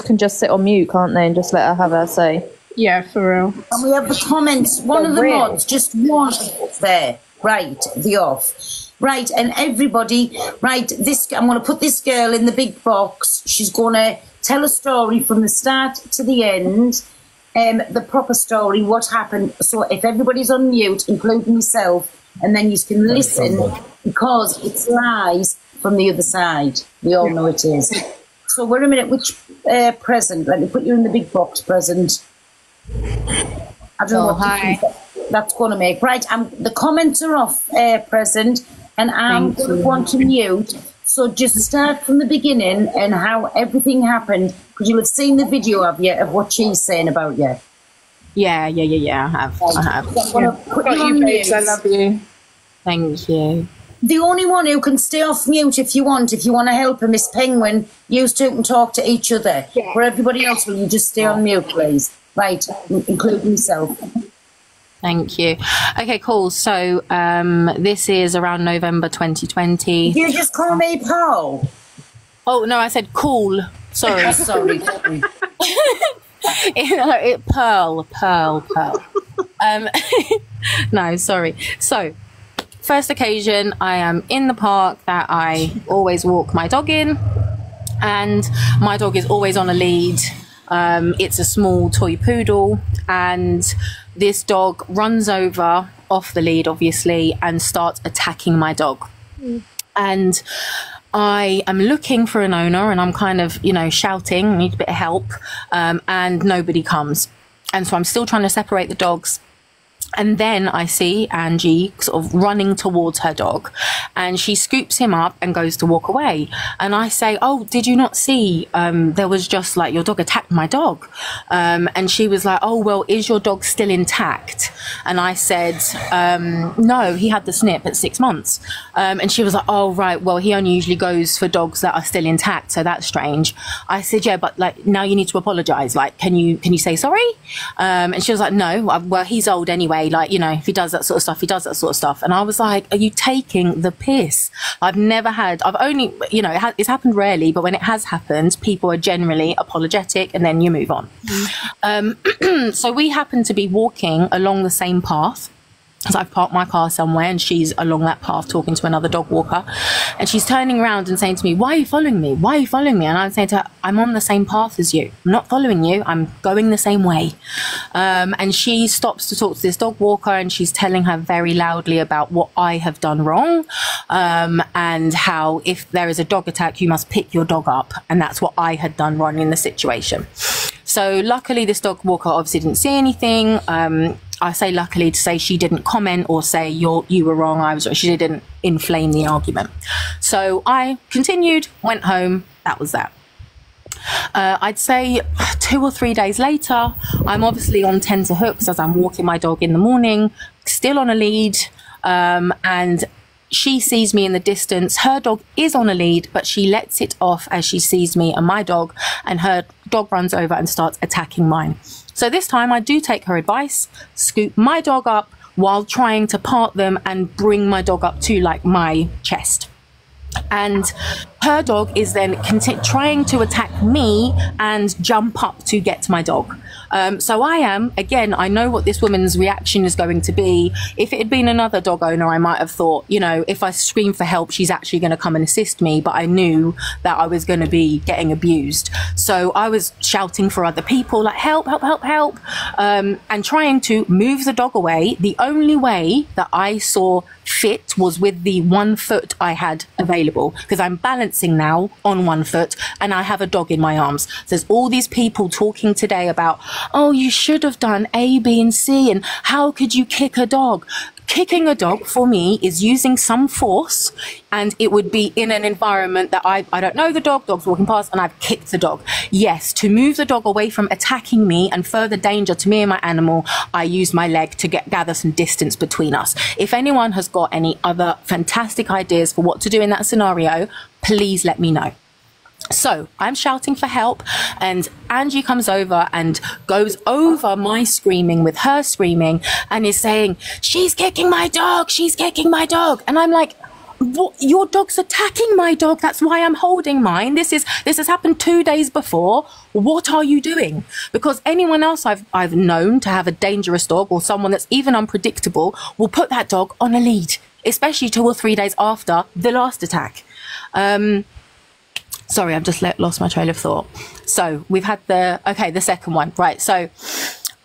Can just sit on mute, can't they, and just let her have her say. Yeah, for real. And we have the comments. One of the mods, just one there. Right, the off. Right, and everybody, right, this, I'm going to put this girl in the big box. She's going to tell a story from the start to the end, the proper story, what happened. So if everybody's on mute, including myself, and then you can listen, because it's lies from the other side. We all know it is. So wait a minute, which present? Let me put you in the big box, present. I don't know what hi. that's going to make. Right, the comments are off, present, and I'm going to want to mute. So just start from the beginning and how everything happened, because you'll have seen the video of what she's saying about you. Yeah, I have. I have. So I'm going to put you on mute. I love you. Thank you. The only one who can stay off mute if you want to help her, Miss Penguin, you two can talk to each other. Yeah. For everybody else, will you just stay on mute, please? Right, including myself. Thank you. Okay, cool. So this is around November 2020. You just call me Paul. Oh, no, I said cool. Sorry. Sorry. Pearl. No, sorry. So, first occasion, I am in the park that I always walk my dog in, and my dog is always on a lead. It's a small toy poodle, and this dog runs over off the lead, obviously, and starts attacking my dog. And I am looking for an owner, and I'm kind of, shouting, need a bit of help, and nobody comes. And so I'm still trying to separate the dogs. And then I see Angie sort of running towards her dog, and she scoops him up and goes to walk away. And I say, oh, did you not see? There was just like, your dog attacked my dog. And she was like, oh, well, is your dog still intact? And I said, no, he had the snip at 6 months. And she was like, oh, right, well, he only usually goes for dogs that are still intact. So that's strange. I said, yeah, but like, now you need to apologize. Like, can you say sorry? And she was like, no, well, he's old anyway. Like, if he does that sort of stuff, he does that sort of stuff. And I was like, are you taking the piss? I've only, it's happened rarely, but when it has happened, people are generally apologetic, and then you move on. So we happen to be walking along the same path. So I've parked my car somewhere, and she's along that path talking to another dog walker, and she's turning around and saying to me, why are you following me? Why are you following me? And I'm saying to her, I'm on the same path as you. I'm not following you. I'm going the same way. And she stops to talk to this dog walker, and she's telling her very loudly about what I have done wrong, and how if there is a dog attack, you must pick your dog up. And that's what I had done wrong in the situation. So luckily, this dog walker obviously didn't see anything. I say luckily to say she didn't comment or say you were wrong, I was wrong. She didn't inflame the argument. So I continued, went home. That was that. I'd say 2 or 3 days later, I'm obviously on tenterhooks as I'm walking my dog in the morning, still on a lead, and she sees me in the distance. Her dog is on a lead, but she lets it off as she sees me and my dog, and her dog runs over and starts attacking mine. So this time I do take her advice, scoop my dog up while trying to part them and bring my dog up to like my chest. And her dog is then trying to attack me and jump up to get to my dog. So I am, again, I know what this woman's reaction is going to be. If it had been another dog owner, I might have thought, if I scream for help, she's actually going to come and assist me. But I knew that I was going to be getting abused. So I was shouting for other people, like, help, help, help, help, and trying to move the dog away. The only way that I saw fit was with the 1 foot I had available, because I'm balancing now on 1 foot and I have a dog in my arms. So there's all these people talking today about, oh, you should have done A, B, and C, and how could you kick a dog? Kicking a dog for me is using some force, and it would be in an environment that I don't know the dog's walking past and I've kicked the dog. Yes, to move the dog away from attacking me and further danger to me and my animal, I use my leg to gather some distance between us. If anyone has got any other fantastic ideas for what to do in that scenario, please let me know. So I'm shouting for help, and Angie comes over and goes over my screaming with her screaming and is saying, she's kicking my dog, she's kicking my dog. And I'm like, what? Your dog's attacking my dog. That's why I'm holding mine. This has happened 2 days before. What are you doing? Because anyone else I've known to have a dangerous dog, or someone that's even unpredictable, will put that dog on a lead, especially 2 or 3 days after the last attack. Sorry, I've just lost my trail of thought. So we've had the second one. Right. So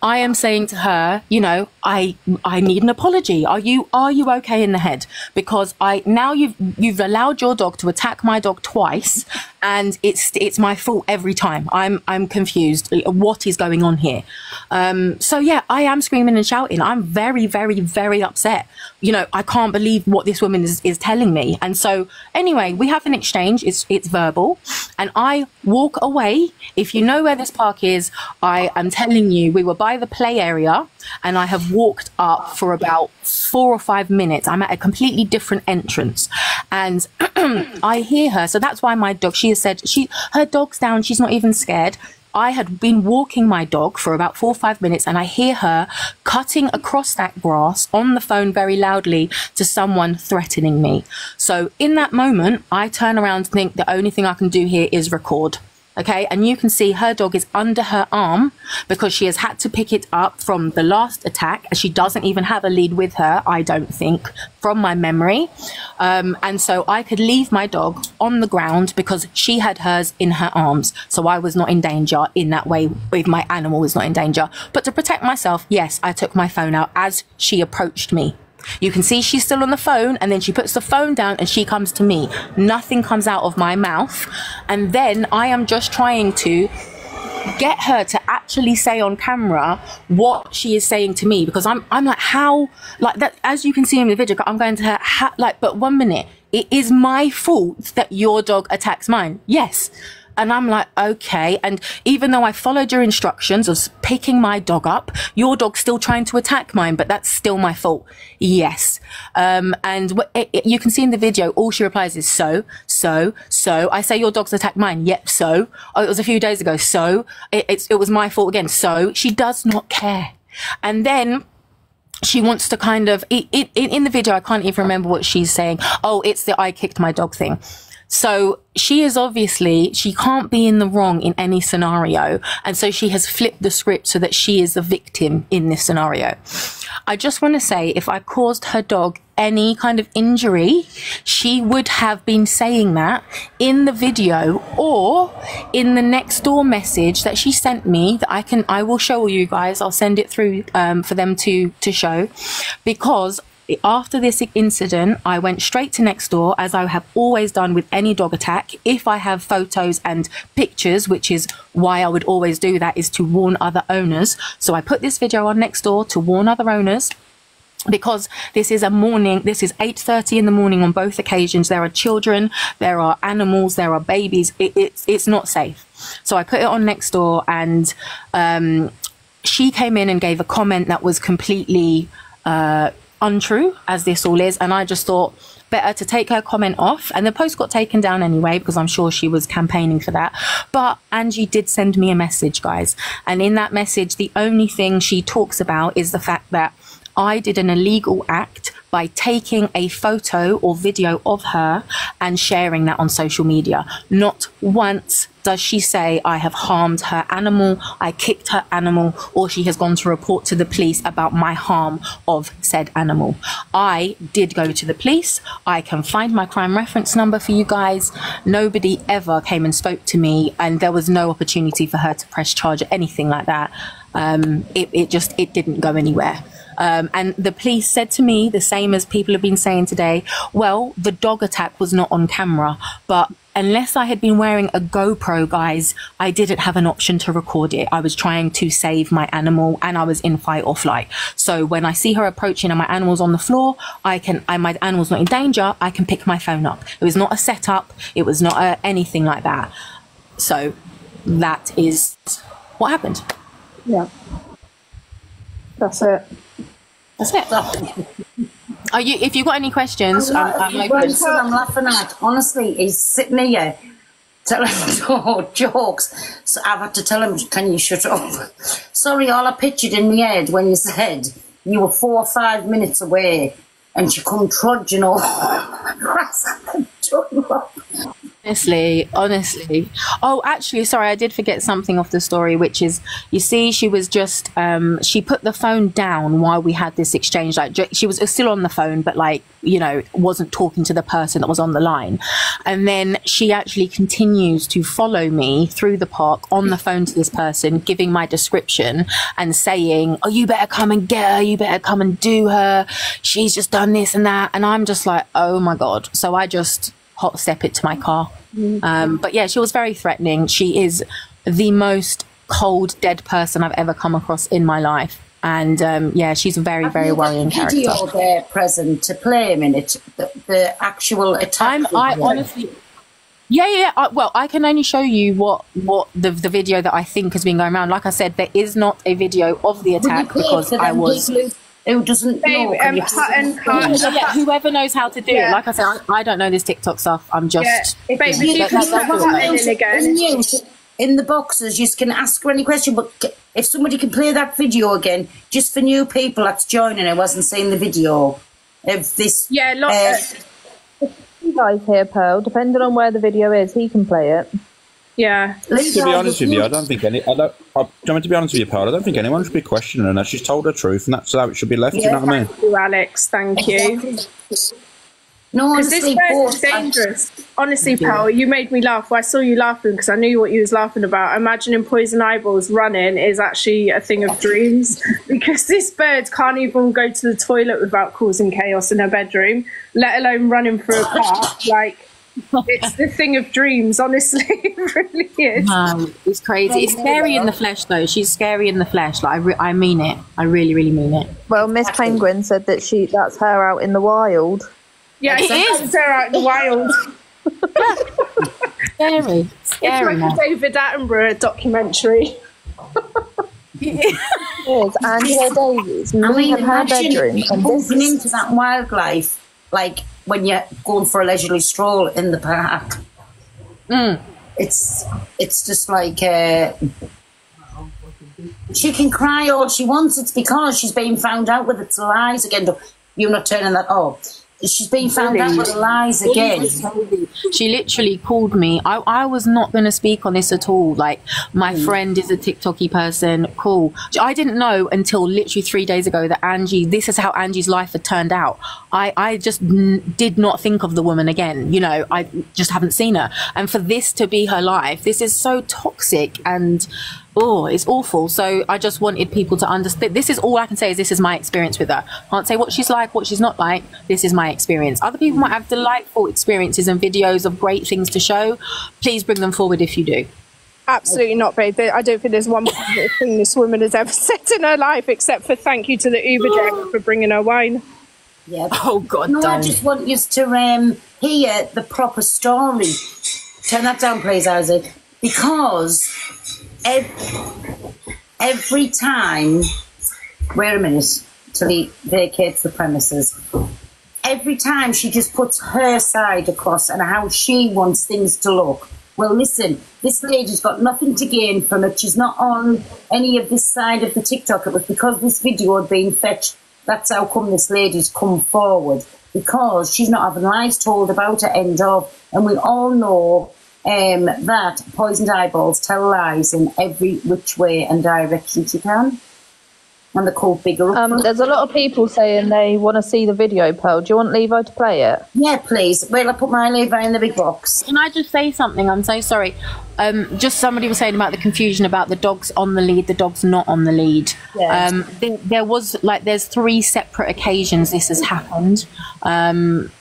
I am saying to her, you know, I need an apology. Are you okay in the head? Because now you've allowed your dog to attack my dog twice, and it's my fault every time. I'm confused. What is going on here? So yeah, I am screaming and shouting. I'm very, very, very upset. You know, I can't believe what this woman is telling me. And so anyway, we have an exchange. It's verbal, and I walk away. If you know where this park is, I am telling you, we were by the play area, and I have walked up for about 4 or 5 minutes. I'm at a completely different entrance, and I hear her. So that's why my dog, she has said her dog's down, she's not even scared. I had been walking my dog for about 4 or 5 minutes, and I hear her cutting across that grass on the phone very loudly to someone threatening me. So in that moment, I turn around and think the only thing I can do here is record. Okay, and you can see her dog is under her arm because she has had to pick it up from the last attack. She doesn't even have a lead with her, I don't think, from my memory. And so I could leave my dog on the ground because she had hers in her arms. So I was not in danger in that way, if my animal was not in danger. But to protect myself, yes, I took my phone out as she approached me. You can see she's still on the phone, and then she puts the phone down and she comes to me. Nothing comes out of my mouth. And then I am just trying to get her to actually say on camera what she is saying to me, because I'm like, how, like that, as you can see in the video, I'm going to her, like, but 1 minute, it is my fault that your dog attacks mine. Yes. And I'm like, okay. And even though I followed your instructions of picking my dog up, your dog's still trying to attack mine, but that's still my fault. Yes. And you can see in the video, all she replies is so. I say, your dog's attacked mine. Yep. So it was a few days ago. So it was my fault again. So she does not care. And then she wants to kind of, in the video, I can't even remember what she's saying. Oh, it's the I kicked my dog thing. So she is obviously, she can't be in the wrong in any scenario. And so she has flipped the script so that she is the victim in this scenario. I just want to say, if I caused her dog any kind of injury, she would have been saying that in the video or in the next door message that she sent me that I will show you guys. I'll send it through for them to show, because after this incident, I went straight to Nextdoor, as I have always done with any dog attack. If I have photos and pictures, which is why I would always do that, is to warn other owners. So I put this video on Nextdoor to warn other owners, because this is 8:30 in the morning on both occasions. There are children, there are animals, there are babies. It's not safe. So I put it on Nextdoor, and she came in and gave a comment that was completely untrue, as this all is, and I just thought better to take her comment off, and the post got taken down anyway because I'm sure she was campaigning for that. But Angie did send me a message, guys, and in that message the only thing she talks about is the fact that I did an illegal act by taking a photo or video of her and sharing that on social media. Not once does she say I have harmed her animal, I kicked her animal, or she has gone to report to the police about my harm of said animal. I did go to the police. I can find my crime reference number for you guys. Nobody ever came and spoke to me, and there was no opportunity for her to press charge or anything like that. It didn't go anywhere. And the police said to me, the same as people have been saying today, well, the dog attack was not on camera, but unless I had been wearing a GoPro, guys, I didn't have an option to record it. I was trying to save my animal, and I was in fight or flight. So when I see her approaching and my animal's on the floor, my animal's not in danger, I can pick my phone up. It was not a setup. It was not anything like that. So that is what happened. Yeah. That's it. That's it. If you've got any questions, I'm laughing at. Honestly, he's sitting here telling jokes. So I've had to tell him, can you shut up? Sorry, all I pictured in my head when you said you were 4 or 5 minutes away and she come trudging over the grass. Honestly. Oh, actually, sorry, I did forget something off the story, which is, you see, she was just, she put the phone down while we had this exchange. Like, she was still on the phone, but like, you know, wasn't talking to the person that was on the line. And then she actually continues to follow me through the park on the phone to this person, giving my description and saying, oh, you better come and get her. You better come and do her. She's just done this and that. And I'm just like, oh my God. So I just hot step it to my car. But yeah, she was very threatening. She is the most cold, dead person I've ever come across in my life. And yeah, she's a very, very worrying character. Video there present to play a minute, the actual attack. I honestly, well, I can only show you what the video that I think has been going around. Like I said, there is not a video of the attack because I was. Who doesn't know? Whoever knows how to do it. Like I said, I don't know this TikTok stuff. I'm just. In the boxes, you can ask her any question, but if somebody can play that video again, just for new people that's joining who hasn't seen the video of this. You guys here, Pearl, depending on where the video is, he can play it. Yeah. To be honest with you, I don't think any. To be honest with you, Pearl, I don't think anyone should be questioning her. She's told her truth, and that's how it should be left. You know what I mean? Thank you, Alex. Thank you. No, honestly, this is dangerous. Honestly, Pearl, you made me laugh. Well, I saw you laughing because I knew what you was laughing about. Imagining poison eyeballs running is actually a thing of dreams because this bird can't even go to the toilet without causing chaos in her bedroom, let alone running through a park. Like, it's the thing of dreams, honestly. It really is. It's crazy. It's scary in the flesh, though. She's scary in the flesh. Like, I mean it. I really, really mean it. Well, Miss Penguin said that that's her out in the wild. Yeah, it is. Her out in the wild. Scary. It's like a David Attenborough documentary. It is. Angela Davies. I mean, in her bedroom. Moving into that wildlife, like when you're going for a leisurely stroll in the park. It's just like she can cry all she wants. It's because she's being found out with its lies again. You're not turning that off. She's been found out with lies again. She literally called me. I was not going to speak on this at all. Like, my friend is a TikTok-y person. Cool. I didn't know until literally 3 days ago that this is how Angie's life had turned out. I just did not think of the woman again. You know, I just haven't seen her. And for this to be her life, this is so toxic and... oh, it's awful. So I just wanted people to understand. This is all I can say is this is my experience with her. Can't say what she's like, what she's not like. This is my experience. Other people might have delightful experiences and videos of great things to show. Please bring them forward if you do. Absolutely not, babe. I don't think there's one positive thing this woman has ever said in her life except for thank you to the Uber driver for bringing her wine. Yeah. Oh, God, no, I just want you to hear the proper story. Turn that down, please, Isaac. Because... every time, wait a minute, till he vacates the premises. Every time she just puts her side across and how she wants things to look. Well, listen, this lady's got nothing to gain from it. She's not on any of this side of the TikTok. It was because this video had been fetched. That's how come this lady's come forward. Because she's not having lies told about her, end of. And we all know... that poisoned eyeballs tell lies in every which way and direction she can. And they're called bigger. There's a lot of people saying they want to see the video, Pearl. Do you want Levi to play it? Yeah, please. Well, I put my Levi in the big box. Can I just say something? I'm so sorry. Just somebody was saying about the confusion about the dog's on the lead, the dog's not on the lead. Yes. There's 3 separate occasions this has happened.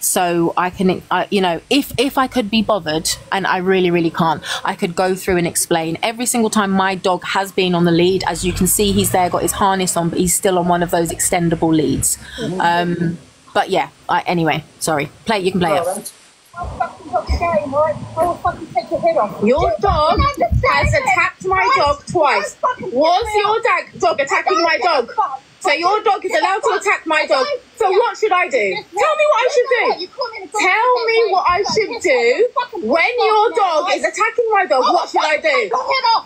So I can, if I could be bothered, and I really, really can't, I could go through and explain every single time my dog has been on the lead. As you can see, he's there, got his harness on, but he's still on one of those extendable leads. But yeah, anyway, sorry. You can play it. Your dog has attacked my dog twice. Was your dog attacking my dog? So your dog is allowed to attack my dog. So what should I do? Tell me what I should do. Tell me what I should do when your dog is attacking my dog. What should I do?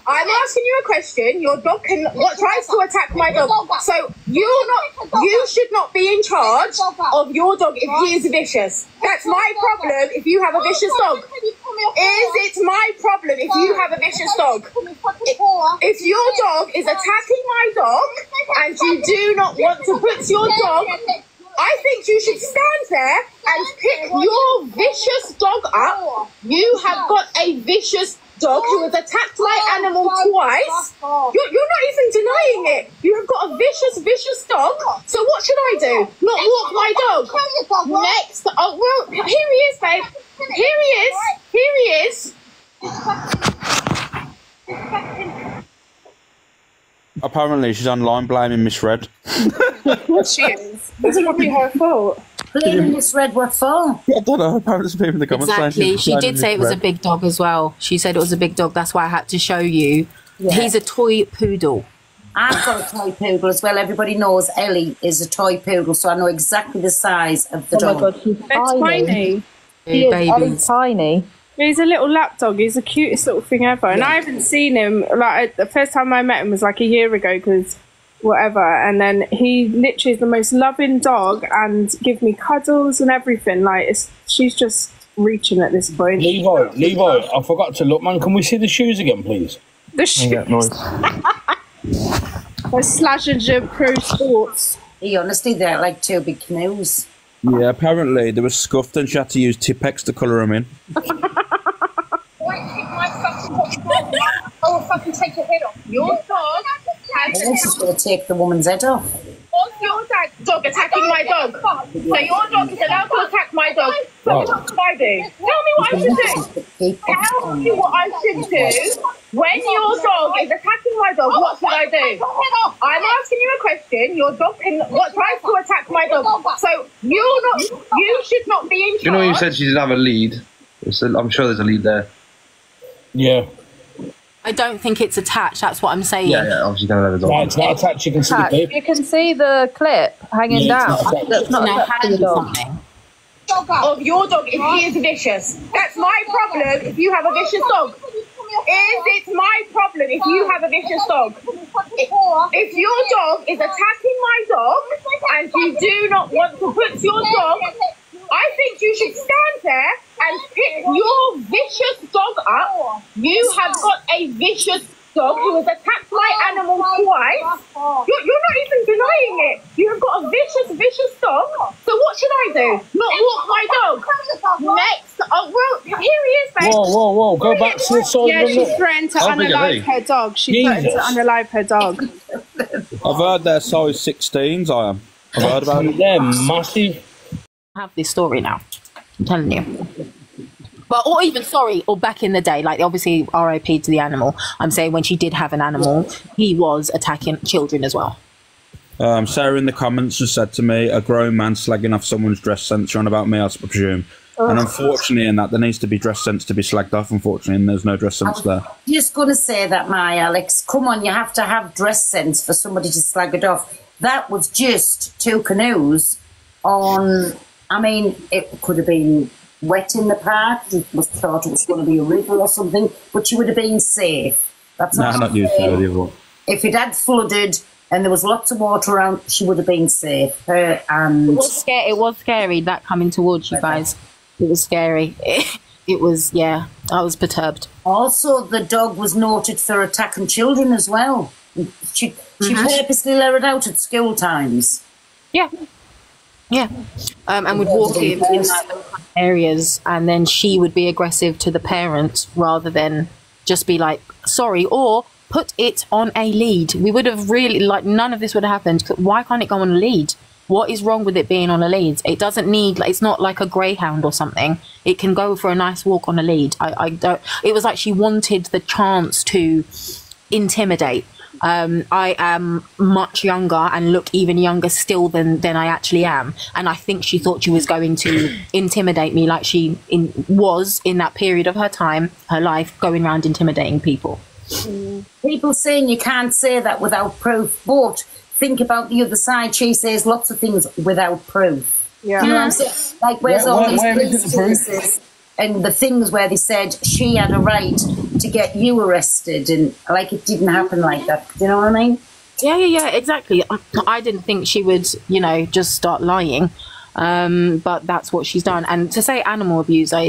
I'm asking you a question. Your dog tries to attack my dog. So you should not be in charge of your dog if he is vicious. That's my problem if you have a vicious dog. Is it my problem if you have a vicious dog? If your dog is attacking my dog and you do not want to put your dog, I think you should stand there and pick your vicious dog up. You have got a vicious dog who has attacked my animal twice. You're not even denying it. You have got a vicious dog. So what should I do? Not walk my dog? Next. Oh, well, here he is, babe. Here he is. Apparently, she's online blaming Miss Red. She is. It's probably her fault. Blaming Miss Red what for? I don't know. Apparently, some people in the comments saying Exactly. she's She blaming did say Miss it was a Red. big dog as well. She said it was a big dog. That's why I had to show you. Yeah. He's a toy poodle. I've got a toy poodle as well. Everybody knows Ellie is a toy poodle, so I know exactly the size of the dog. Oh my god, she's tiny. He is babies. tiny. He's a little lap dog. He's the cutest little thing ever. And I haven't seen him, like, the first time I met him was like a year ago, because whatever. And then he literally is the most loving dog and give me cuddles and everything. Like, she's just reaching at this point. Levi, I forgot to look, man. Can we see the shoes again, please? The shoes. Yeah, nice. Slazenger Pro Sports. He honestly, they're like two big canoes. Yeah, apparently they were scuffed and she had to use Tipex to colour them in. I will fucking take your head off. Your dog has This is going to take the woman's head off. What's your dog attacking my dog? So your dog is allowed to attack my dog. So what should I do? Tell me what I should do. Tell me what I should do when your dog is attacking my dog. What should I do? I'm asking you a question. Your dog tries to attack my dog. So you should not be in charge. You know, you said she didn't have a lead. I'm sure there's a lead there. Yeah. I don't think it's attached. That's what I'm saying. Yeah, obviously don't have a dog. No, it's not attached. You can see the clip. You can see the clip hanging Yeah, down. it's not attached. That's not attached to the dog. Of your dog if he is vicious. That's my problem if you have a vicious dog. Is it my problem if you have a vicious dog? If your dog is attacking my dog and you do not want to put your dog, I think you should stand there and pick your vicious dog up. You have got a vicious dog who has attacked my animal twice. You're not even denying it. You have got a vicious dog. So what should I do? Not walk my dog? Next. Oh, well, here he is, babe. Whoa. Go back to the side. Yeah, she's threatened to unalive her dog. She's threatened to unalive her dog. I've heard they're size 16s, I am. I've heard about it. They're massive. I have this story now. I'm telling you. But, or even, or back in the day, like obviously RIP to the animal. I'm saying when she did have an animal, he was attacking children as well. Sarah in the comments just said to me, a grown man slagging off someone's dress sense on about me, I presume. Oh. And unfortunately in that, there needs to be dress sense to be slagged off, unfortunately, and there's no dress sense there. Just going to say that, my Alex. Come on, you have to have dress sense for somebody to slag it off. That was just two canoes on, I mean, it could have been wet in the park. It was thought it was going to be a river or something, but she would have been safe. That's Not used to it. If it had flooded and there was lots of water around, she would have been safe. Her and It was scary that coming towards you guys. It was scary. It was, yeah. I was perturbed. Also, the dog was noted for attacking children as well. She purposely let it out at school times. Yeah. Yeah. And would walk in like areas, and then she would be aggressive to the parents rather than just be like, sorry, or put it on a lead. We would have really, like, none of this would have happened. Why can't it go on a lead? What is wrong with it being on a lead? It doesn't need, it's not like a greyhound or something. It can go for a nice walk on a lead. I don't, it was like she wanted the chance to intimidate. I am much younger and look even younger still than I actually am. And I think she thought she was going to intimidate me like she was in that period of her time, her life, going around intimidating people. People saying you can't say that without proof, but think about the other side. She says lots of things without proof. Yeah. You know what I'm saying? Like, where's all these police cases and the things where they said she had a right to get you arrested, and like it didn't happen like that. Do you know what I mean? Yeah, exactly. I didn't think she would, just start lying. But that's what she's done. And to say animal abuser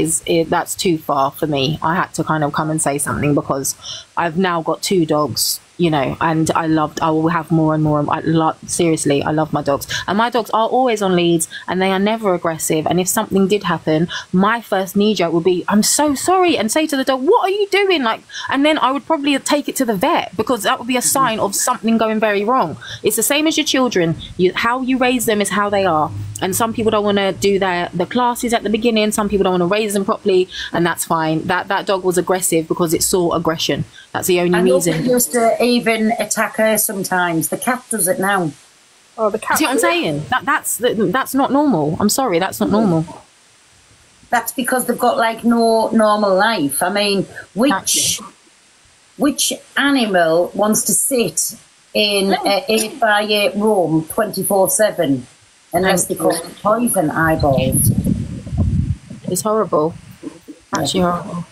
that's too far for me. I had to kind of come and say something because I've now got 2 dogs, you know, and I will have more and more. Seriously, I love my dogs, and my dogs are always on leads, and they are never aggressive. And if something did happen, my first knee joke would be, "I'm so sorry," and say to the dog, "What are you doing?" Like, and then I would probably take it to the vet, because that would be a sign of something going very wrong. It's the same as your children. How you raise them is how they are. And some people don't want to do the classes at the beginning. Some people don't want to raise them properly, and that's fine. That dog was aggressive because it saw aggression. That's the only reason. And used to even attack her sometimes. The cat does it now. Oh, the cat. See what I'm saying? That's not normal. I'm sorry, that's not normal. That's because they've got like no normal life. I mean, which animal wants to sit in an 8x8 room 24/7 unless they call it poison eyeballs? It's horrible. Actually horrible.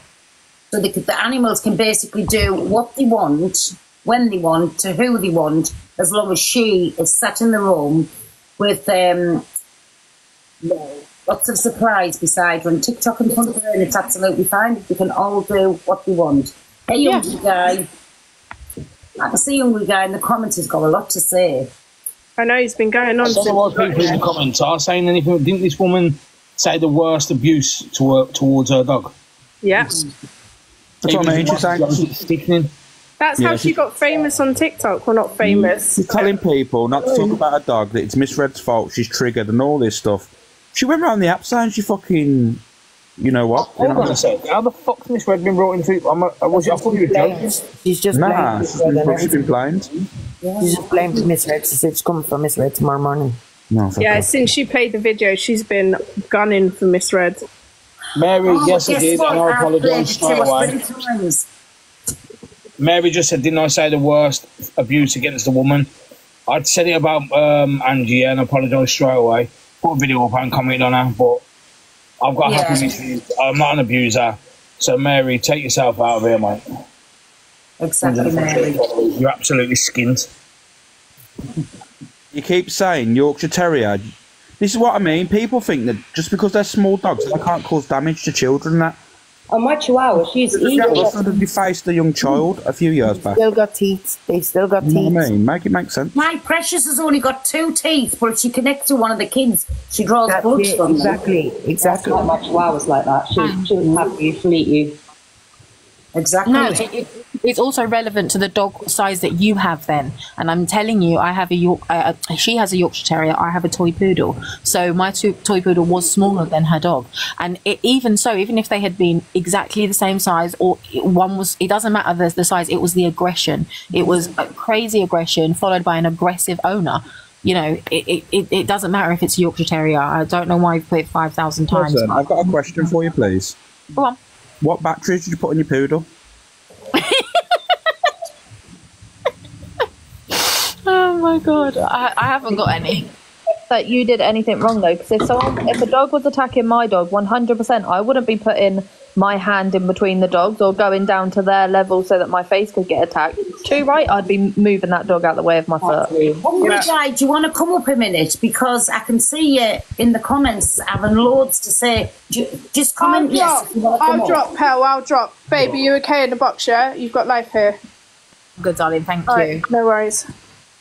So the animals can basically do what they want, when they want, to who they want, as long as she is sat in the room with lots of supplies beside her and TikTok in front of her, and it's absolutely fine. They can all do what they want. Hey, Hungry Guy. I can see Hungry Guy in the comments has got a lot to say. I know, he's been going on. I don't know what people in the comments are saying anything. Didn't this woman say the worst abuse towards her dog? Yeah. That's what I mean. She's saying, That's how she got famous on TikTok. Well, not famous. She's telling people not to talk about her dog, that it's Miss Red's fault, she's triggered and all this stuff. She went around the app saying she fucking... You know what? Hold on a sec. How the fuck's Miss Red been brought into... I thought you were joking. She's just blamed. She's been blind. She's just blamed Miss Red. She said it's coming from Miss Red tomorrow morning. No, yeah, since she played the video, she's been gunning for Miss Red. Mary, yes, I did, and I apologise straight away. Mary just said, didn't I say the worst abuse against the woman? I'd said it about Angie, and I apologise straight away. Put a video up and comment on her, but I've got happy issues. I'm not an abuser. So, Mary, take yourself out of here, mate. Exactly, Mary. You're absolutely skint. You keep saying Yorkshire Terrier. This is what I mean. People think that just because they're small dogs, they can't cause damage to children. That. Oh, my Chihuahua, she's evil. They faced a young child a few years back. Still got teeth. They still got teeth. You know what I mean? Make it make sense. My Precious has only got 2 teeth, but if she connects to one of the kids, she draws blood from them. Exactly. That's not my Chihuahua's like that. She would have you, fleet you. Exactly. No, it's also relevant to the dog size that you have then. And I'm telling you, I have she has a Yorkshire Terrier, I have a toy poodle. So my toy poodle was smaller than her dog. And even if they had been exactly the same size, or it doesn't matter the size, it was the aggression. It was a crazy aggression followed by an aggressive owner. You know, it doesn't matter if it's a Yorkshire Terrier. I don't know why you've put it 5,000 times. Listen, I've got a question for you, please. Go on. What batteries did you put on your poodle? Oh my god, I haven't got any. That you did anything wrong though, because if a dog was attacking my dog, 100%, I wouldn't be putting my hand in between the dogs or going down to their level so that my face could get attacked. Too right, I'd be moving that dog out the way of my foot. Hungry Guy, do you want to come up a minute? Because I can see you in the comments having loads to say. Just comment yes. I'll drop, Pell, I'll drop. Baby, you okay in the box, yeah? You've got life here. Good, darling, thank All you. Right, no worries.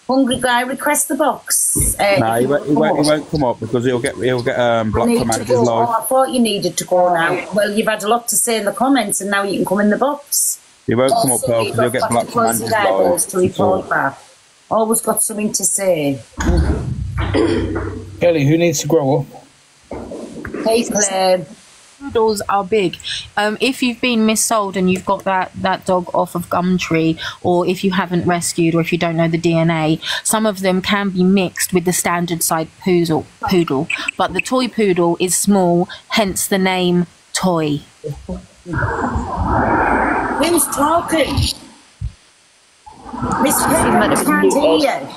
Hungry Guy, request the box. No, he won't come up because he'll get blocked from Angie's live. Oh, I thought you needed to go now. Well, you've had a lot to say in the comments, and now you can come in the box. He won't come up though because he'll get blocked from Angie's live. To report back. Always got something to say. Kelly, who needs to grow up? Hey, Claire. Poodles are big. If you've been missold and you've got that dog off of Gumtree, or if you haven't rescued, or if you don't know the DNA, some of them can be mixed with the standard size poodle. But the toy poodle is small, hence the name toy. Who's talking? Miss Pepper can't hear you.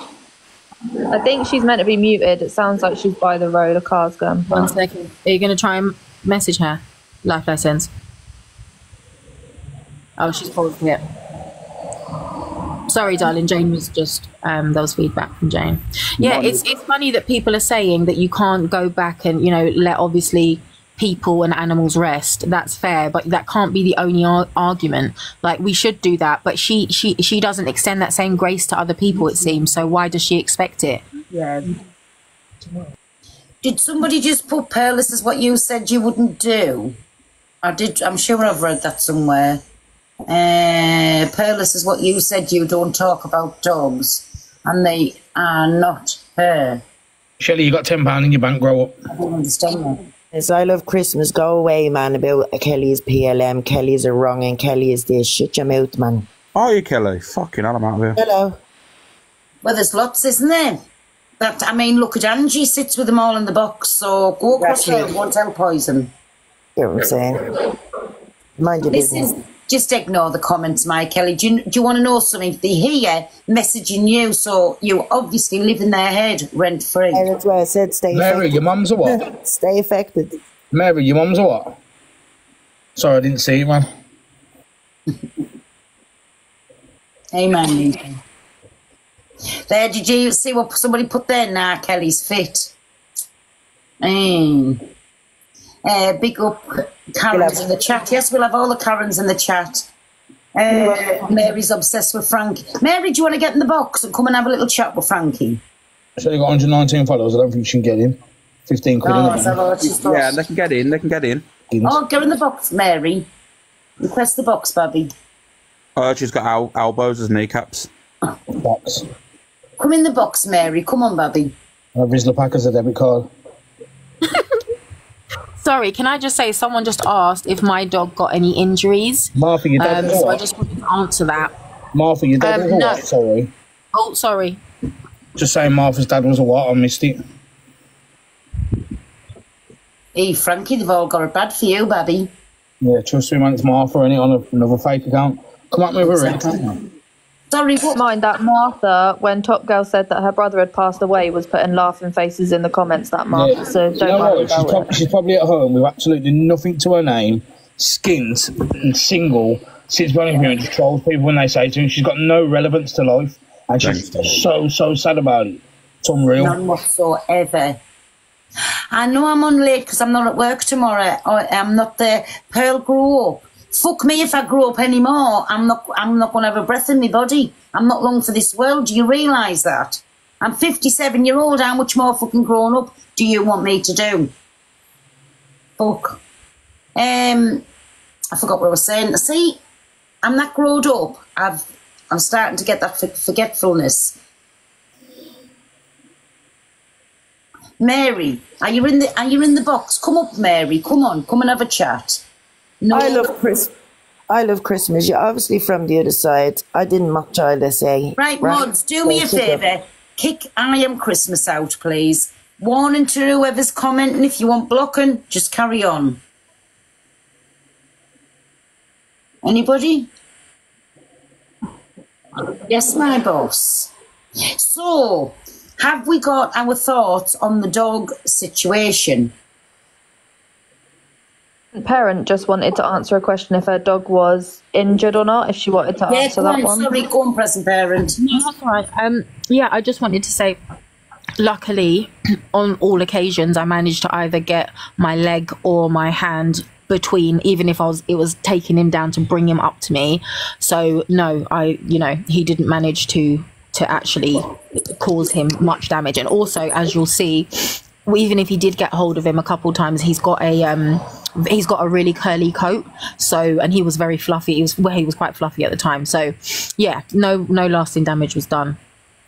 I think she's meant to be muted. It sounds like she's by the road. A car's gone. 1 second. Are you going to try and message her? Life lessons. Oh, she's paused it. Sorry, darling. Jane was just there was feedback from Jane. Yeah, it's funny that people are saying that you can't go back and let obviously people and animals rest. That's fair, but that can't be the only argument. Like, we should do that, but she doesn't extend that same grace to other people, it seems. So why does she expect it? Yeah. Did somebody just put Pearl, this is what you said you wouldn't do? I'm sure I've read that somewhere. Pearl, this is what you said you don't talk about dogs, and they are not her. Shelley, you got £10 in your bank, grow up. I don't understand that. Yes, I love Christmas. Go away, man, about Kelly's PLM. Kelly's a wrong and Kelly is this. Shut your mouth, man. Are you, Kelly? Fucking hell, I'm out of here. Hello. Well, there's lots, isn't there? Look at Angie, sits with them all in the box, so go across there, won't tell poison. You know what I'm saying? Mind your business. Just ignore the comments, my Kelly. Do you want to know something? They hear messaging you, so you obviously live in their head rent free. And that's why I said stay Mary, affected. your mum's a what? Stay affected. Mary, your mum's a what? Sorry, I didn't see it, man. Amen. There, did you see what somebody put there? Nah, Kelly's fit. Big up Karen's in the chat. Yes, we'll have all the Karens in the chat. Mary's obsessed with Frankie. Mary, do you want to get in the box and come and have a little chat with Frankie? So you got 119 followers. I don't think you can get in. 15 quid. Yeah, they can get in. They can get in. Oh, go in the box, Mary. Request the box, Bobby. Oh, she's got elbows as kneecaps. Box. Come in the box, Mary. Come on, Bobby. Vizsla Pack as a debit card. Sorry, can I just say, someone just asked if my dog got any injuries. Martha, your dad so I just wanted to answer that. Martha, your dad was a no. what? Sorry. Oh, sorry. Just saying Martha's dad was a what? I missed it. Hey, Frankie, they've all got it bad for you, Bobby. Yeah, trust me, man, it's Martha, innit, on another fake account. Come at me with it. Sorry, what? Mind that Martha, when Top Girl said that her brother had passed away, was putting laughing faces in the comments, that Martha. Yeah. So You don't know worry what? about it. She's probably at home with absolutely nothing to her name, skint and single, sits behind here and just trolls people when they say to her. She's got no relevance to life, and she's so sad about it. It's unreal. None whatsoever. I know I'm on late because I'm not at work tomorrow. I'm not there. Pearl grew up. Fuck me if I grow up anymore. I'm not going to have a breath in my body. I'm not long for this world. Do you realise that? I'm 57-year-old. How much more fucking grown up do you want me to do? Fuck. I forgot what I was saying. See, I'm not grown up. I'm starting to get that forgetfulness. Mary, are you in the box? Come up, Mary. Come on, come and have a chat. No. I love Christmas. You're obviously from the other side. I didn't mock child SA. Right, Mods, do me a favour. Kick I Am Christmas out, please. Warning to whoever's commenting, if you want blocking, just carry on. Anybody? Yes, my boss. So, have we got our thoughts on the dog situation? Parent just wanted to answer a question if her dog was injured or not, if she wanted to answer that one. Sorry, go on, present parent. No, that's all right. Yeah, I just wanted to say, luckily, on all occasions, I managed to either get my leg or my hand between, even if it was taking him down to bring him up to me. So no, he didn't manage to actually cause him much damage. And also, as you'll see, even if he did get hold of him a couple times, he's got a really curly coat. So, and he was very fluffy. He was quite fluffy at the time. So yeah, no lasting damage was done.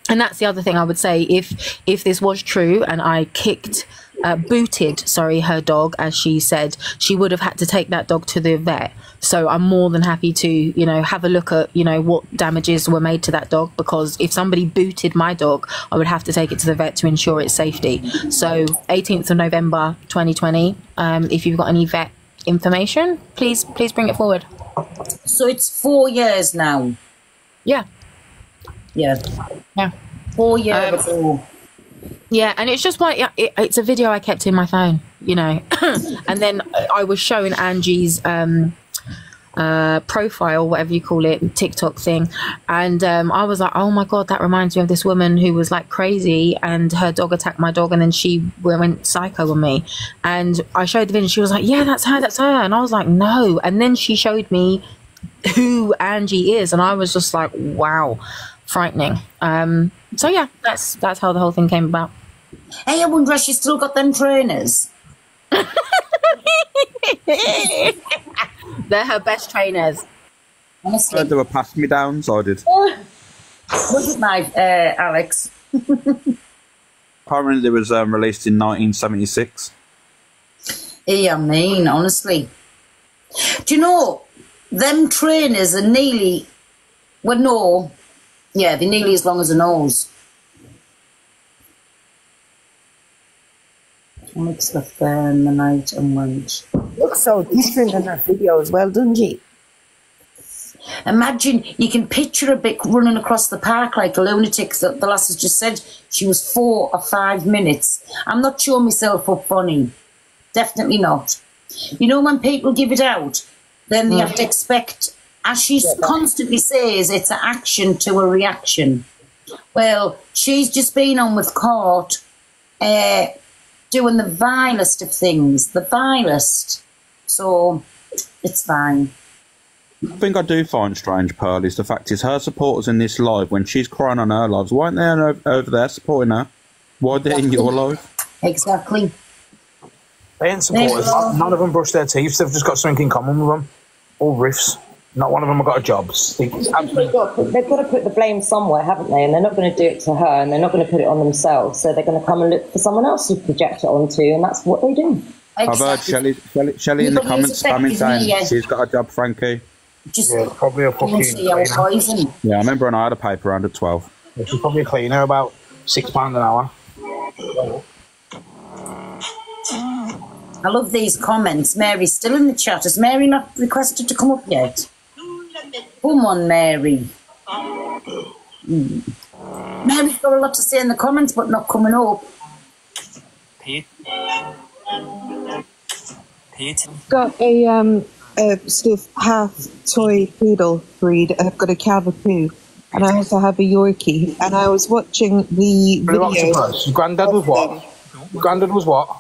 And that's the other thing I would say, if this was true and I booted her dog, as she said, she would have had to take that dog to the vet. So I'm more than happy to, have a look at, what damages were made to that dog, because if somebody booted my dog, I would have to take it to the vet to ensure its safety. So 18th of November 2020, if you've got any vet information, please bring it forward. So it's 4 years now. Yeah. Yeah. 4 years ago. Yeah, and it's just like it's a video I kept in my phone, and then I was showing Angie's profile, whatever you call it, TikTok thing, and I was like, oh my god, that reminds me of this woman who was like crazy, and her dog attacked my dog, and then she went psycho on me. And I showed the video, and she was like, yeah, that's her, and I was like, no. And then she showed me who Angie is, and I was just like, wow, frightening. So yeah, that's how the whole thing came about. Hey, I wonder if she still got them trainers. They're her best trainers. Honestly. I heard they were past me down, so I did. Was it my Alex? Apparently, it was released in 1976. Yeah, I mean, honestly. Do you know, them trainers are nearly, well, no, yeah, they're nearly as long as a nose. Alex left there in the night and went. Looks so different in her videos, well, doesn't she? Imagine, you can picture a bit running across the park like a lunatic. The lass has just said she was 4 or 5 minutes. I'm not showing myself up funny. Definitely not. You know, when people give it out, then they have to expect, as she constantly says, it's an action to a reaction. Well, she's just been on with court, doing the vilest of things, the vilest. So, it's fine. I think I do find strange, Pearl, is the fact is her supporters in this live, when she's crying on her lives, why aren't they over there supporting her? Why are they in your life? Exactly. They ain't supporters. None of them brush their teeth. They've just got something in common with them. All riffs. Not one of them have got a job. They've got to put the blame somewhere, haven't they? And they're not going to do it to her, and they're not going to put it on themselves. So they're going to come and look for someone else to project it onto, and that's what they do. I've heard Shelley in the comments spamming saying she's got a job, Frankie. Just probably a fucking cleaner. Yeah, I remember when I had a paper round at 12. Yeah, she's probably a cleaner, about £6 an hour. I love these comments. Mary's still in the chat. Has Mary not requested to come up yet? Come on, Mary. Mary's got a lot to say in the comments, but not coming up. Got a sort of half toy poodle breed. I've got a Cavapoo, and I also have a Yorkie. And I was watching the video. Your granddad was what? Your granddad was what?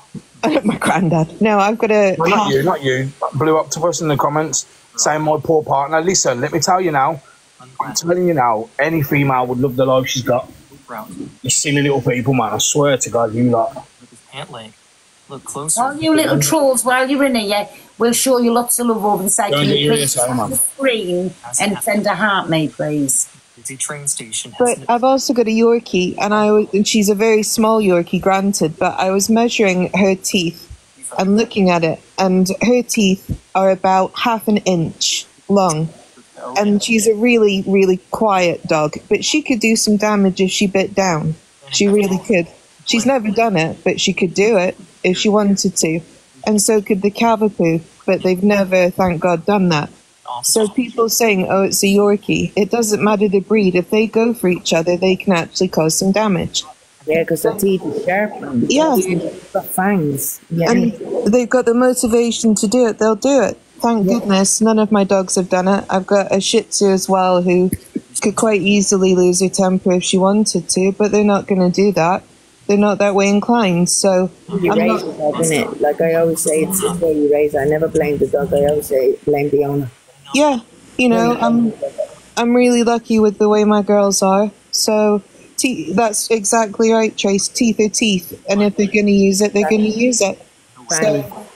My granddad. No, I've got a. Well, not you. Blue Octopus in the comments saying my poor partner. Listen, let me tell you now. I'm telling you now, any female would love the life she's got. You silly little people, man. I swear to God, you lot. Pant leg. Look closer. All you little trolls, while you're in here, we'll show you lots of love over the side. Can you please on the screen and send a heart, me, please? It's a train station. But I've also got a Yorkie, and she's a very small Yorkie, granted, but I was measuring her teeth and looking at it, and her teeth are about half an inch long. And she's a really, really quiet dog, but she could do some damage if she bit down. She really could. She's never done it, but she could do it if she wanted to. And so could the Cavapoo, but they've never, thank God, done that. So people saying, oh, it's a Yorkie, it doesn't matter the breed. If they go for each other, they can actually cause some damage. Yeah, because their teeth are sharp. Yeah. They've got fangs. Yeah. And they've got the motivation to do it, they'll do it. Thank goodness none of my dogs have done it. I've got a Shih Tzu as well who could quite easily lose her temper if she wanted to, but they're not going to do that. They're not that way inclined, so... You raise the dog, isn't it? Like I always say, it's the way you raise it. I never blame the dog. I always say blame the owner. Yeah, you know, I'm really lucky with the way my girls are. So that's exactly right, Trace. Teeth are teeth, and if they're going to use it, they're going to use it. So,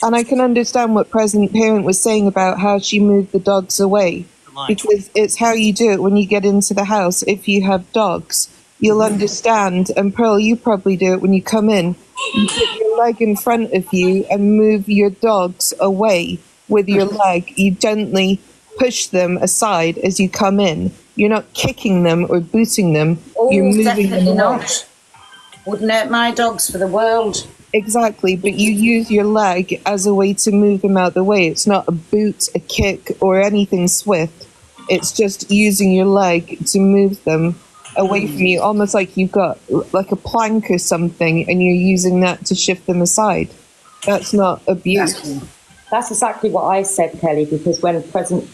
and I can understand what President Parent was saying about how she moved the dogs away, because it's how you do it when you get into the house. If you have dogs, you'll understand. And Pearl, you probably do it when you come in. You put your leg in front of you and move your dogs away with your leg. You gently push them aside as you come in. You're not kicking them or booting them. You're moving them away. Not. Wouldn't hurt my dogs for the world. Exactly, but you use your leg as a way to move them out the way. It's not a boot, a kick, or anything swift. It's just using your leg to move them away from you, almost like you've got like a plank or something, and you're using that to shift them aside. That's not abuse. That's exactly what I said, Kelly, because when President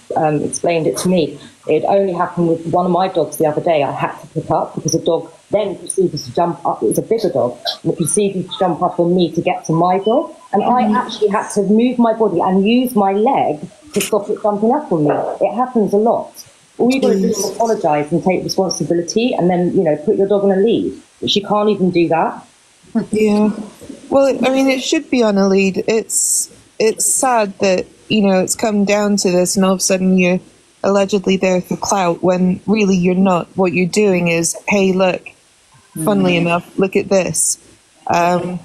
explained it to me, it only happened with one of my dogs the other day. I had to pick up because a dog then proceeded to jump up. It was a bigger dog, and it proceeded to jump up on me to get to my dog. And I actually had to move my body and use my leg to stop it jumping up on me. It happens a lot. All you got to do is apologise and take responsibility, and then, you know, put your dog on a lead. But she can't even do that. Yeah. Well, I mean, it should be on a lead. It's sad that, you know, it's come down to this, and all of a sudden you're allegedly there for clout when really you're not. What you're doing is, hey, look, funnily enough, look at this. And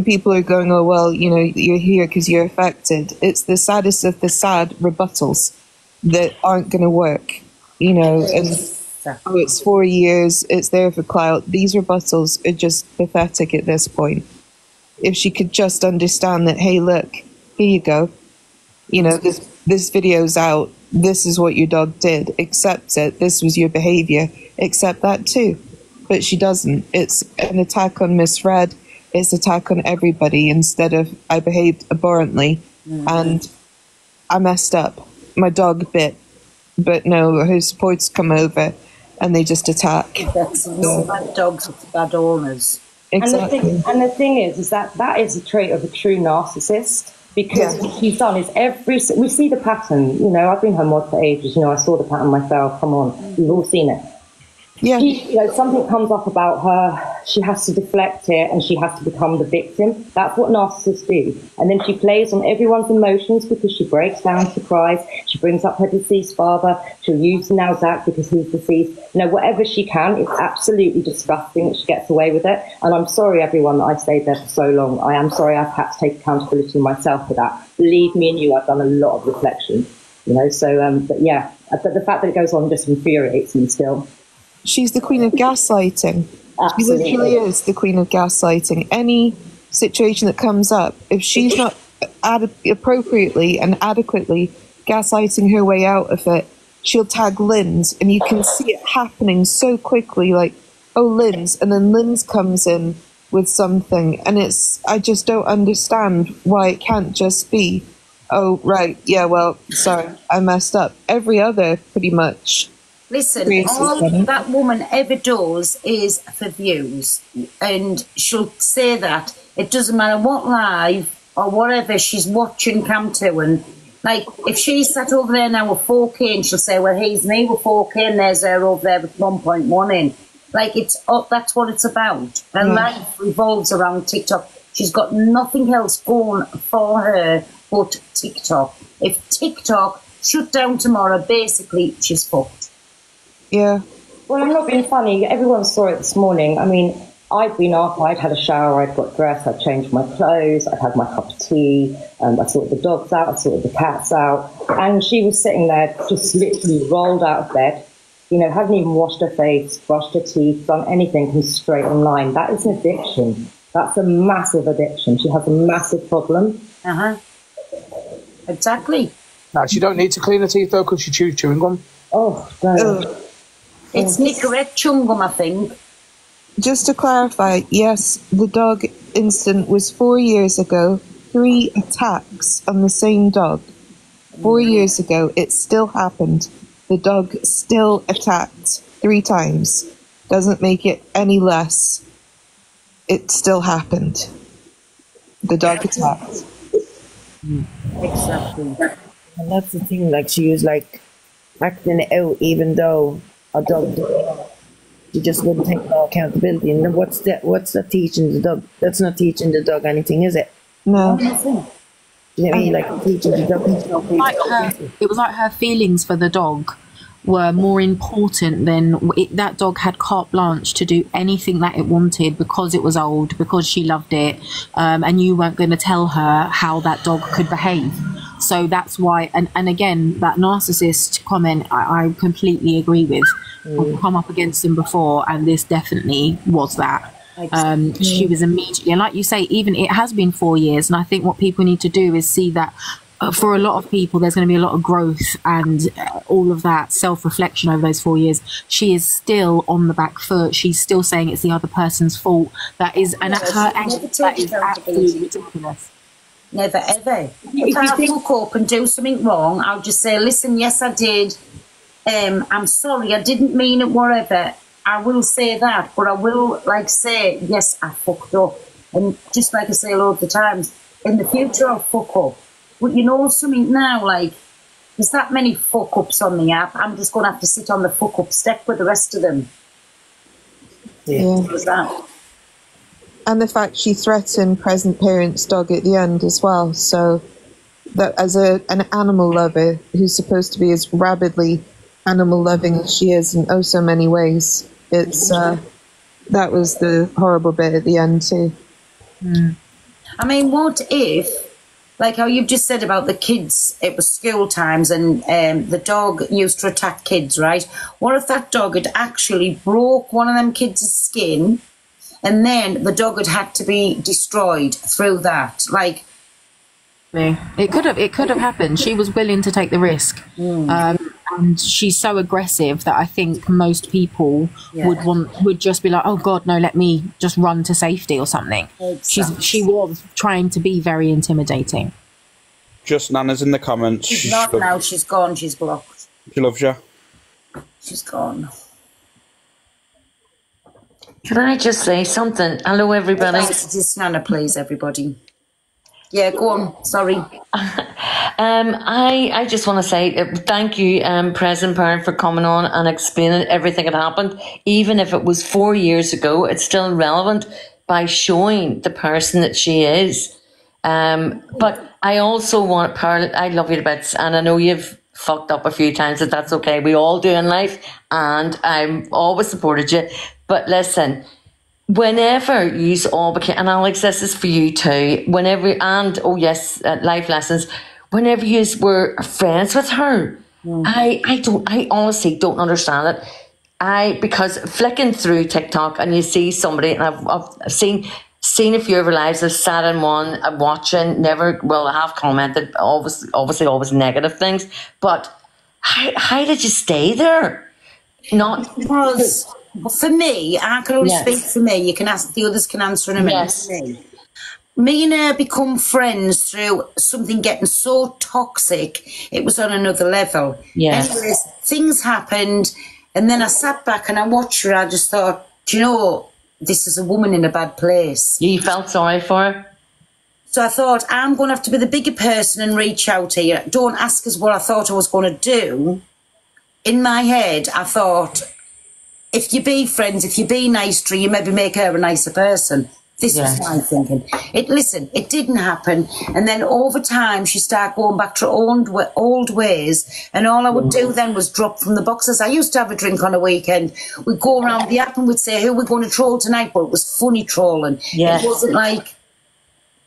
people are going, oh, well, you know, you're here because you're affected. It's the saddest of the sad rebuttals that aren't going to work, you know, and oh, it's 4 years, it's there for clout. These rebuttals are just pathetic at this point. If she could just understand that, hey, look, here you go. You know, this video's out. This is what your dog did. Accept it. This was your behaviour. Accept that too. But she doesn't. It's an attack on Miss Red. It's an attack on everybody instead of I behaved abhorrently and I messed up. My dog bit. But no, her supporters come over and they just attack. That's not bad dogs, it's bad owners. Exactly. And the thing is that is a trait of a true narcissist, because what she's done is we see the pattern. You know, I've been her mod for ages. You know, I saw the pattern myself. Come on, we've all seen it. Yeah. You know, something comes up about her, she has to deflect it and she has to become the victim. That's what narcissists do. And then she plays on everyone's emotions because she breaks down, she cries, she brings up her deceased father, she'll use now Zach because he's deceased. You know, whatever she can, it's absolutely disgusting that she gets away with it. And I'm sorry, everyone, that I've stayed there for so long. I am sorry I've had to take accountability myself for that. Believe me and you, I've done a lot of reflection. You know, so, but yeah, but the fact that it goes on just infuriates me still. She's the queen of gaslighting. Absolutely. She literally is the queen of gaslighting. Any situation that comes up, if she's not appropriately and adequately gaslighting her way out of it, she'll tag Lynn's, and you can see it happening so quickly, like, oh, Lynn's, and then Lynn's comes in with something, and I just don't understand why it can't just be, oh, right, yeah, well, sorry, I messed up. Every other, pretty much. Listen, all that woman ever does is for views, and she'll say that it doesn't matter what live or whatever she's watching come to, and like if she's sat over there now with 4K and she'll say, well, here's me with 4K and there's her over there with 1.1 in. Like that's what it's about. Her life revolves around TikTok. She's got nothing else going for her but TikTok. If TikTok shut down tomorrow, basically she's fucked. Yeah. Well, I'm not being funny. Everyone saw it this morning. I mean, I'd been up, I'd had a shower, I'd got dressed, I'd changed my clothes, I'd had my cup of tea, I sorted the dogs out, I sorted the cats out, and she was sitting there just literally rolled out of bed, you know, hadn't even washed her face, brushed her teeth, done anything, come straight online. That is an addiction. That's a massive addiction. She has a massive problem. Exactly. No, she don't need to clean her teeth though because she chews chewing gum. Oh, no. It's Nicorette chewing gum, I think. Just to clarify, yes, the dog incident was 4 years ago. 3 attacks on the same dog. 4 years ago, it still happened. The dog still attacked 3 times. Doesn't make it any less. It still happened. The dog attacked. Exactly. And that's the thing, like she was like acting it out even though a dog did it. She just wouldn't take no accountability. And then what's that teaching the dog? That's not teaching the dog anything, is it? No. You know what I mean? Like teaching the dog. It was like her feelings for the dog were more important than that dog had carte blanche to do anything that it wanted because it was old, because she loved it, and you weren't going to tell her how that dog could behave. So that's why, and again, that narcissist comment I completely agree with. I've come up against them before, and this definitely was that. She was immediately, and like you say, even it has been 4 years, and I think what people need to do is see that for a lot of people there's going to be a lot of growth and all of that self-reflection over those 4 years. She is still on the back foot. She's still saying it's the other person's fault. That is, and at her age, that is absolutely ridiculous. Never, ever. If I fuck up and do something wrong, I'll just say, listen, yes, I did. I'm sorry, I didn't mean it, whatever. I will say that, but I will, like, say, yes, I fucked up. And just like I say loads of times, in the future, I'll fuck up. But you know something now, like, there's that many fuck-ups on the app, I'm just going to have to sit on the fuck-up step with the rest of them. Yeah. That. And the fact she threatened present parents' dog at the end as well. So that as an animal lover who's supposed to be as rabidly animal loving as she is in oh so many ways, it's that was the horrible bit at the end too. I mean, what if, like how you've just said about the kids, it was school times and the dog used to attack kids, right? What if that dog had actually broke one of them kids' skin and then the dog had to be destroyed through that? Like, it could have happened. She was willing to take the risk, and she's so aggressive that I think most people would just be like, oh God, no, let me just run to safety or something. Exactly. She was trying to be very intimidating. Just Nana's in the comments. She's not now. She's gone. She's blocked. She loves you. She's gone. Can I just say something? Hello, everybody. Just Nana, please, everybody. Yeah, go on. Sorry. I just want to say thank you, President Parent, for coming on and explaining everything that happened. Even if it was 4 years ago, it's still relevant by showing the person that she is. But I also want, Pearl, I love you to bits, and I know you've fucked up a few times, but that's okay. We all do in life, and I've always supported you. But listen, whenever you all became, and Alex, this is for you too, whenever, and oh yes, life lessons, whenever you were friends with her, I honestly don't understand it. Because flicking through TikTok and you see somebody, and I've seen a few of her lives, I've sat in one, I'm watching, never, well, I have commented, obviously always negative things, but how did you stay there? Not because... For me, I can only speak for me. You can ask, the others can answer in a minute. Yes. Me and her become friends through something getting so toxic, it was on another level. Yes. Anyways, things happened, and then I sat back and I watched her. I just thought, do you know, this is a woman in a bad place. You felt sorry for her? So I thought, I'm going to have to be the bigger person and reach out here. Don't ask us what I thought I was going to do. In my head, I thought, if you be friends, if you be nice to her, you maybe make her a nicer person. This was my thinking. Listen, it didn't happen. And then over time, she started going back to her old ways. And all I would do then was drop from the boxes. I used to have a drink on a weekend. We'd go around the app and we'd say, who are we going to troll tonight? But it was funny trolling. Yes. It wasn't like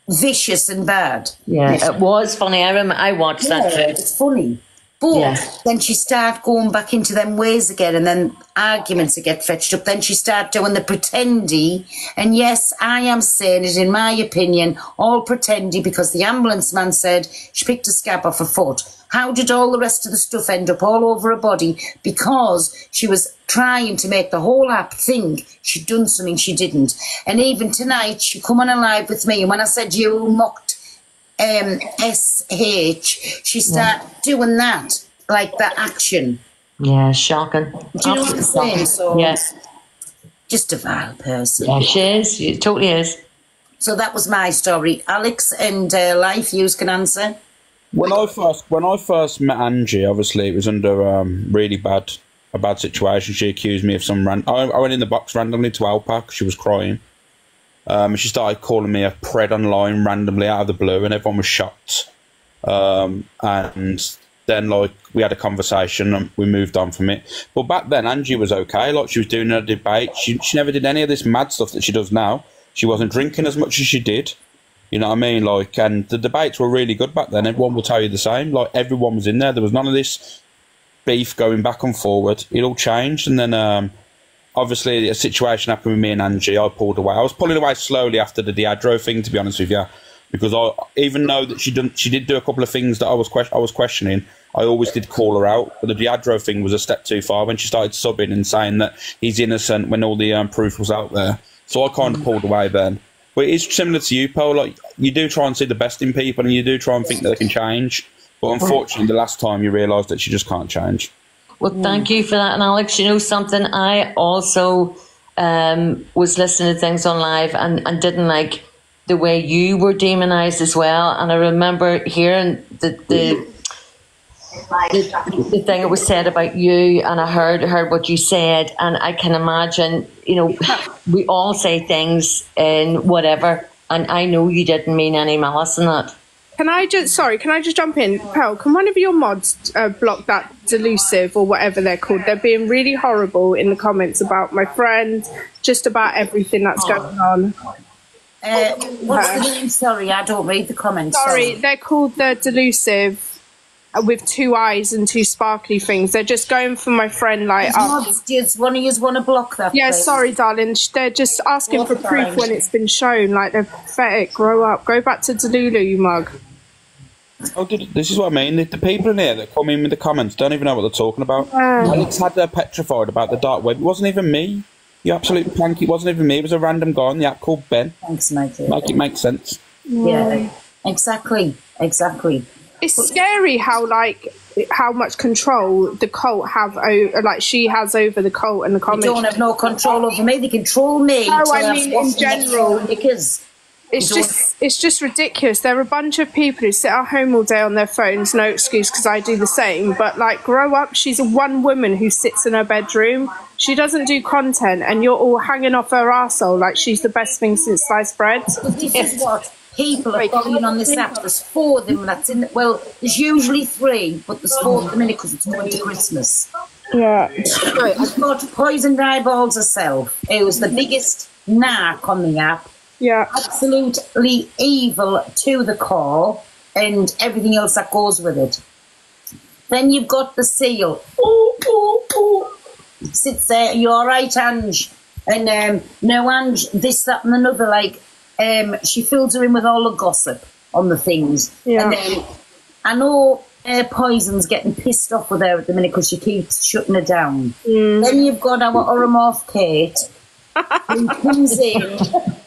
vicious and bad. Yeah, it was funny. I watched that too. It's funny. But then she started going back into them ways again, and then arguments would get fetched up. Then she started doing the pretendy. And yes, I am saying it, in my opinion, all pretendy, because the ambulance man said she picked a scab off her foot. How did all the rest of the stuff end up all over her body? Because she was trying to make the whole app think she'd done something she didn't. And even tonight, she come on a live with me, and when I said you mocked SH, she started doing that, like that action. Yeah, shocking. Do you know what I'm saying? So, yes. Just a vile person. Yeah, she is. She totally is. So that was my story. Alex and Life, you can answer. When I first met Angie, obviously it was under a bad situation. She accused me of some I went in the box randomly to help her because she was crying. She started calling me a pred online randomly out of the blue, and everyone was shocked. And then, like, we had a conversation and we moved on from it. But back then, Angie was okay. Like, she was doing her debate. She never did any of this mad stuff that she does now. She wasn't drinking as much as she did. You know what I mean? Like, and the debates were really good back then. Everyone will tell you the same. Like, everyone was in there. There was none of this beef going back and forward. It all changed, and then obviously a situation happened with me and Angie. I pulled away. I was pulling away slowly after the Diagro thing, to be honest with you, because even though that she did do a couple of things that I was questioning, I always did call her out. But the Diagro thing was a step too far when she started subbing and saying that he's innocent when all the proof was out there. So I kind of pulled away then. Well, it is similar to you, Paul. Like, you do try and see the best in people, and you do try and think that they can change. But unfortunately, the last time you realise that she just can't change. Well, thank you for that. And Alex, you know something? I also was listening to things on live and didn't like the way you were demonised as well. And I remember hearing the thing that was said about you, and I heard what you said, and I can imagine, you know, we all say things in whatever, and I know you didn't mean any malice in that. Can I just jump in? Pearl, can one of your mods block that delusive or whatever they're called? They're being really horrible in the comments about my friend, just about everything that's going on. What's the name? Sorry, I don't read the comments. Sorry, they're called the delusive with 2 eyes and 2 sparkly things. They're just going for my friend, like... Does one of you want to block that? Yeah, please? sorry, darling. They're just asking for proof when it's been shown. Like, they're pathetic. Grow up. Go back to Delulu, you mug. Oh, this is what I mean. The people in here that come in with the comments don't even know what they're talking about. Alex had her petrified about the dark web. It wasn't even me. You absolute plank. It wasn't even me. It was a random guy on the app called Ben. Thanks, mate. Like, it makes sense. Yeah, exactly. It's scary how much control the cult have over, like she has over the cult and the comments. They don't have no control over me. They control me. No, I mean in general. Because it's just ridiculous. There are a bunch of people who sit at home all day on their phones. No excuse, because I do the same. But like, grow up. She's one woman who sits in her bedroom. She doesn't do content, and you're all hanging off her arsehole like she's the best thing since sliced bread. This is what people are following on this app. There's 4 of them that's in. Well, there's usually 3, but there's 4 at the minute because it's going to Christmas. Yeah. Right, I've got Poisoned Eyeballs herself. It was the biggest narc on the app. Yeah. Absolutely evil to the core, and everything else that goes with it. Then you've got the seal. Sits there. You all right, Ange? And no, Ange. This, that, and another. Like, she fills her in with all the gossip on the things. Yeah. And then I know Poison's getting pissed off with her at the minute because she keeps shutting her down. Then you've got our Oromorph Kate, who comes in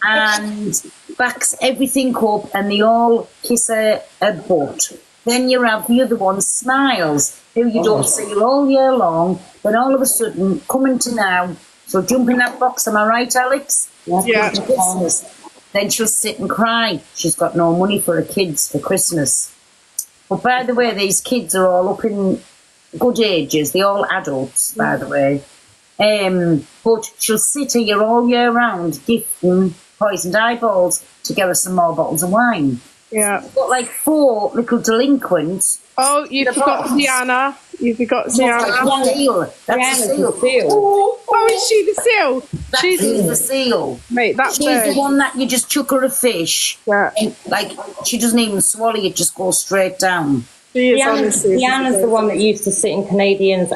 and backs everything up, and they all kiss her butt. Then you have the other one, Smiles, who you don't see all year long, then all of a sudden, coming to now, she'll jump in that box, am I right, Alex? Yeah. Christmas. Then she'll sit and cry. She's got no money for her kids for Christmas. But by the way, these kids are all up in good ages. They're all adults, by the way. But she'll sit here all year round gifting Poisoned Eyeballs to get her some more bottles of wine. Yeah. She's got like 4 little delinquents. Oh, you forgot Ziana. You forgot Ziana. That's the seal. That's the seal. Oh, is she the seal? She's the seal. Mate, that's she's the one that you just chuck her a fish. Yeah. And, like, she doesn't even swallow it, just goes straight down. Deanna's the one that used to sit in Canadian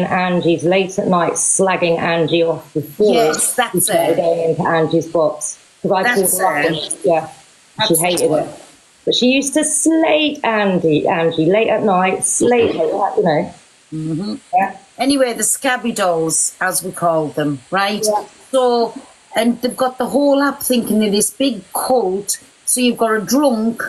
Angie's late at night, slagging Angie off before. Yes, that's it. Going into Angie's box because I called her up. Yeah, she hated it. But she used to slate Angie late at night, slate her, you know. Mm-hmm. Yeah. Anyway, the scabby dolls, as we call them, right? Yeah. So, and they've got the whole app thinking they're this big cult. So you've got a drunk,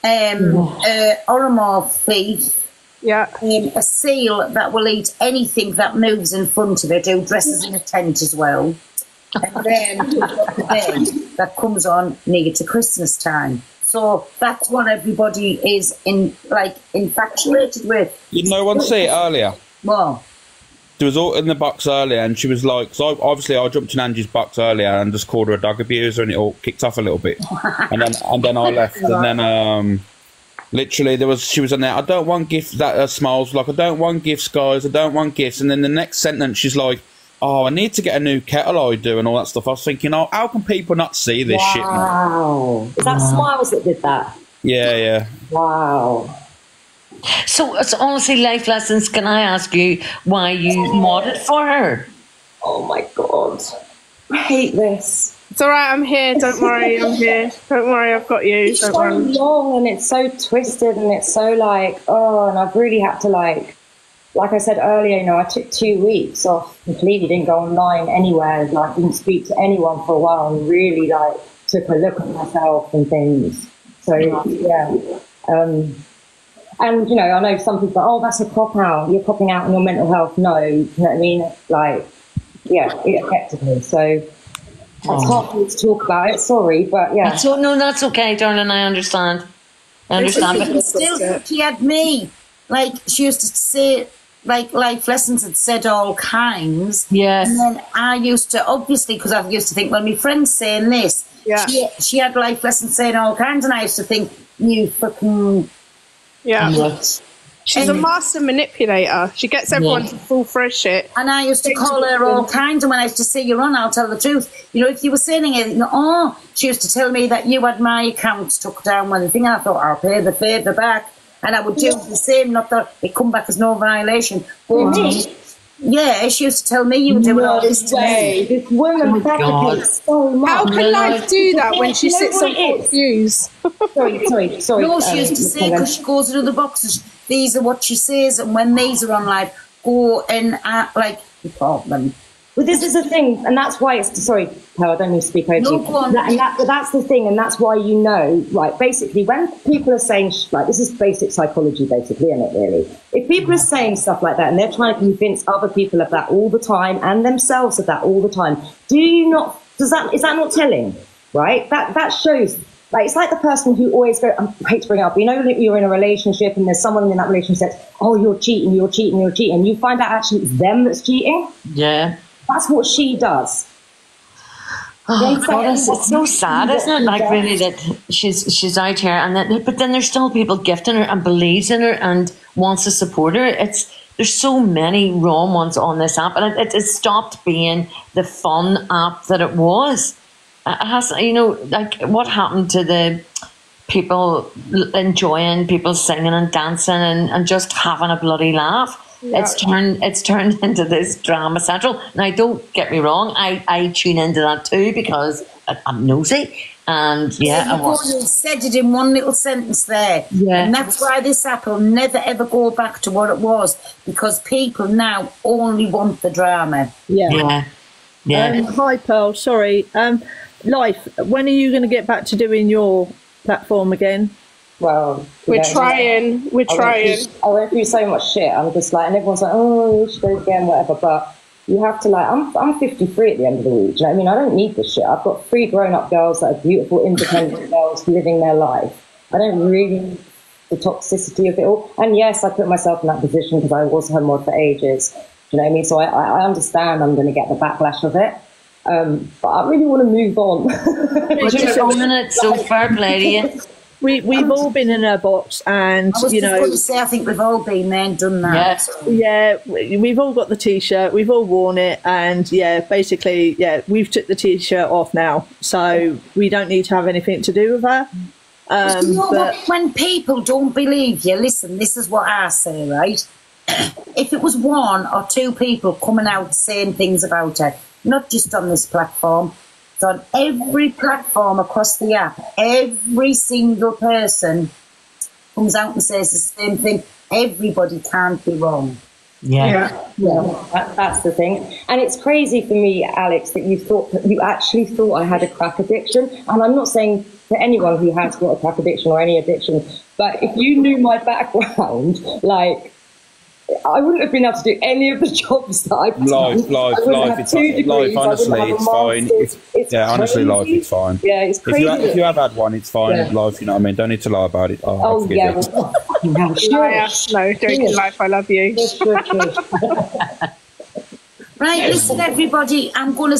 Oromorph thief, a seal that will eat anything that moves in front of it, who dresses in a tent as well. And then you've got the bed that comes on near to Christmas time. So that's what everybody is infatuated with. Did no one see it earlier? What? There was all in the box earlier, and she was like, so obviously I jumped in Angie's box earlier and just called her a dog abuser, and it all kicked off a little bit. and then I left, and then literally she was in there, I don't want gifts that smiles, like, I don't want gifts, guys, I don't want gifts. And then the next sentence she's like, oh, I need to get a new kettle, I do, and all that stuff. I was thinking, oh, how can people not see this shit? Wow. Is that Smiles that did that? Yeah. Wow. So it's honestly life lessons. Can I ask you why you modded for her? Oh my God. I hate this. It's alright, I'm here, don't worry, I'm here. Don't worry, I've got you. It's so long and it's so twisted and it's so and I've really had to like I said earlier, you know, I took 2 weeks off completely, didn't go online anywhere, like didn't speak to anyone for a while, and really like took a look at myself and things. So yeah. And you know, I know some people, oh, that's a cop out. You're copping out on your mental health. No, you know what I mean? Like, yeah, it affected me. So it's hard for me to talk about it. Sorry, but yeah. No, that's okay, darling. I understand. But Still, she had me. Like, she used to say, like, life lessons had said all kinds. Yes. And then I used to, obviously, because I used to think, well, my friend's saying this. Yeah. She had life lessons saying all kinds, and I used to think, you fucking... Yeah. What? She's a master manipulator. She gets everyone to fall for her shit. And I used to call her all kinds, and when I used to say you're on, I'll tell the truth. You know, if you were saying anything, she used to tell me that you had my accounts took down when the thing. I thought, I'll pay the favour back. And I would do the same, not that it come back as no violation. But yeah, she used to tell me you were doing all this to me. This woman fabricates so much. How can life do that when she sits on Fox News? Sorry. No, she used to say, because she goes into the boxes, these are what she says, and when these are on live, go and report them. Well, this is the thing, and that's why it's... Sorry, Pearl, I don't mean to speak over you. Go on. That's the thing, and that's why you know, right, basically, when people are saying, like, this is basic psychology, basically, isn't it, really? If people are saying stuff like that, and they're trying to convince other people of that all the time, and themselves of that all the time, is that not telling, right? That shows... Like, it's like the person who always I hate to bring it up, you know, you're in a relationship and there's someone in that relationship that says, oh, you're cheating. And you find out actually it's them that's cheating. Yeah. That's what she does. Oh, God, it's so sad, isn't it? Like, really, that she's out here, but then there's still people gifting her and believes in her and wants to support her. There's so many wrong ones on this app, and it stopped being the fun app that it was. It has, you know, like, what happened to the people enjoying people singing and dancing and just having a bloody laugh? Yeah. It's turned into this drama central. Now, don't get me wrong, I tune into that too because I'm nosy. And you said it in one little sentence there. Yeah. And that's why this app will never ever go back to what it was, because people now only want the drama. Yeah. Hi, Pearl. Sorry. Life, when are you going to get back to doing your platform again? Well, we're trying. I went through so much shit. I'm just like, and everyone's like, oh, you should go again, whatever. But you have to, like, I'm 53 at the end of the week. Do you know what I mean? I don't need this shit. I've got 3 grown-up girls that are beautiful, independent girls living their life. I don't really need the toxicity of it all. And yes, I put myself in that position because I was her mod for ages. Do you know what I mean? So I understand I'm going to get the backlash of it. But I really want to move on. So fair play to you. We've all been in our box, and I was just going to say, I think we've all been there and done that. Yeah, we've all got the t-shirt, we've all worn it, and basically, we've took the t-shirt off now, so we don't need to have anything to do with her. You know what? When people don't believe you, listen, this is what I say, right? If it was 1 or 2 people coming out saying things about her, not just on this platform, it's on every platform across the app, every single person comes out and says the same thing. Everybody can't be wrong. That's the thing. And it's crazy for me, Alex, that you actually thought I had a crack addiction. And I'm not saying to anyone who has got a crack addiction or any addiction, but if you knew my background, like, I wouldn't have been able to do any of the jobs that I've done. Life, honestly, it's fine. Honestly, life, it's fine. Yeah, it's crazy. If you have had one, it's fine in life, you know what I mean? Don't need to lie about it. No, joking life, I love you. Right, listen, everybody, I'm going to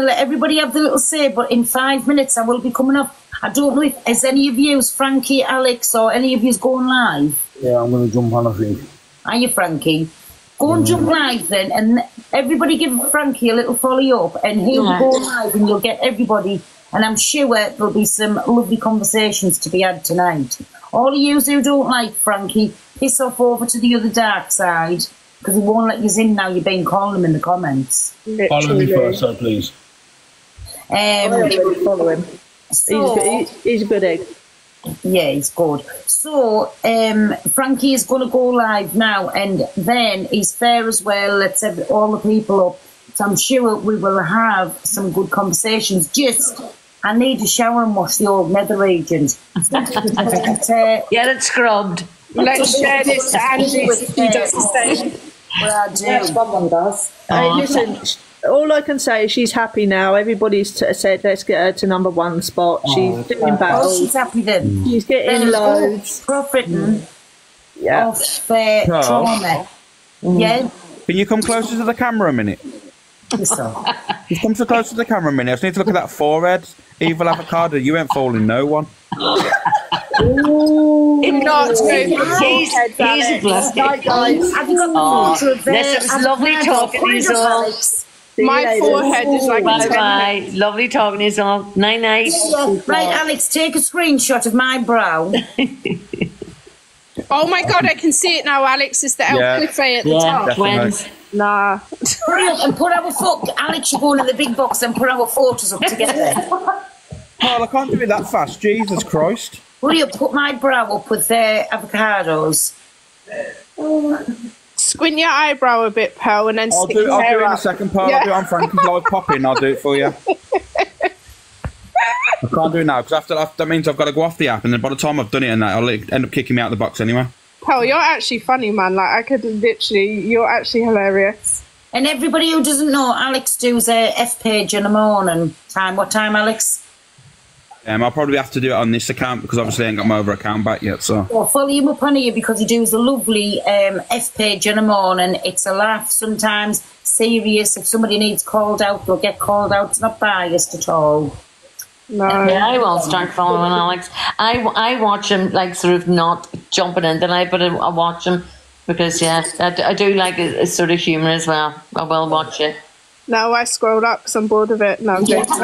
let everybody have the little say, but in 5 minutes I will be coming up. I don't know if, is any of you, Frankie, Alex, or any of you going live? Yeah, I'm going to jump on, I think. Are you, Frankie? Go and jump live then, and everybody give Frankie a little follow up, and he'll go live, and you'll get everybody. And I'm sure there'll be some lovely conversations to be had tonight. All of you who don't like Frankie, piss off over to the other dark side, because he won't let you in now. You've been calling him in the comments. Follow me first, sir, please. Follow him. So, he's a good egg. Yeah, he's good. So, Frankie is going to go live now, and then he's fair as well. Let's have all the people up. So I'm sure we will have some good conversations. Just, I need to shower and wash the old nether regions. Get it scrubbed. Let's share this to Angie. She does the same. Well, I do. Someone does. Hey, listen, all I can say is she's happy now. Everybody's said let's get her to #1 spot. She's doing battle. Oh, she's happy then. She's getting loads. Profiting of trauma. Yeah. Can you come closer to the camera a minute? So. You come so close to the camera a minute. I just need to look at that forehead. Evil avocado. You ain't fooling no one. Not He's a blessing. Have you got the photo of Listen, it was lovely talking to you all. My forehead is like bye. Lovely talking to you all. Night. Right, Alex, take a screenshot of my brow. Oh my god, I can see it now, Alex. It's the elf buffet at the top. Twins. Nah. Hurry up and put our Alex, you're going in the big box and put our photos up together. Well, I can't do it that fast. Jesus Christ. Hurry up, put my brow up with avocados. Squint your eyebrow a bit, Pearl, and then I'll stick do your it hair in a up. second, Pearl. Yeah. I'll do it on Frankie's live pop-in. I'll do it for you. I can't do it now because that means I've got to go off the app, and then by the time I've done it and that, I'll end up kicking me out of the box anyway. Pearl, you're actually funny, man. Like, I could literally, you're actually hilarious. And everybody who doesn't know, Alex does a F page in the morning time. What time, Alex? I'll probably have to do it on this account because obviously I ain't got my other account back yet. So well, follow him up on here because he does a lovely F page in the morning. It's a laugh sometimes, serious. If somebody needs called out, they'll get called out. It's not biased at all. No. Yeah, I will start following Alex. I watch him, like, sort of not jumping into life, but I watch him because, I do like his sort of humour as well. I will watch it. No, I scrolled up because I'm bored of it. No, I'm joking.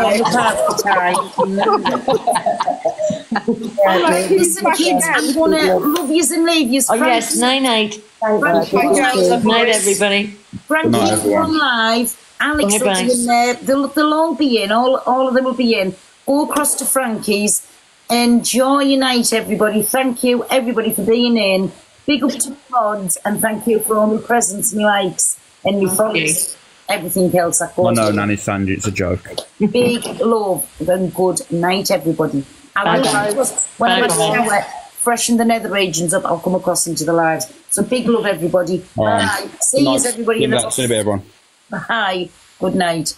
Listen, kids, I'm going to love yous and leave yous. Oh, yes, night. Night, everybody. Frankie's on live. Alex will be in there. They'll all be in. All of them will be in. Go across to Frankie's. Enjoy your night, everybody. Thank you, everybody, for being in. Big up to pods, and thank you for all my presents, my likes, and my follows. Everything else that goes. Oh no, Nanny Sandy, it's a joke. Big love and good night, everybody. When I'm at the shower, freshen the nether regions up, I'll come across into the lives. So big love, everybody. Bye. See you, everybody. See you in a bit, everyone. Bye. Good night.